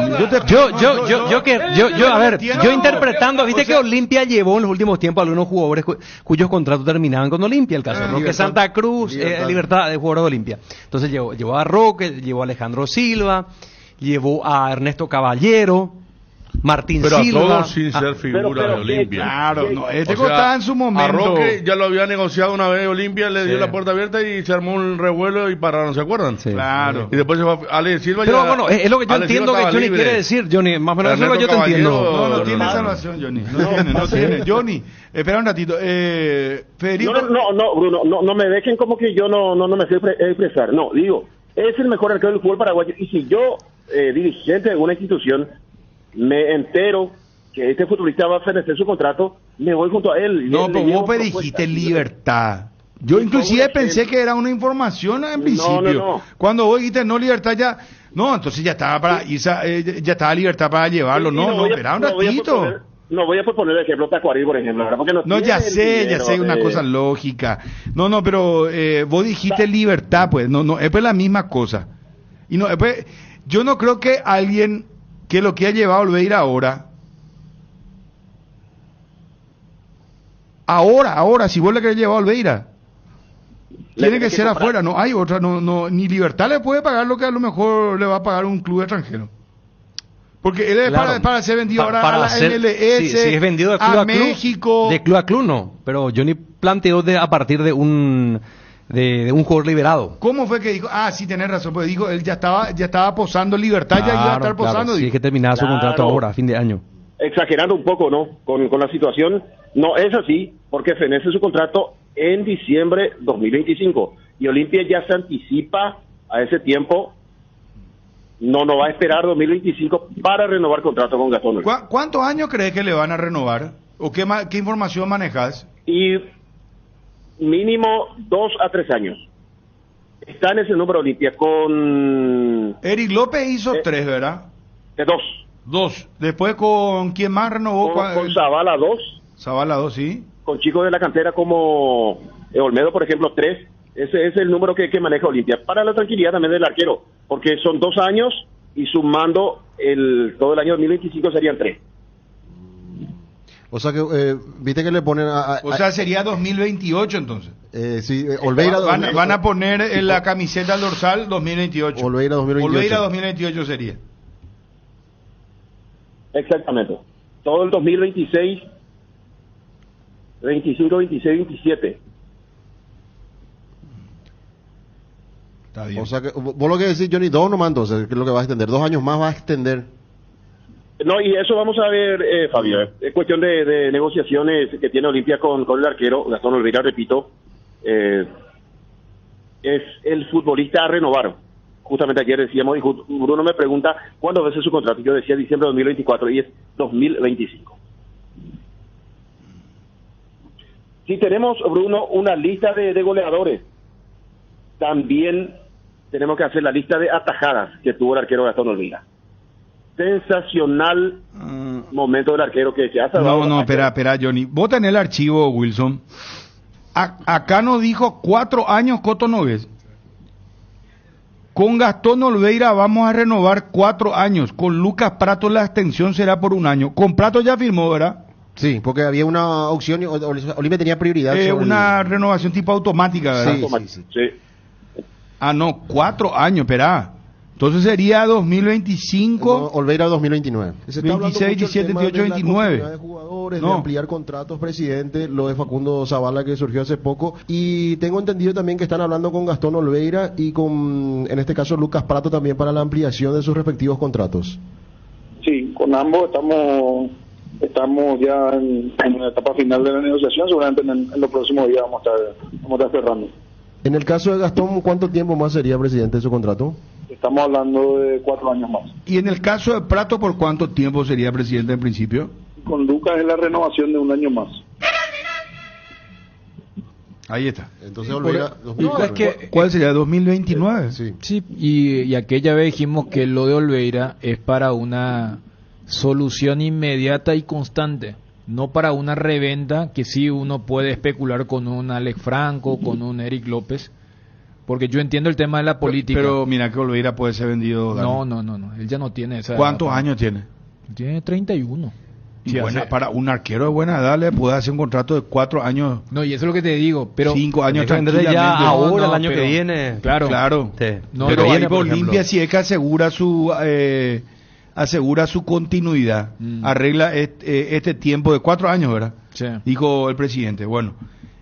Yo interpretando, viste que Olimpia llevó en los últimos tiempos a algunos jugadores cuyos contratos terminaban con Olimpia, el caso Roque Santa Cruz, Libertad de jugador de Olimpia. Entonces llevó a Roque, llevó a Alejandro Silva, llevó a Ernesto Caballero. Martín Pero Silva. a todos sin ser figura de Olimpia. Claro, no, este O sea, estaba en su momento. A Roque ya lo había negociado una vez Olimpia, le dio Sí. la puerta abierta y se armó un revuelo y pararon, ¿se acuerdan? Claro. Y después se fue Ale Silva. Pero ya, bueno, es lo que yo Ale Silva entiendo que estaba Johnny libre. quiere decir, Johnny. Más o menos eso es lo que yo te Ernesto entiendo. No, no tiene Caballero, salvación, Johnny. No tiene. Johnny, espera un ratito. Federico. No, Bruno, no me dejen como que yo no me sé expresar. No, digo, es el mejor arquero del fútbol paraguayo. Y si yo, dirigente de una institución, me entero que este futbolista va a fenecer su contrato, me voy junto a él. No, Le pero llevo vos dijiste libertad. Yo inclusive pensé que era una información en principio. no. Cuando vos dijiste no libertad ya... No, entonces ya estaba para irse, ya estaba libertad para llevarlo. Sí, No, espera un ratito. No voy a proponer el ejemplo Tacuarí, por ejemplo, ¿verdad? Porque No, ya tiene sé, dinero, una cosa lógica. No, pero vos dijiste libertad, pues. No, es pues la misma cosa. Y no, pues, yo no creo que alguien que lo quiera llevar a Olveira ahora, si vos le querés llevar a Olveira, tiene que ser afuera, no hay otra, ni Libertad le puede pagar lo que a lo mejor le va a pagar un club extranjero. Porque él es para ser vendido ahora a la MLS, si es vendido de club a club, México. De club a club no, pero Johnny planteó a partir de un jugador liberado. ¿Cómo fue que dijo? Sí, tenés razón, porque dijo, él ya estaba posando Libertad, ya iba a estar posando. Sí, es que terminaba su contrato ahora, a fin de año. Exagerando un poco, ¿no? Con la situación, no es así, porque fenece su contrato en diciembre 2025 y Olimpia ya se anticipa a ese tiempo. No va a esperar 2025 para renovar contrato con Gastón. ¿Cuántos años crees que le van a renovar? ¿O qué información manejas? Y mínimo 2 a 3 años. Está en ese número Olimpia con... Eric López hizo 3, ¿verdad? 2. Después, ¿con quién más renovó? Con Zavala 2. Zavala 2, sí. Con chicos de la cantera como Olmedo, por ejemplo, 3. Ese es el número que maneja Olimpia. Para la tranquilidad también del arquero, porque son 2 años y sumando todo el año 2025 serían 3. O sea que, viste que le ponen o sea, sería 2028 entonces. Sí, Olveira... Van a poner en la camiseta dorsal 2028. Olveira 2028. Olveira 2028 sería. Exactamente. Todo el 2026, 25, 26, 27. Está bien. O sea que, vos lo que decís, Johnny, 2 nomás entonces, que es lo que va a extender. 2 años más va a extender. No, y eso vamos a ver, Fabio. Es cuestión de negociaciones que tiene Olimpia con el arquero, Gastón Olveira, repito. Es el futbolista a renovar. Justamente ayer decíamos, y Bruno me pregunta, ¿cuándo vence su contrato? Yo decía diciembre de 2024 y es 2025. Si tenemos, Bruno, una lista de goleadores, también tenemos que hacer la lista de atajadas que tuvo el arquero Gastón Olveira. Sensacional momento del arquero que se ha salvado. No, espera, Johnny. Vos tenés el archivo, Wilson. Acá nos dijo 4 años Coto Nogués. Con Gastón Olveira vamos a renovar 4 años. Con Lucas Prato la extensión será por 1 año. Con Prato ya firmó, ¿verdad? Sí, porque había una opción y Olimpia tenía prioridad. Una renovación tipo automática, ¿verdad? Sí. No, 4 años, espera. Entonces sería 2025. No, Olveira 2029. Se está 26, 17, 18, 29. De jugadores, de ampliar contratos, presidente, lo de Facundo Zavala que surgió hace poco. Y tengo entendido también que están hablando con Gastón Olveira y con, en este caso, Lucas Prato también para la ampliación de sus respectivos contratos. Sí, con ambos estamos ya en la etapa final de la negociación. Seguramente en los próximos días vamos a estar cerrando. En el caso de Gastón, ¿cuánto tiempo más sería presidente de su contrato? Estamos hablando de 4 años más. ¿Y en el caso de Prato, por cuánto tiempo sería presidente en principio? Con Lucas es la renovación de 1 año más. Ahí está. Entonces Olveira, ¿cuál sería? 2029. Sí, y aquella vez dijimos que lo de Olveira es para una solución inmediata y constante, no para una reventa que sí uno puede especular con un Alex Franco, con un Eric López, porque yo entiendo el tema de la política. Pero mira que Olveira puede ser vendido. No, él ya no tiene esa. ¿Cuántos años tiene? Tiene 31. Y para un arquero de buena edad le puede hacer un contrato de 4 años. No, y eso es lo que te digo, pero 5 años tranquilamente. Ya ahora, el año que viene. Claro. Pero viene, Olimpia si es que asegura asegura su continuidad, arregla este tiempo de 4 años, ¿verdad? Sí. Dijo el presidente. Bueno,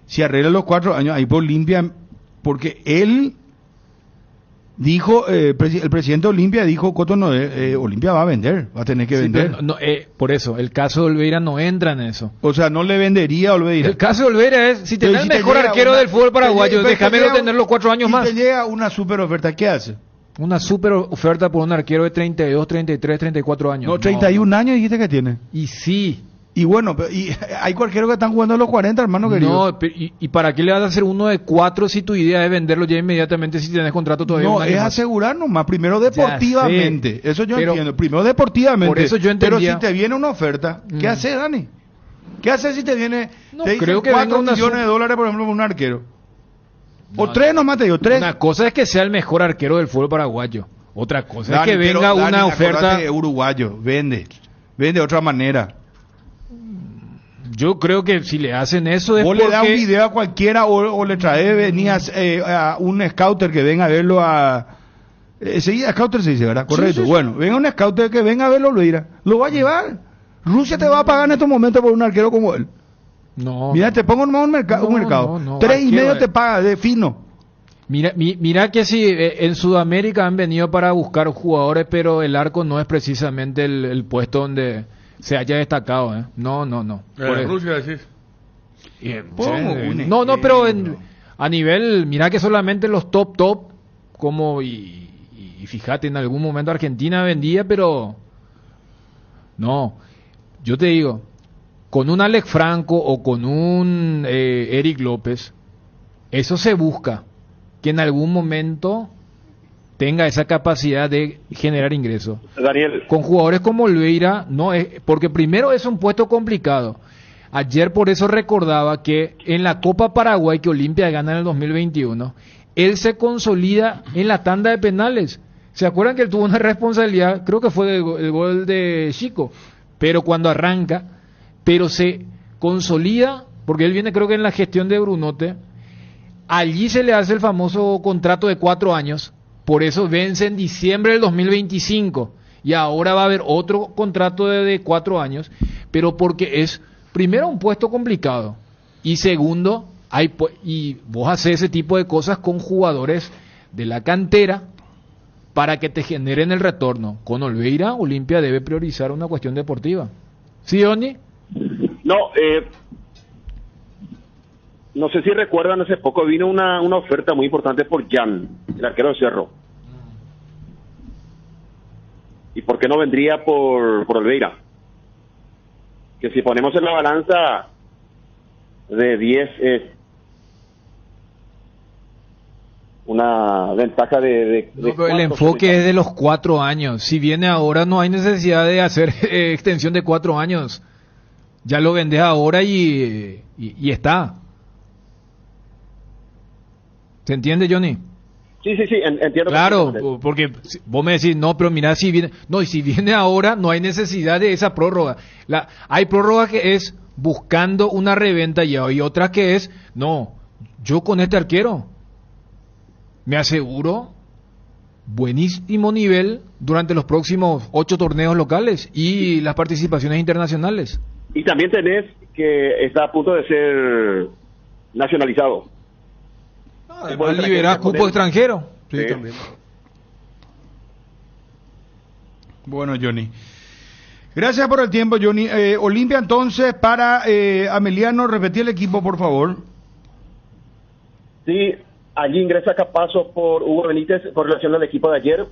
si arregla los 4 años, ahí por Olimpia, porque él dijo, el presidente de Olimpia dijo, Coto, no, Olimpia va a vender, va a tener que vender. Pero por eso, el caso de Olveira no entra en eso. O sea, no le vendería a Olveira. El caso de Olveira es, si tenés el mejor arquero del fútbol paraguayo, déjamelo tener los 4 años más. Si te llega una super oferta, ¿qué hace? Una super oferta por un arquero de 32, 33, 34 años. No, 31 años dijiste que tiene. Y sí. Y bueno, y hay cualquiera que están jugando a los 40, hermano querido. No, ¿y para qué le vas a hacer uno de 4 si tu idea es venderlo ya inmediatamente si tienes contrato todavía? No, es asegurar nomás, primero deportivamente. Eso yo entiendo, primero deportivamente. Por eso yo entendía. Pero si te viene una oferta, ¿qué haces, Dani? ¿Qué haces si te viene, no, te creo que 4 millones de dólares, por ejemplo, por un arquero? O no, 3 nomás te digo, 3. Una cosa es que sea el mejor arquero del fútbol paraguayo. Otra cosa Dani, es que venga Dani, una oferta. Uruguayo, vende de otra manera. Yo creo que si le hacen eso es vos porque... le das un video a cualquiera o le traes, venías a un scouter que venga a verlo a... scouter se dice, ¿verdad? Correcto. Sí. Bueno, venga un scouter que venga a verlo, lo va a llevar. Rusia te va a pagar en estos momentos por un arquero como él. No. Mira, te pongo nomás un mercado. 3,5 te paga de fino. Mira que si en Sudamérica han venido para buscar jugadores, pero el arco no es precisamente el puesto donde se haya destacado, ¿eh? No. Rusia decís. No, pero a nivel, mira que solamente los top, como y fíjate, en algún momento Argentina vendía, pero no, yo te digo, con un Alex Franco o con un Eric López, eso se busca, que en algún momento tenga esa capacidad de generar ingresos. Daniel. Con jugadores como Olveira, no es, porque primero es un puesto complicado. Ayer por eso recordaba que en la Copa Paraguay que Olimpia gana en el 2021, él se consolida en la tanda de penales. ¿Se acuerdan que él tuvo una responsabilidad? Creo que fue el gol de Chico, pero cuando arranca, pero se consolida, porque él viene creo que en la gestión de Brunote, allí se le hace el famoso contrato de 4 años, por eso vence en diciembre del 2025 y ahora va a haber otro contrato de 4 años, pero porque es primero un puesto complicado y segundo, y vos haces ese tipo de cosas con jugadores de la cantera para que te generen el retorno. Con Olveira, Olimpia debe priorizar una cuestión deportiva. ¿Sí, Oni? No, no sé si recuerdan, hace poco vino una oferta muy importante por Jan, el arquero de Cerro. ¿Y por qué no vendría por Olveira? Que si ponemos en la balanza de 10 es una ventaja de no, pero el enfoque es de los 4 años. Si viene ahora no hay necesidad de hacer extensión de 4 años. Ya lo vendes ahora y está. ¿Se entiende, Johnny? Sí, entiendo. Claro, porque vos me decís, no, pero mira, si viene ahora, no hay necesidad de esa prórroga. Hay prórroga que es buscando una reventa y hay otra que es, no, yo con este arquero me aseguro buenísimo nivel durante los próximos 8 torneos locales y las participaciones internacionales. Y también tenés que está a punto de ser nacionalizado. Va a liberar cupo extranjero. Sí, también. Bueno, Johnny. Gracias por el tiempo, Johnny. Olimpia, entonces, para Ameliano, repetir el equipo, por favor. Sí, allí ingresa Capazo por Hugo Benítez con relación al equipo de ayer.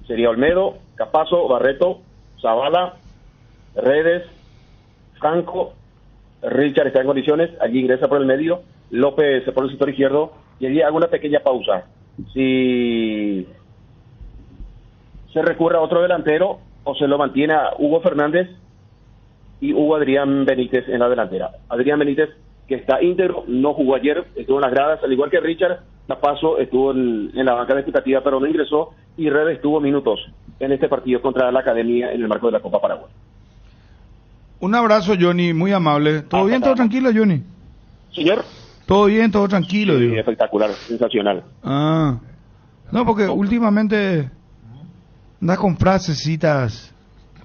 Sería Olmedo, Capazo, Barreto, Zavala, Redes, Franco, Richard está en condiciones, allí ingresa por el medio, López por el sector izquierdo, y allí hago una pequeña pausa. Si se recurre a otro delantero o se lo mantiene a Hugo Fernández y Hugo Adrián Benítez en la delantera. Adrián Benítez, que está íntegro, no jugó ayer, estuvo en las gradas, al igual que Richard. Capazo estuvo en la banca de expectativa, pero no ingresó, y Redes tuvo minutos en este partido contra la Academia en el marco de la Copa Paraguay. Un abrazo, Johnny, muy amable. ¿Todo bien, todo tranquilo, Johnny? Señor. Todo bien, todo tranquilo, sí, digo. Espectacular, sensacional. No, porque últimamente Andas con frasecitas,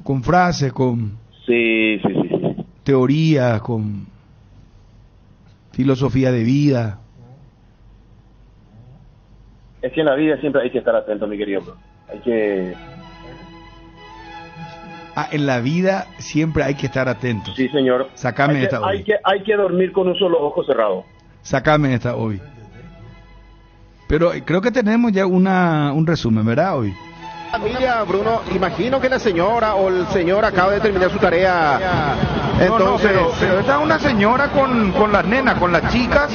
con frases, con Sí. teorías, con filosofía de vida. Es que en la vida siempre hay que estar atento, mi querido bro. Hay que... En la vida siempre hay que estar atentos. Sí, señor. Sácame esta hoy. Hay que dormir con un solo ojo cerrado. Sácame esta hoy. Pero creo que tenemos ya un resumen, ¿verdad? Hoy. Familia, Bruno, imagino que la señora o el señor acaba de terminar su tarea. Entonces, pero esta es una señora con las nenas, con las chicas,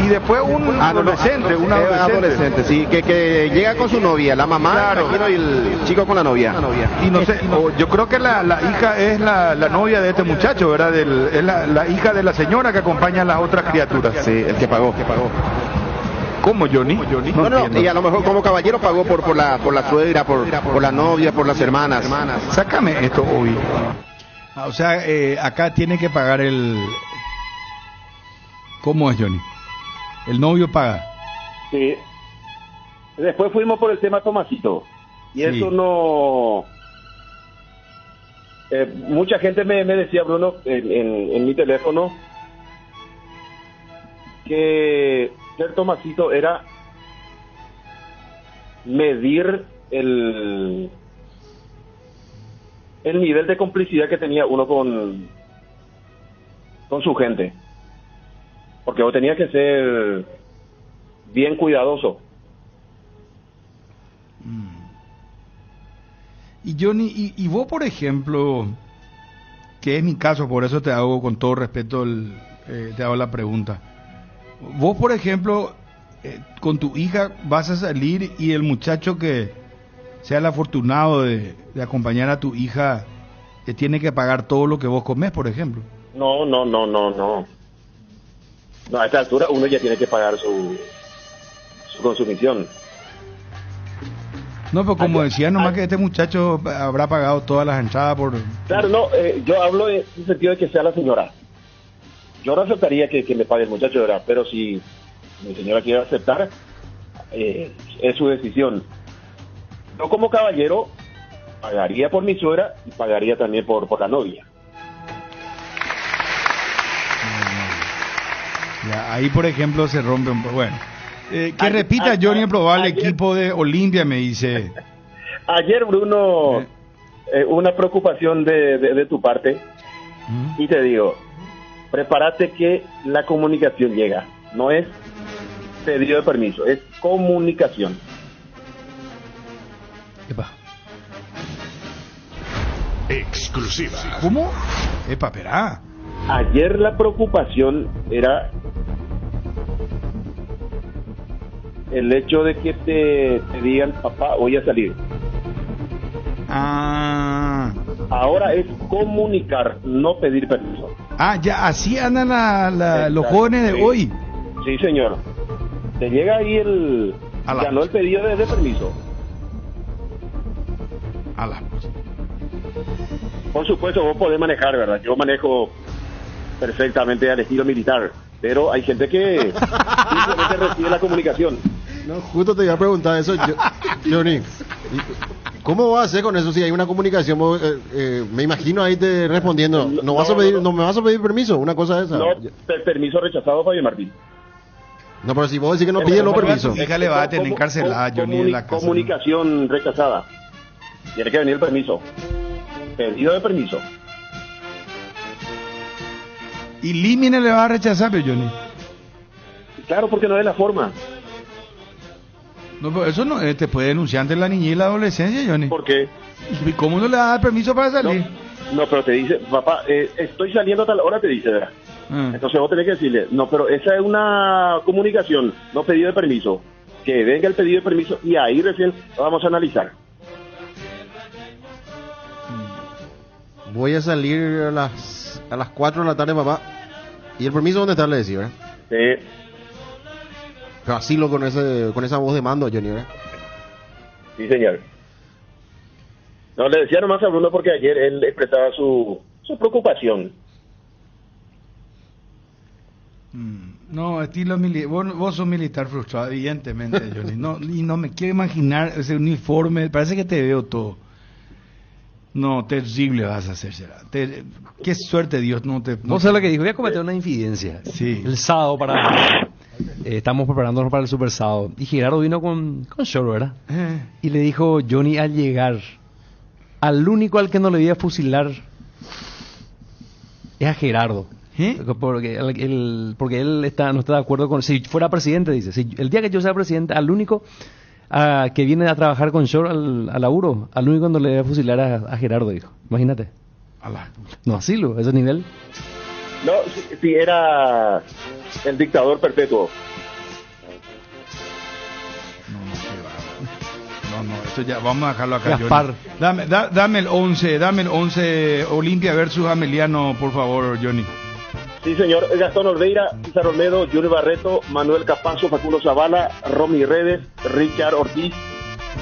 y después un adolescente, una adolescente, sí, que llega con su novia, la mamá, Claro. imagino, y el chico con la novia. Y no sé, yo creo que la hija es la novia de este muchacho, ¿verdad? Es la hija de la señora que acompaña a las otras criaturas. Sí, el que pagó. ¿Cómo, Johnny? No, entiendo. y a lo mejor como caballero pagó por la suegra, por la novia, por las hermanas. Sácame esto hoy. O sea, acá tiene que pagar ¿Cómo es, Johnny? El novio paga. Sí. Después fuimos por el tema Tomasito. Y Sí. eso no... mucha gente me decía, Bruno, en mi teléfono, que ser Tomasito era medir el nivel de complicidad que tenía uno con su gente. Porque vos tenías que ser bien cuidadoso. Y Johnny, y vos, por ejemplo, que es mi caso, por eso te hago con todo respeto, te hago la pregunta. Vos, por ejemplo, con tu hija vas a salir y el muchacho que sea el afortunado de acompañar a tu hija te tiene que pagar todo lo que vos comés, por ejemplo. No. No, a esta altura uno ya tiene que pagar su consumición. No, pero como decía nomás que este muchacho habrá pagado todas las entradas por... Claro, no, yo hablo en el sentido de que sea la señora. Yo no aceptaría que me pague el muchacho, ¿verdad? Pero si mi señora quiere aceptar, es su decisión. Yo como caballero pagaría por mi suegra y pagaría también por la novia. Ya, ahí, por ejemplo, se rompe un poco. Bueno, que repita Johnny el probable equipo de Olimpia, me dice. Ayer, Bruno, una preocupación de tu parte, y te digo, prepárate que la comunicación llega. No es pedido de permiso, es comunicación. Exclusiva. ¿Cómo? Esperá. Ayer la preocupación era el hecho de que te digan, papá, voy a salir. Ahora es comunicar, no pedir permiso. Ya, así andan los jóvenes de hoy. Sí, señor. Te llega ahí ganó el pedido de permiso. Por supuesto, vos podés manejar, ¿verdad? Yo manejo perfectamente al estilo militar, pero hay gente que simplemente recibe la comunicación. No, justo te iba a preguntar eso, Johnny. ¿Cómo vas a hacer con eso si hay una comunicación? Me imagino ahí te respondiendo, no me vas a pedir permiso, una cosa de esa. No, permiso rechazado, Fabio Martín. No, pero si vos decís que no pides los permisos. Tu hija le va a tener encarcelada, Johnny, en la casa. Comunicación rechazada. Tiene que venir el permiso. Pedido de permiso. Y Límine le va a rechazar, pero Johnny. Claro, porque no es la forma. No, pero eso no te puede denunciar ante la niñez y la adolescencia, Johnny. ¿Por qué? ¿Y cómo no le da el permiso para salir? No, pero te dice, papá, estoy saliendo a tal hora, te dice, ¿verdad? Entonces vos tenés que decirle, no, pero esa es una comunicación, no pedido de permiso. Que venga el pedido de permiso y ahí recién lo vamos a analizar. Voy a salir a las 4 de la tarde, papá. ¿Y el permiso dónde está? Le decía, ¿verdad? Sí. Pero así con esa voz de mando, Johnny, ¿verdad? Sí, señor. No, le decía nomás a Bruno porque ayer él expresaba su preocupación. No, estilo militar. Vos sos militar frustrado, evidentemente, Johnny. No, y no me quiero imaginar ese uniforme. Parece que te veo todo. No, terrible vas a hacer, será. Qué suerte, Dios, no te... Vos sabés lo que dijo, voy a cometer una infidencia. Sí. El sábado estamos preparándonos para el Super Sábado. Y Gerardo vino con short, ¿verdad? Y le dijo Johnny al llegar, al único al que no le iba a fusilar es a Gerardo. Porque él no está de acuerdo con... Si fuera presidente, dice, si el día que yo sea presidente, al único que viene a trabajar con short al laburo, al único que no le iba a fusilar a Gerardo, dijo. Imagínate. No, así ese nivel. No, si era el dictador perpetuo. No, esto ya, vamos a dejarlo acá, Gaspar. Johnny. Dame el 11 Olimpia versus Ameliano, por favor, Johnny. Sí, señor. Gastón Olveira, César Olmedo, Junior Barreto, Manuel Capazo, Facundo Zavala, Romy Redes, Richard Ortiz,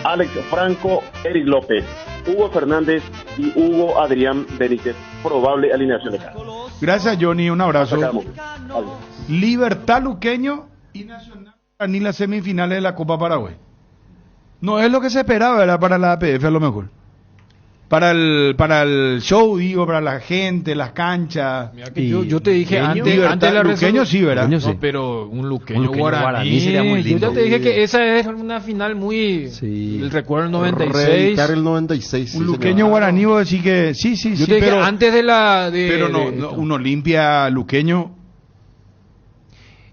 Alex Franco, Eric López, Hugo Fernández y Hugo Adrián Benítez. Probable alineación de cada. Gracias, Johnny. Un abrazo. Libertad Luqueño y Nacional ni las semifinales de la Copa Paraguay. No es lo que se esperaba, ¿verdad? Para la APF a lo mejor. Para el show, digo, para la gente, las canchas. Yo te dije antes de la Luqueño sí, ¿verdad? No, pero un luqueño guaraní sería muy lindo. Yo te dije que esa es una final muy... El recuerdo del 96. Reeditar el 96. Un luqueño guaraní, vos decís que... Sí, yo te dije pero, antes de la... pero un Olimpia luqueño...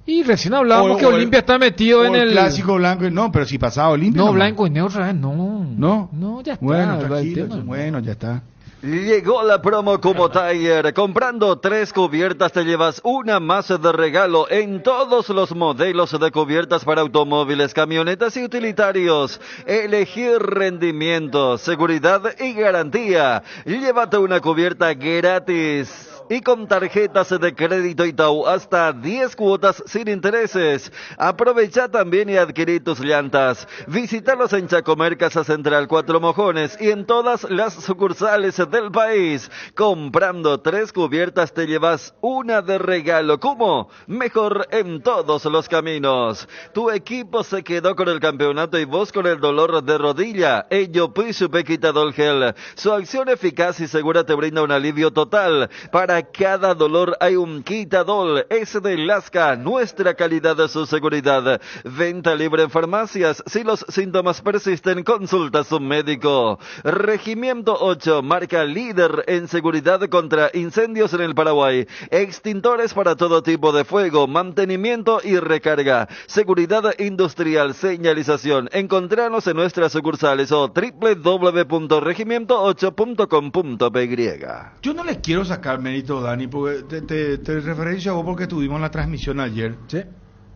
Y recién hablábamos que Olimpia está metido en el clásico blanco. No, pero si pasaba Olimpia. No, blanco y negro otra vez, no. No, ya está. Bueno, tranquilo, bueno, ya está. Llegó la promo Como Tire. Comprando 3 cubiertas te llevas una más de regalo en todos los modelos de cubiertas para automóviles, camionetas y utilitarios. Elegir rendimiento, seguridad y garantía. Llévate una cubierta gratis. Y con tarjetas de crédito Itaú hasta 10 cuotas sin intereses. Aprovecha también y adquirí tus llantas. Visítalos en Chacomer, Casa Central, Cuatro Mojones y en todas las sucursales del país. Comprando 3 cubiertas te llevas una de regalo. ¿Cómo? Mejor en todos los caminos. Tu equipo se quedó con el campeonato y vos con el dolor de rodilla. Ellopi Quitadol Gel. Su acción eficaz y segura te brinda un alivio total. Para cada dolor hay un Quitadol. Es de Lasca, nuestra calidad de su seguridad. Venta libre en farmacias. Si los síntomas persisten, consulta a su médico. Regimiento 8, marca líder en seguridad contra incendios en el Paraguay. Extintores para todo tipo de fuego, mantenimiento y recarga. Seguridad industrial, señalización. Encontranos en nuestras sucursales o www.regimiento8.com.py. Yo no les quiero sacar mérito, Dani, porque te referencio a vos porque tuvimos la transmisión ayer. Sí.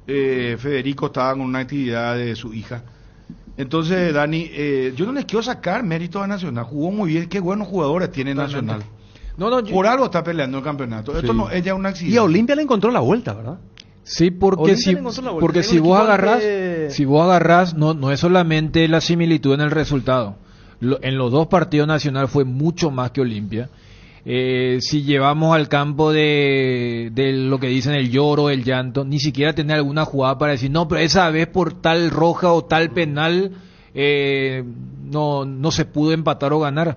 Federico estaba con una actividad de su hija. Entonces, Dani, yo no les quiero sacar mérito a Nacional. Jugó muy bien, qué buenos jugadores tiene Nacional. Por algo está peleando el campeonato. Sí. Esto no es ya un accidente. Y a Olimpia le encontró la vuelta, ¿verdad? Sí, porque si vos agarrás, no es solamente la similitud en el resultado. En los 2 partidos Nacional fue mucho más que Olimpia. Si llevamos al campo de lo que dicen el lloro, el llanto, ni siquiera tener alguna jugada para decir, no, pero esa vez por tal roja o tal penal no se pudo empatar o ganar.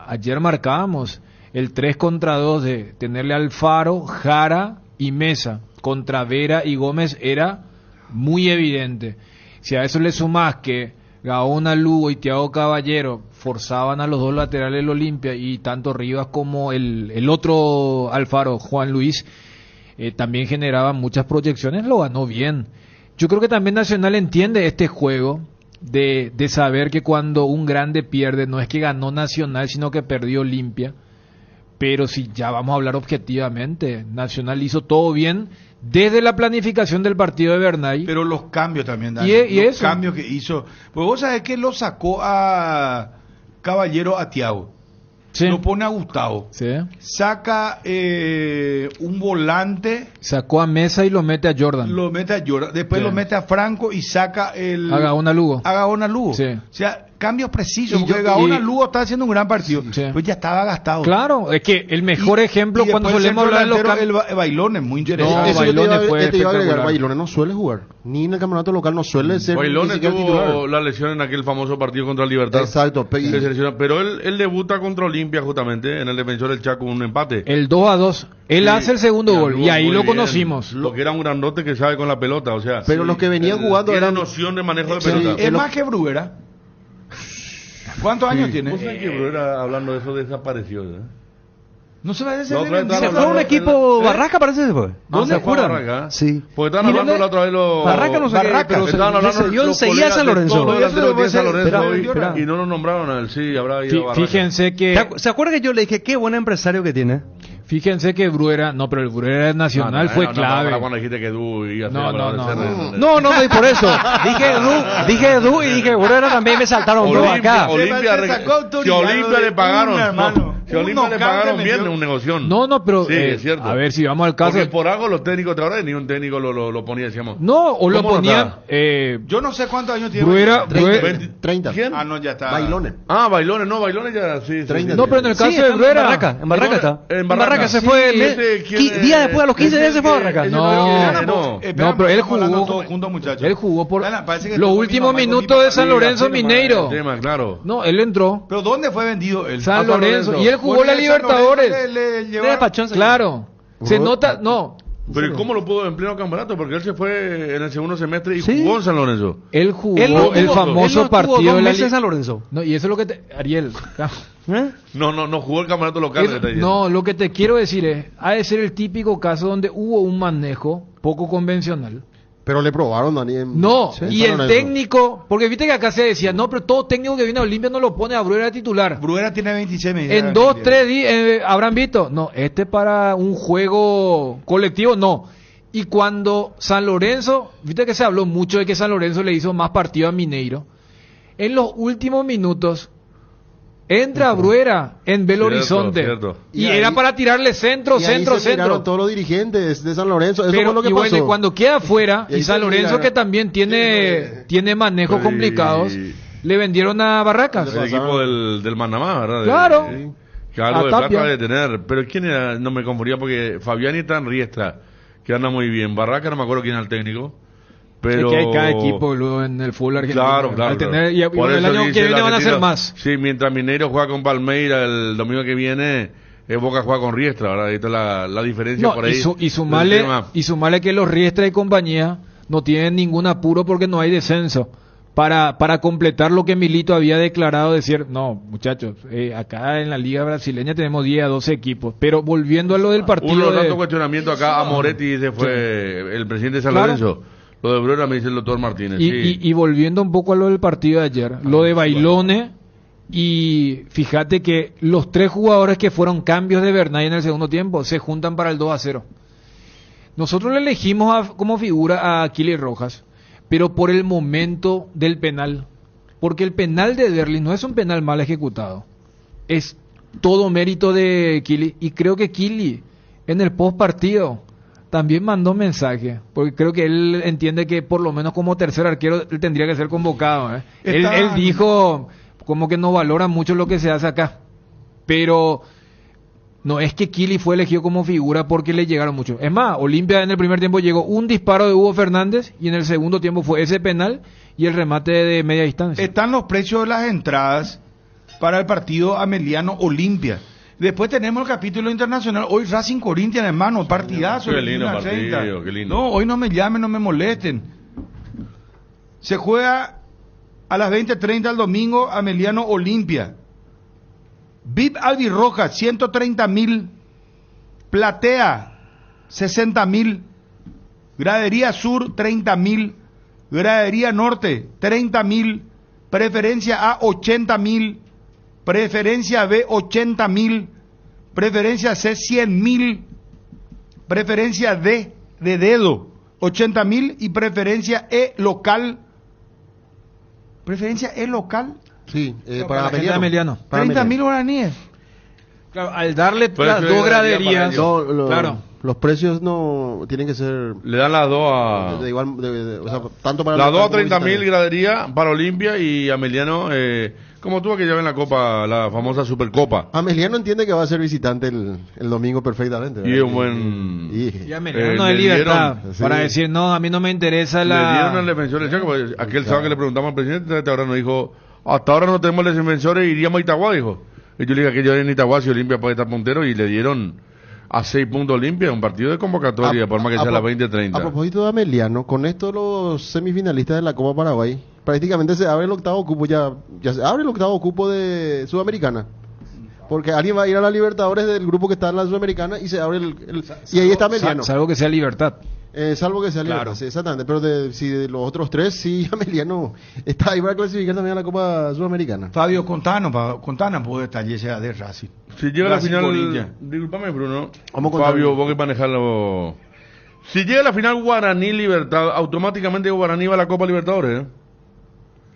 Ayer marcábamos el 3-2 de tenerle Alfaro, Jara y Mesa contra Vera y Gómez era muy evidente. Si a eso le sumás que Gaona Lugo y Thiago Caballero forzaban a los 2 laterales del Olimpia y tanto Rivas como el otro Alfaro, Juan Luis, también generaban muchas proyecciones, lo ganó bien. Yo creo que también Nacional entiende este juego de saber que cuando un grande pierde, no es que ganó Nacional, sino que perdió Olimpia. Pero si ya vamos a hablar objetivamente, Nacional hizo todo bien desde la planificación del partido de Bernay. Pero los cambios también, Dani, los cambios que hizo. Pues vos sabés que lo sacó a Caballero a Thiago. Sí. Lo pone a Gustavo. Sí. Saca un volante. Sacó a Mesa y lo mete a Jordan. Después sí. lo mete a Franco y saca a Gaona Lugo. Sí. O sea, cambios precisos, porque Gaona Lugo está haciendo un gran partido, pues ya estaba gastado. Claro, es que el mejor ejemplo cuando solemos hablar de los cambios. El Bailón es muy interesante. No, Bailón te iba a agregar, Bailón no suele jugar, ni en el campeonato local no suele ser. Bailón tuvo titular. la lesión en aquel famoso partido contra el Libertad. Exacto, pero él debuta contra Olimpia justamente en el Defensor del Chaco, un empate. El 2-2. Él hace el segundo gol y ahí lo conocimos. Lo que era un grandote que sabe con la pelota, o sea. Pero los que venían jugando tiene eran noción de manejo de pelota. Es más que Bruguera. ¿Cuántos años tiene? ¿Vos sabés que Bruguera, hablando de eso, desapareció? No se va a Se fue a un equipo Barraca, parece. ¿No se acuerdan? Barraca. Sí. Porque estaban hablando la otra vez los... Barraca no sé qué, pero estaban hablando yo enseguida San Lorenzo. Y no lo nombraron a él, sí, habrá ido a Barraca. Fíjense que... ¿Se acuerda que yo le dije qué buen empresario que tiene? Fíjense que Bruguera, no, pero el Bruguera Nacional fue clave. Cuando dijiste que Du iba a No, por eso. Dije Du y dije Bruguera también me saltaron dos acá. Si Olimpia le pagaron, si Olimpia le pagaron bien, un negocio. No, pero sí, es cierto. A ver si vamos al caso. Porque por algo los técnicos de ahora ni un técnico lo ponía, decíamos. No, o lo ponían. Yo no sé cuántos años tiene. Bruguera, 30. ¿Quién? Ah, no, ya está. Bailones. Bailones ya, sí. 30. No, pero en el caso de Bruguera. En Barraca está. En Barraca se fue días después, a los 15 días se fue a Barraca. No, pero él jugó. Él jugó por los últimos minutos de San Lorenzo Mineiro. Claro. No, él entró. ¿Pero dónde fue vendido él? San Lorenzo. Y él jugó la Libertadores. Claro. Se nota, no. Pero ¿y cómo lo pudo en pleno campeonato? Porque él se fue en el segundo semestre y jugó en San Lorenzo. Él jugó el famoso partido de la San Lorenzo. No, y eso es lo que Ariel. No jugó el campeonato local. No, lo que te quiero decir es, ha de ser el típico caso donde hubo un manejo poco convencional. Pero le probaron, Daniel. No, y el técnico, porque viste que acá se decía, no, pero todo técnico que viene a Olimpia no lo pone a Bruguera titular. Bruguera tiene 26 meses. En 2-3 días, ¿habrán visto? No, para un juego colectivo, no. Y cuando San Lorenzo, viste que se habló mucho de que San Lorenzo le hizo más partido a Mineiro, en los últimos minutos entra Bruguera en Belo Horizonte. Y era para tirarle centro. Todos los dirigentes de San Lorenzo. Eso fue lo que pasó. Bueno, cuando queda afuera, y San Lorenzo, que también tiene manejos complicados, le vendieron a Barracas. El equipo del Manamá, ¿verdad? Claro. Que algo de plata debe tener. Pero ¿quién era? No me confundía porque Fabiani está en Riestra, que anda muy bien. Barraca no me acuerdo quién era el técnico. Pero... Es que hay cada equipo luego en el fútbol argentino. Claro. Y el año que viene van a ser más. Sí, mientras Mineiro juega con Palmeira el domingo que viene, Boca juega con Riestra, ¿verdad? Ahí está la diferencia por ahí. Y sumarle que los Riestra y compañía no tienen ningún apuro porque no hay descenso. Para completar lo que Milito había declarado, decir, no, muchachos, acá en la Liga Brasileña tenemos 10 a 12 equipos. Pero volviendo a lo del partido. Un tanto cuestionamiento acá a Moretti, se fue el presidente de San Lorenzo. Lo de Bruguera me dice el doctor Martínez. Y volviendo un poco a lo del partido de ayer, lo de Bailone, y fíjate que los 3 jugadores que fueron cambios de Bernay en el segundo tiempo se juntan para el 2-0. Nosotros le elegimos como figura a Aquiles Rojas, pero por el momento del penal. Porque el penal de Derlis no es un penal mal ejecutado. Es todo mérito de Kili. Y creo que Kili, en el post partido, también mandó mensaje, porque creo que él entiende que por lo menos como tercer arquero él tendría que ser convocado. Él dijo como que no valora mucho lo que se hace acá, pero no es que Kili fue elegido como figura porque le llegaron mucho. Es más, Olimpia en el primer tiempo llegó un disparo de Hugo Fernández y en el segundo tiempo fue ese penal y el remate de media distancia. Están los precios de las entradas para el partido Ameliano Olimpia. Después tenemos el capítulo internacional. Hoy Racing Corinthians, hermano, partidazo. Qué lindo partido, qué lindo. No, hoy no me llamen, no me molesten. Se juega a las 20:30 el domingo, Ameliano Olimpia. VIP Albirroja, 130.000. Platea, 60.000. Gradería Sur, 30.000. Gradería Norte, 30.000. Preferencia A, 80.000. Preferencia B, 80.000. Preferencia C, 100.000. Preferencia D, de dedo, 80.000. Y preferencia E, local. ¿Preferencia E, local? Sí, para Ameliano. 30.000 guaraníes. Claro, al darle las dos graderías. Claro. Los precios no tienen que ser... Le dan las dos a... o sea, tanto para las dos a como 30.000 gradería para Olimpia y Ameliano, como tú que lleva en la Copa, la famosa Supercopa. Ameliano entiende que va a ser visitante el domingo perfectamente, ¿verdad? Y es un buen... Y Ameliano no hay libertad para decir, no, a mí no me interesa Le dieron al defensor del Chaco, pues, aquel sábado que le preguntamos al presidente, hasta ahora nos dijo, hasta ahora no tenemos los defensores, iríamos a Itagua, dijo. Y yo le dije que yo en Itagua, si Olimpia puede estar puntero, y le dieron a 6 puntos Olimpia, un partido de convocatoria, por más que sea la 20-30. A propósito de Ameliano, con esto los semifinalistas de la Copa Paraguay, prácticamente se abre el octavo cupo, ya se abre el octavo cupo de Sudamericana. Porque alguien va a ir a la Libertadores del grupo que está en la Sudamericana y se abre y ahí está Ameliano. Salvo que sea Libertad. Salvo que sea Libertad, sí, exactamente. Pero si de los otros tres, sí, Ameliano está ahí para clasificar también a la Copa Sudamericana. Fabio, contanos por detalles de Racing. Si llega Racing la final, Corinthians. discúlpame Bruno, Vamos a Fabio, vos que manejarlo. Si llega la final Guaraní Libertad, automáticamente Guaraní va a la Copa Libertadores, ¿eh?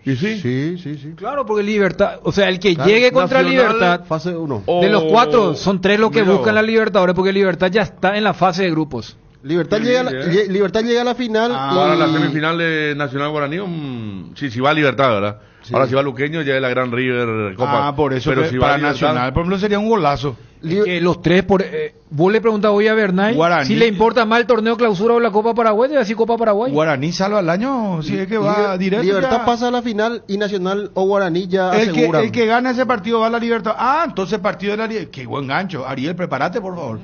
¿Y sí? Sí. Claro, porque Libertad, o sea, el que llegue contra Nacional, Libertad, fase 1. de los 4, son 3 los que Mira, buscan la Libertadores, porque Libertad ya está en la fase de grupos. Libertad llega a la final. Para la semifinal de Nacional Guaraní, si va a Libertad, ¿verdad? Sí. Ahora si va Luqueño ya es la Gran River Copa. Por eso, pero si va para a Libertad, Nacional, por ejemplo, sería un golazo. Que los 3, vos le preguntás hoy a Bernay si le importa más el torneo clausura o la Copa Paraguay, así Copa Paraguay. Guaraní salva al año, si es que va directo. Libertad ya pasa a la final y Nacional o Guaraní ya aseguran. El que gana ese partido va a la Libertad. Entonces partido de la Libertad. Qué buen gancho. Ariel, prepárate, por favor.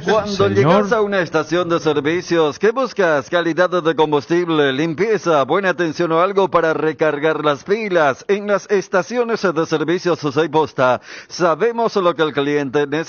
Cuando llegas a una estación de servicios, ¿qué buscas? Calidad de combustible, limpieza, buena atención o algo para recargar las pilas. En las estaciones de servicios Susay Posta sabemos lo que el cliente necesita.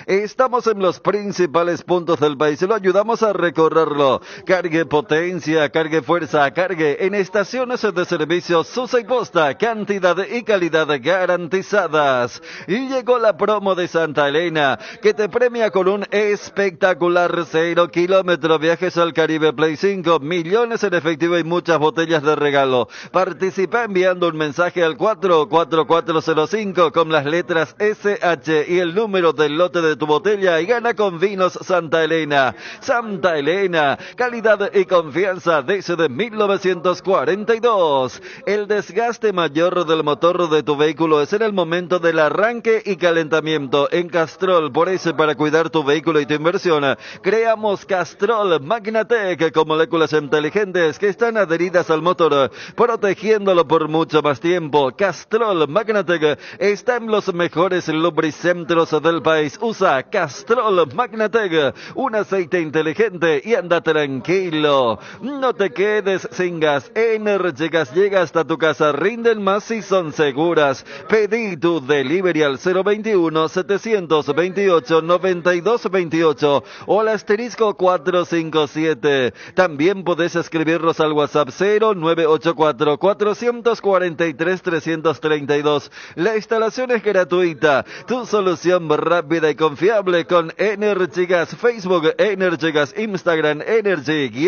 Estamos en los principales puntos del país y lo ayudamos a recorrerlo. Cargue potencia, cargue fuerza, cargue en estaciones de servicios Susay Posta, cantidad y calidad garantizadas. Y llegó la promo de Santa Elena, que te premia con un espectacular 0 kilómetro viajes al Caribe Play 5, millones en efectivo y muchas botellas de regalo. Participa enviando un mensaje al 44405 con las letras SH y el número del lote de tu botella y gana con Vinos Santa Elena. Santa Elena, calidad y confianza desde 1942. El desgaste mayor del motor de tu vehículo es en el momento del arranque y calentamiento. En Castrol, por eso para cuidar tu vehículo y tu inversión, creamos Castrol Magnatec con moléculas inteligentes que están adheridas al motor, protegiéndolo por mucho más tiempo. Castrol Magnatec está en los mejores lubricentros del país. Usa Castrol Magnatec, un aceite inteligente y anda tranquilo. No te quedes sin gas. Energygas llega hasta tu casa, rinden más y son seguras. Pedí tu delivery al 021-728-9228 o al asterisco 457. También podés escribirnos al WhatsApp 0984-443-332. La instalación es gratuita. Tu solución rápida y confiable con Energygas. Facebook Energygas, Instagram Energy-PY.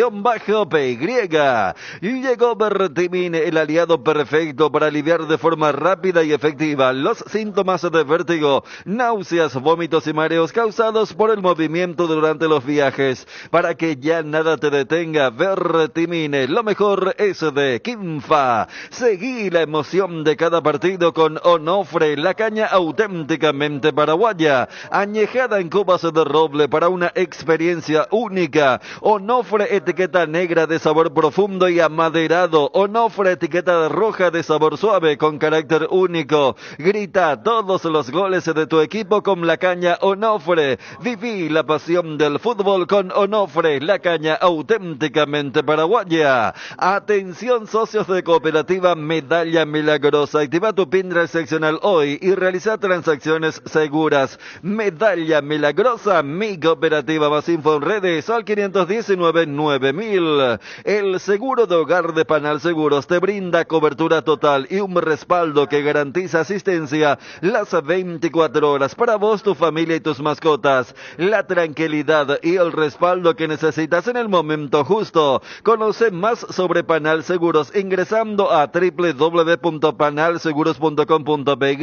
Y llegó Vertimin, el aliado perfecto para aliviar de forma rápida y efectiva los síntomas de vértigo, náuseas, vómitos y mareos causados por el movimiento durante los viajes. Para que ya nada te detenga, Vertimine, lo mejor es de Kinfa. Seguí la emoción de cada partido con Onofre, la caña auténticamente paraguaya, añejada en cubas de roble para una experiencia única. Onofre, etiqueta negra de sabor profundo y amaderado. Onofre, etiqueta roja de sabor suave con carácter único. Grita todos los goles de tu equipo con la caña Onofre. Viví la pasión del fútbol con Onofre, la caña auténticamente paraguaya. Atención socios de Cooperativa Medalla Milagrosa. Activa tu PIN seccional hoy y realiza transacciones seguras. Medalla Milagrosa, mi cooperativa. Más info en redes al 519-9000. El seguro de hogar de Panal Seguros te brinda cobertura total y un respaldo que garantiza asistencia las 24 horas para vos, tu familia y tus mascotas. La tranquilidad y el respaldo que necesitas en el momento justo. Conoce más sobre Panal Seguros ingresando a www.panalseguros.com. www.panalseguros.com.py.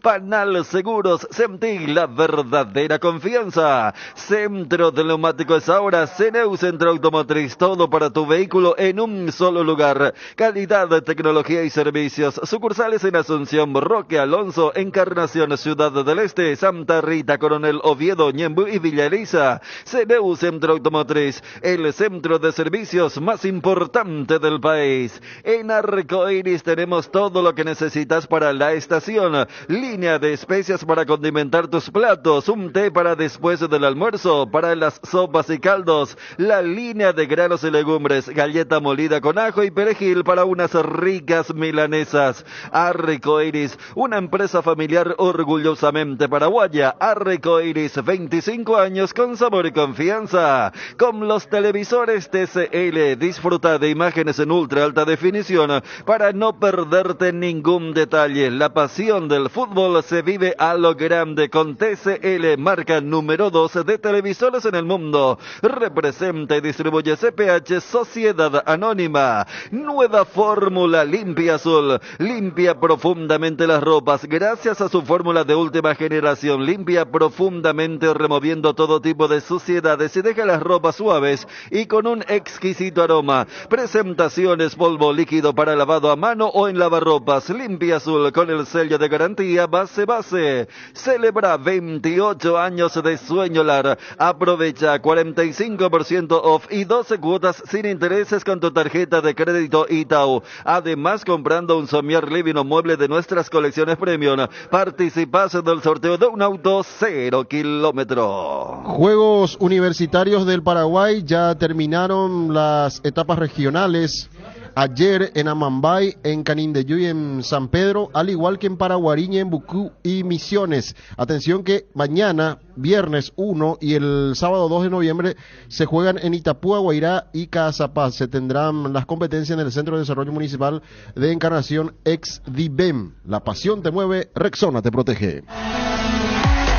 Panal Seguros, sentí la verdadera confianza. Centro de Neumáticos ahora, CNEU Centro Automotriz, todo para tu vehículo en un solo lugar. Calidad, tecnología y servicios. Sucursales en Asunción, Roque Alonso, Encarnación, Ciudad del Este, Santa Rita, Coronel Oviedo, Ñemby y Villa Elisa. CNEU Centro Automotriz, el centro de servicios más importante del país. En Arcoiris tenemos todo lo que necesitas para la estación. Línea de especias para condimentar tus platos, un té para después del almuerzo, para las sopas y caldos, la línea de granos y legumbres, galleta molida con ajo y perejil para unas ricas milanesas. Arcoiris, una empresa familiar orgullosamente paraguaya. Arcoiris, 25 años con sabor y confianza. Con los televisores TCL, disfruta de imágenes en ultra alta definición para no perderte ningún detalle. La pasión del fútbol se vive a lo grande con TCL, marca número 2 de televisores en el mundo. Representa y distribuye CPH Sociedad Anónima. Nueva fórmula Limpia Azul. Limpia profundamente las ropas gracias a su fórmula de última generación. Limpia profundamente removiendo todo tipo de suciedades y deja las ropas suaves y con un exquisito aroma. Presentaciones polvo líquido para lavado a mano o en lavarropas. Limpia Azul con el sello de garantía base. Celebra 28 años de Sueñolar. Aprovecha 45% off y 12 cuotas sin intereses con tu tarjeta de crédito Itaú. Además, comprando un somier living o mueble de nuestras colecciones premium, participas del sorteo de un auto 0 kilómetro. Juegos Universitarios del Paraguay, ya terminaron las etapas regionales. Ayer en Amambay, en Canindeyú y en San Pedro, al igual que en Paraguariña, en Bucú y Misiones. Atención que mañana, viernes 1 y el sábado 2 de noviembre, se juegan en Itapúa, Guairá y Cazapaz. Se tendrán las competencias en el Centro de Desarrollo Municipal de Encarnación, ex-DIBEM. La pasión te mueve, Rexona te protege.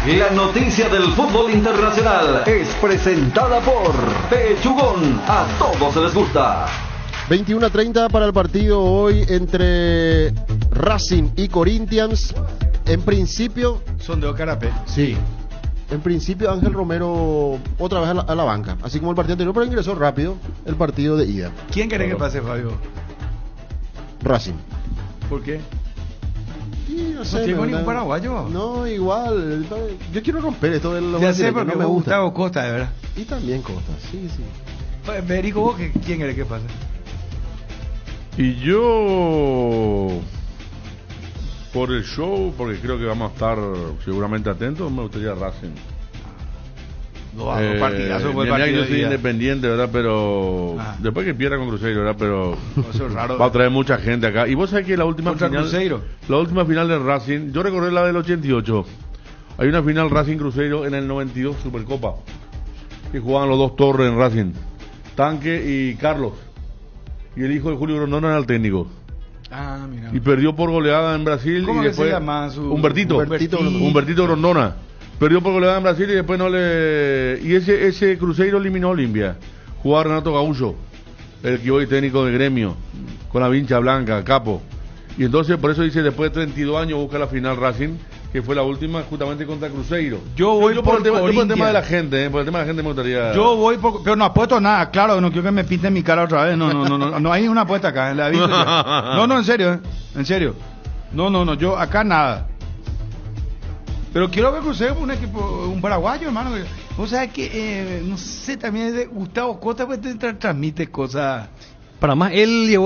La noticia del fútbol internacional es presentada por Pechugón. A todos les gusta. 21:30 para el partido hoy entre Racing y Corinthians. En principio... Son de Ocarapé. Sí. En principio Ángel Romero otra vez a la banca. Así como el partido anterior, pero ingresó rápido el partido de ida. ¿Quién quiere que pase, Fabio? Racing. ¿Por qué? Sí, no sé. ¿No tengo ningún paraguayo? No, igual. Yo quiero romper esto de los... Ya sé, porque no me gusta. Gustavo Costa, de verdad. Y también Costa, sí. Federico, ¿vos quién quiere que pase? Y yo, por el show, porque creo que vamos a estar seguramente atentos, me gustaría Racing. Partidazo fue el partido. Yo soy independiente, ¿verdad? Pero después que pierda con Cruzeiro, ¿verdad? Pero eso es raro, va a traer mucha gente acá. Y vos sabés que la última final de Racing, yo recordé la del 88. Hay una final Racing Cruzeiro en el 92 Supercopa, que jugaban los dos Torres en Racing, Tanque y Carlos. Y el hijo de Julio Grondona era el técnico. Mira. Y perdió por goleada en Brasil. ¿Cómo y después se llama su... Humbertito Grondona. Perdió por goleada en Brasil y después no le... Y ese Cruzeiro eliminó a Olimpia. Jugaba Renato Gaúcho, el que hoy es técnico de Gremio, con la vincha blanca, capo. Y entonces por eso dice, después de 32 años busca la final Racing, que fue la última justamente contra Cruzeiro. Yo voy por el tema de la gente, por el tema de la gente me gustaría... Yo voy por... Pero no apuesto nada, claro, no quiero que me pinten mi cara otra vez. No hay una apuesta acá, la aviso. No, en serio, en serio. No, yo acá nada. Pero quiero ver Cruzeiro un equipo, un paraguayo, hermano. O sea que, no sé, también de Gustavo Costa pues transmite cosas... Para más, él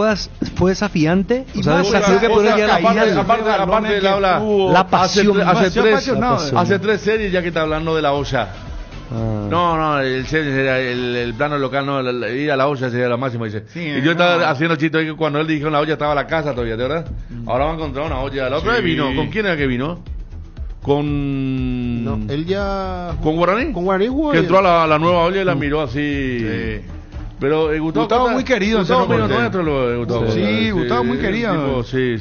fue desafiante. O sea, desafío que podría llegar a la final. Aparte él habla... La pasión. Hace 3 series ya que está hablando de la olla. No, el plano local, no, ir a la olla sería lo máximo, dice. Sí, y yo estaba haciendo chiste que cuando él dijo en la olla estaba la casa todavía, ¿de verdad? Ahora va a encontrar una olla. La otra vez vino. ¿Con quién era que vino? Con... No, él ya... ¿Con Guaraní? Con Guaraní jugó. Que entró a la nueva olla y la miró así... Pero Gustavo muy querido, Gustavo Cerro amigo Porteño. nuestro, Gustavo. Sí, Gustavo muy querido. Tipo, sí.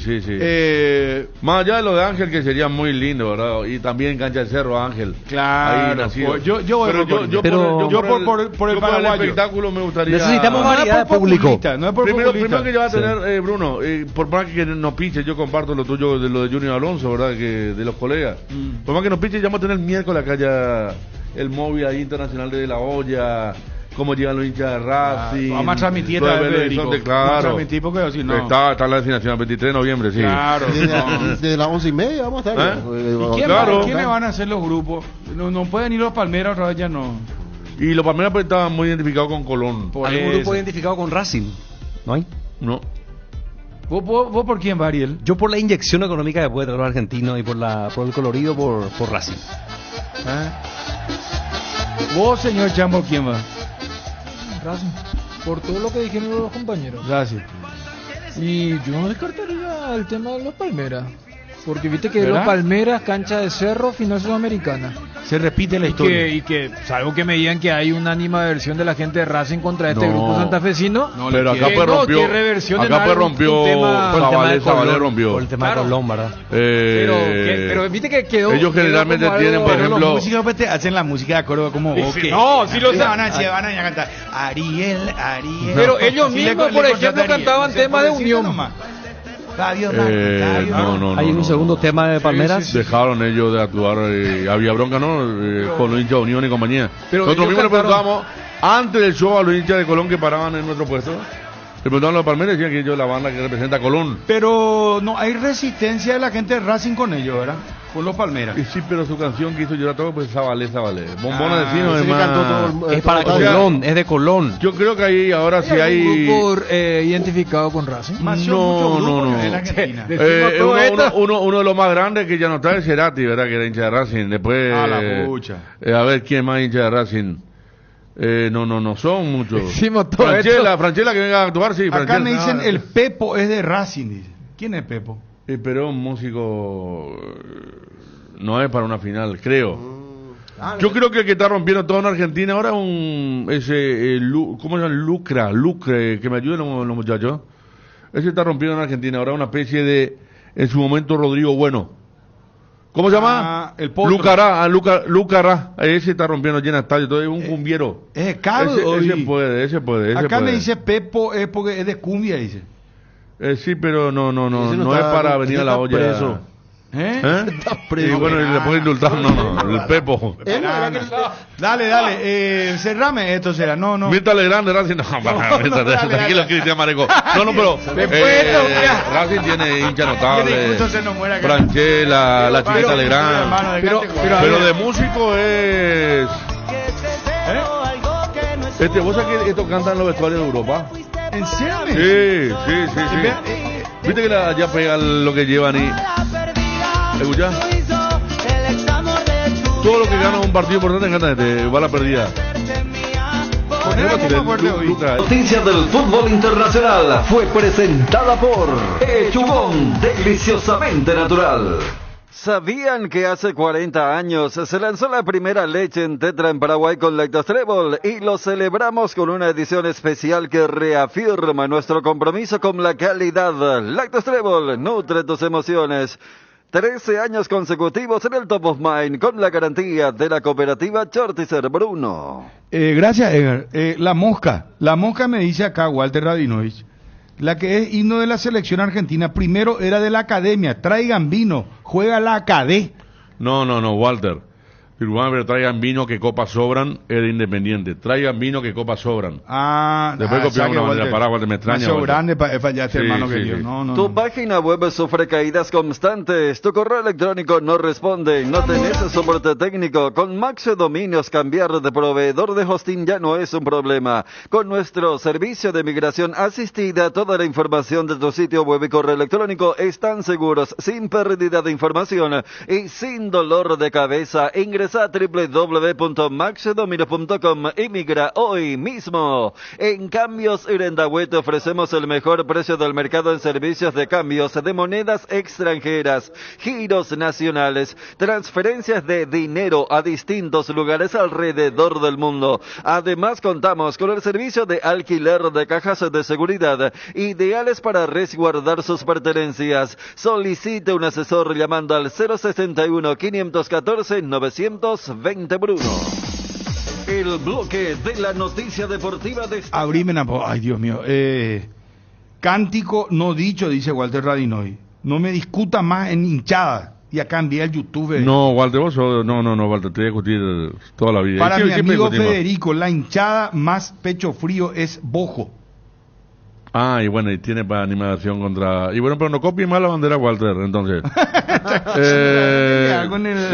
Más allá de lo de Ángel, que sería muy lindo, ¿verdad? Y también Cancha del Cerro, Ángel. Ahí nacido. Yo voy por el paraguayo. espectáculo me gustaría. Necesitamos variedad de público. No es por Primero populista. que ya va a tener, Bruno, por más que no pinche, yo comparto lo tuyo de lo de Junior Alonso, ¿verdad? Que de los colegas. Por más que no pinche, ya vamos a tener miércoles acá ya el móvil ahí internacional de La Olla. Cómo llegan los hinchas de Racing. Vamos a transmitir todo esta vez, el Federico. horizonte, Vamos a claro. transmitir porque si no. Está la destinación el 23 de noviembre, sí. Claro. Desde las 11:30 vamos a estar. ¿Quiénes van a ser los grupos? No pueden ir los Palmeras, otra vez ya no. Y los Palmeras pues, estaban muy identificados con Colón. ¿Algún grupo identificado con Racing? ¿No hay? No. ¿Vos por quién, Ariel? Yo por la inyección económica que puede traer los argentinos y por el colorido por Racing. Vos, señor Chambo, ¿quién va? Racing. Por todo lo que dijeron los compañeros. Gracias. Y yo no descartaría el tema de los Palmeras. Porque viste que ¿verdad? los Palmeras, Cancha de Cerro, final sudamericana. Se repite la historia. Y que salvo que me digan que hay una animaversión de la gente de Racing contra este grupo santafesino. No, pero acá pues rompió. Zabalé rompió. Por el tema de Colón, ¿verdad? Pero viste que quedó. Ellos generalmente tienen, por ejemplo. Los músicos hacen la música de acuerdo como vos. No, si los van a cantar Ariel. Pero ellos mismos, por ejemplo, cantaban temas de unión. No. ¿Hay un segundo tema de Palmeras? Dejaron ellos de actuar, había bronca, ¿no? Con los hinchas de Unión y compañía. Pero nosotros mismos le cantaron... preguntábamos, antes del show, a los hinchas de Colón que paraban en nuestro puesto. Le preguntaban a los Palmeras y decían que ellos la banda que representa a Colón. Pero no hay resistencia de la gente de Racing con ellos, ¿verdad? Con los Palmeras. Y sí, pero su canción que hizo llorar todo, pues Zabalé. Bombona de Fino es más... Es para Colón, es de Colón. Yo creo que ahí ahora sí hay... ¿Un grupo identificado con Racing? No. Uno de los más grandes que ya no está es Cerati, ¿verdad? Que era hincha de Racing. Después... la pucha. A ver, ¿quién más hincha de Racing? No son muchos. Franchella que venga a actuar, sí. Acá me dicen el Pepo es de Racing, dice. ¿Quién es Pepo? Pero un músico no es para una final, creo. Yo creo que el que está rompiendo todo en Argentina ahora ¿cómo se llama? Lucre, que me ayuden los muchachos. Ese está rompiendo en Argentina ahora una especie de, en su momento, Rodrigo Bueno. ¿Cómo se llama? El Potro. Lucará. Ese está rompiendo llena estadio, todo es un cumbiero. ¿Es caro? Ese puede. Acá me dice Pepo es porque es de cumbia, dice. Sí, pero no es para venir a la olla. Preso. Está preso. Y bueno, y le puedo indultar, el Pepo. Dale, cerrame esto, será. No. Mírtale grande, Racing. Tranquilo, Cristian Mareco. Pero Racing tiene hincha notable. Franchella, la chiquita Legrand. Pero de músico es... ¿Vos sabés que esto cantan los vestuarios de Europa? ¿En serio? Sí. Viste que allá pegan lo que llevan y... ¿Escuchás? Todo lo que gana un partido importante gana va a la perdida. Noticias del fútbol internacional fue presentada por Echugón, deliciosamente natural. ¿Sabían que hace 40 años se lanzó la primera leche en tetra en Paraguay con Lactostrébol y lo celebramos con una edición especial que reafirma nuestro compromiso con la calidad? Lactostrébol, nutre tus emociones. 13 años consecutivos en el Top of Mind con la garantía de la cooperativa Chortizer Bruno. Gracias, Edgar. La mosca me dice acá Walter Rabinovich, la que es himno de la selección argentina, primero era de la academia, traigan vino, juega la acadé. No, Walter. Pero traigan vino que copas sobran, es de Independiente. Traigan vino que copas sobran. Después copiamos una manera para Walter, me extraña. Más grande para fallaste, hermano querido. Sí. Tu página web sufre caídas constantes, tu correo electrónico no responde, no tenés soporte técnico. Con Maxio Dominios cambiar de proveedor de hosting ya no es un problema. Con nuestro servicio de migración asistida, toda la información de tu sitio web y correo electrónico están seguros, sin pérdida de información y sin dolor de cabeza. Ingresa Ingresa a www.maxdominos.com y migra hoy mismo. En Cambios Irendahue te ofrecemos el mejor precio del mercado en servicios de cambios de monedas extranjeras, giros nacionales, transferencias de dinero a distintos lugares alrededor del mundo. Además, contamos con el servicio de alquiler de cajas de seguridad, ideales para resguardar sus pertenencias. Solicite un asesor llamando al 061-514-920 Bruno. El bloque de la noticia deportiva de... Abrime ay, Dios mío. Cántico no dicho, dice Walter Radinoy. No me discuta más en hinchada. Y acá envía el YouTube. No, Walter, vos no, Walter, te voy a discutir toda la vida. Para mi amigo Federico, la hinchada más pecho frío es Bojo. Ah, y bueno, y tiene para animación contra... Y bueno, pero no copien más la bandera Walter, entonces.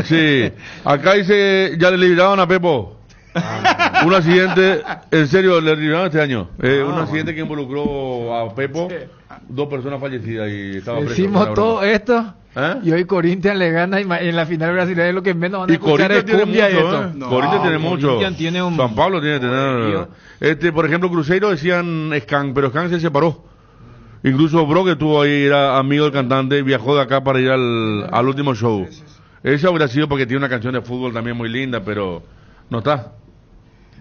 Sí, acá dice, ya le libraron a Pepo. Un accidente, en serio, le libraron este año. Un accidente que involucró a Pepo, 2 personas fallecidas y estaba preso. Decimos todo esto, y hoy Corinthians le gana y en la final brasileña es lo que menos van a escuchar es cumbia y esto. Corinthians tiene mucho. San Pablo tiene que tener. Por ejemplo, Cruzeiro decían Scan, pero Scan se separó. Incluso Bro, que estuvo ahí, era amigo del cantante, viajó de acá para ir al último show. Ese hubiera sido porque tiene una canción de fútbol también muy linda, pero no está.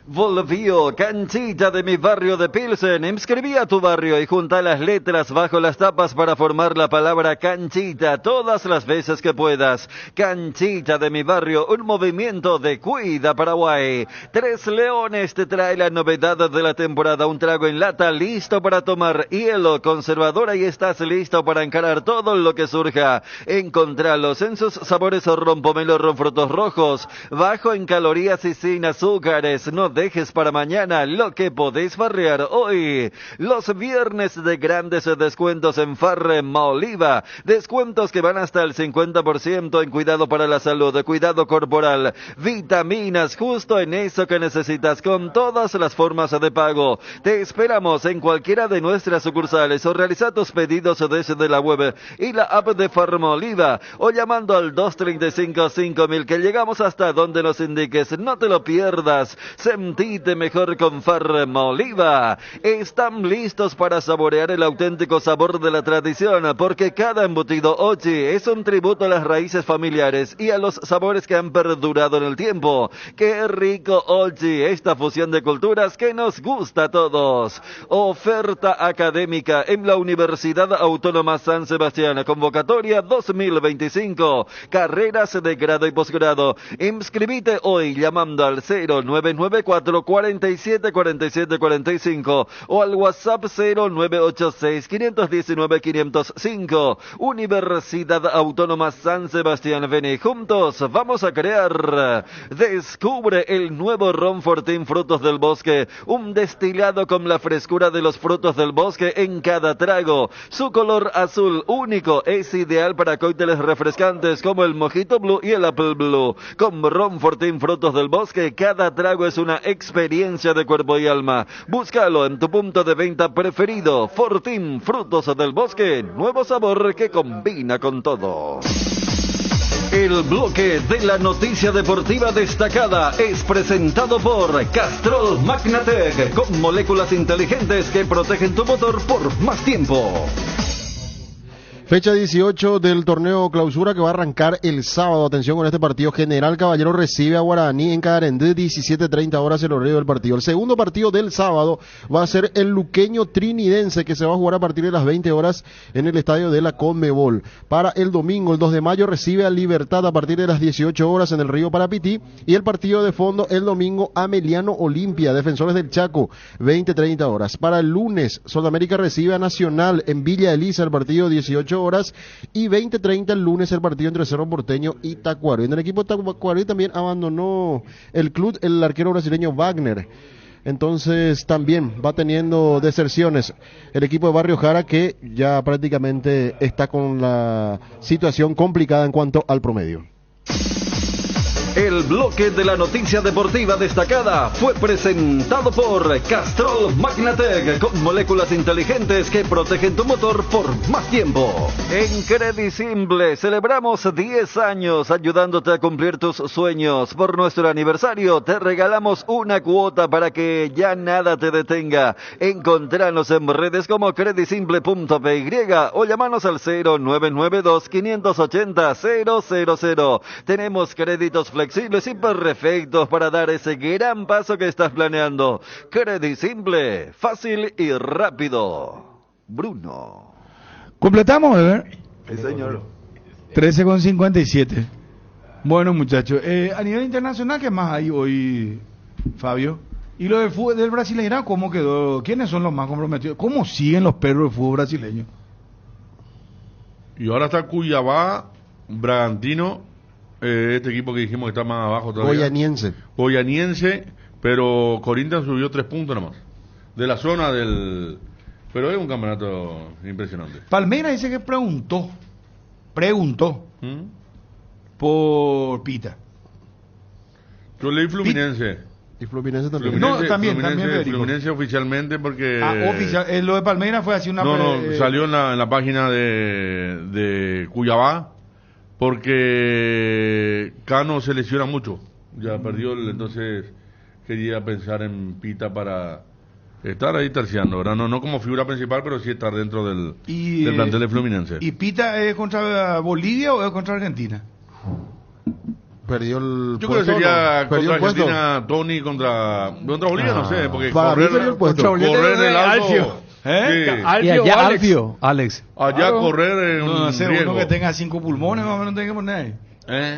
Volvió Canchita de mi barrio de Pilsen. Inscribí a tu barrio y junta las letras bajo las tapas para formar la palabra Canchita todas las veces que puedas. Canchita de mi barrio, un movimiento de Cuida Paraguay. 3 Leones te trae la novedad de la temporada, un trago en lata listo para tomar, hielo, conservadora y estás listo para encarar todo lo que surja. Encontralos en sus sabores rompomelo, frutos rojos, bajo en calorías y sin azúcares. No dejes para mañana lo que podés farrear hoy. Los viernes de grandes descuentos en Farma Oliva. Descuentos que van hasta el 50% en cuidado para la salud, cuidado corporal, vitaminas, justo en eso que necesitas, con todas las formas de pago. Te esperamos en cualquiera de nuestras sucursales o realiza tus pedidos desde la web y la app de Farma Oliva o llamando al 235-5000 que llegamos hasta donde nos indiques. No te lo pierdas. Sentite mejor con Farma Oliva. Están listos para saborear el auténtico sabor de la tradición, porque cada embutido Ochi es un tributo a las raíces familiares y a los sabores que han perdurado en el tiempo. ¡Qué rico Ochi! Esta fusión de culturas que nos gusta a todos. Oferta académica en la Universidad Autónoma San Sebastián. Convocatoria 2025. Carreras de grado y posgrado. Inscribite hoy llamando al 0994-474745 o al WhatsApp 0986-519-505. Universidad Autónoma San Sebastián. Vení juntos, vamos a crear. Descubre el nuevo Ron Fortín Frutos del Bosque, un destilado con la frescura de los frutos del bosque en cada trago. Su color azul único es ideal para cócteles refrescantes como el Mojito Blue y el Apple Blue. Con Ron Fortín Frutos del Bosque, cada trago es una experiencia de cuerpo y alma. Búscalo en tu punto de venta preferido. Fortín Frutos del Bosque, nuevo sabor que combina con todo. El bloque de la noticia deportiva destacada es presentado por Castrol Magnatec, con moléculas inteligentes que protegen tu motor por más tiempo. Fecha 18 del torneo clausura que va a arrancar el sábado. Atención con este partido. General Caballero recibe a Guaraní en Carendé, 17:30 horas el horario del partido. El segundo partido del sábado va a ser el Luqueño Trinidense, que se va a jugar a partir de las 20 horas en el estadio de la Conmebol. Para el domingo, el 2 de mayo, recibe a Libertad a partir de las 18 horas en el Río Parapití. Y el partido de fondo el domingo, Ameliano Olimpia, Defensores del Chaco, 20:30 horas. Para el lunes, Sudamérica recibe a Nacional en Villa Elisa, el partido 18 horas, y 20:30 el lunes el partido entre Cerro Porteño y Tacuarembó. En el equipo de Tacuarembó también abandonó el club el arquero brasileño Wagner. Entonces también va teniendo deserciones el equipo de Barrio Jara, que ya prácticamente está con la situación complicada en cuanto al promedio. El bloque de la noticia deportiva destacada fue presentado por Castrol Magnatec, con moléculas inteligentes que protegen tu motor por más tiempo. En Credit Simple celebramos 10 años ayudándote a cumplir tus sueños. Por nuestro aniversario te regalamos una cuota para que ya nada te detenga. Encontranos en redes como creditsimple.py o llamanos al 0992-580-000. Tenemos créditos flexibles y perfectos para dar ese gran paso que estás planeando. Credit Simple, fácil y rápido. Bruno. Completamos, ¿verdad? Sí, señor. 13:57. Bueno, muchachos, a nivel internacional, ¿qué más hay hoy, Fabio? Y lo del fútbol del Brasileirão, ¿cómo quedó? ¿Quiénes son los más comprometidos? ¿Cómo siguen los perros del fútbol brasileño? Y ahora está Cuiabá, Bragantino, este equipo que dijimos que está más abajo todavía. Goianiense, pero Corinthians subió 3 puntos nomás. De la zona del... Pero es un campeonato impresionante. Palmeiras dice que preguntó por Pita. Yo leí Fluminense. Y Fluminense también. No, también Federico. Fluminense oficialmente porque... oficial. Lo de Palmeiras fue así una... salió en la página de Cuiabá porque Cano se lesiona mucho. Ya perdió, entonces quería pensar en Pita para estar ahí terciando, ¿verdad? No como figura principal, pero sí estar dentro del plantel de Fluminense. ¿Y Pita es contra Bolivia o es contra Argentina? Perdió el Yo creo que sería contra Argentina, Tony contra Bolivia, no sé, porque correr el Alfio. Y allá Alex. Allá correr en no sé, riesgo. uno que tenga 5 pulmones más o menos tiene que poner ahí.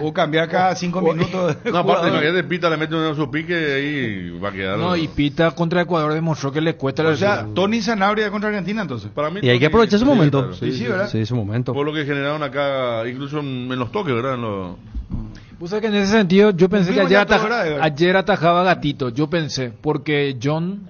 O cambiar cada 5 minutos. No, aparte, imagínate, Pita le mete uno en su pique y ahí va a quedar. No, y Pita contra Ecuador demostró que le cuesta la... O sea, Tony Sanabria contra Argentina, entonces. Para mí, y hay que aprovechar su momento. Sí, ¿verdad? Sí, su momento. Por lo que generaron acá, incluso en los toques, ¿verdad? Vos sabés que en ese sentido yo pensé que ayer atajaba Gatito, yo pensé, porque John...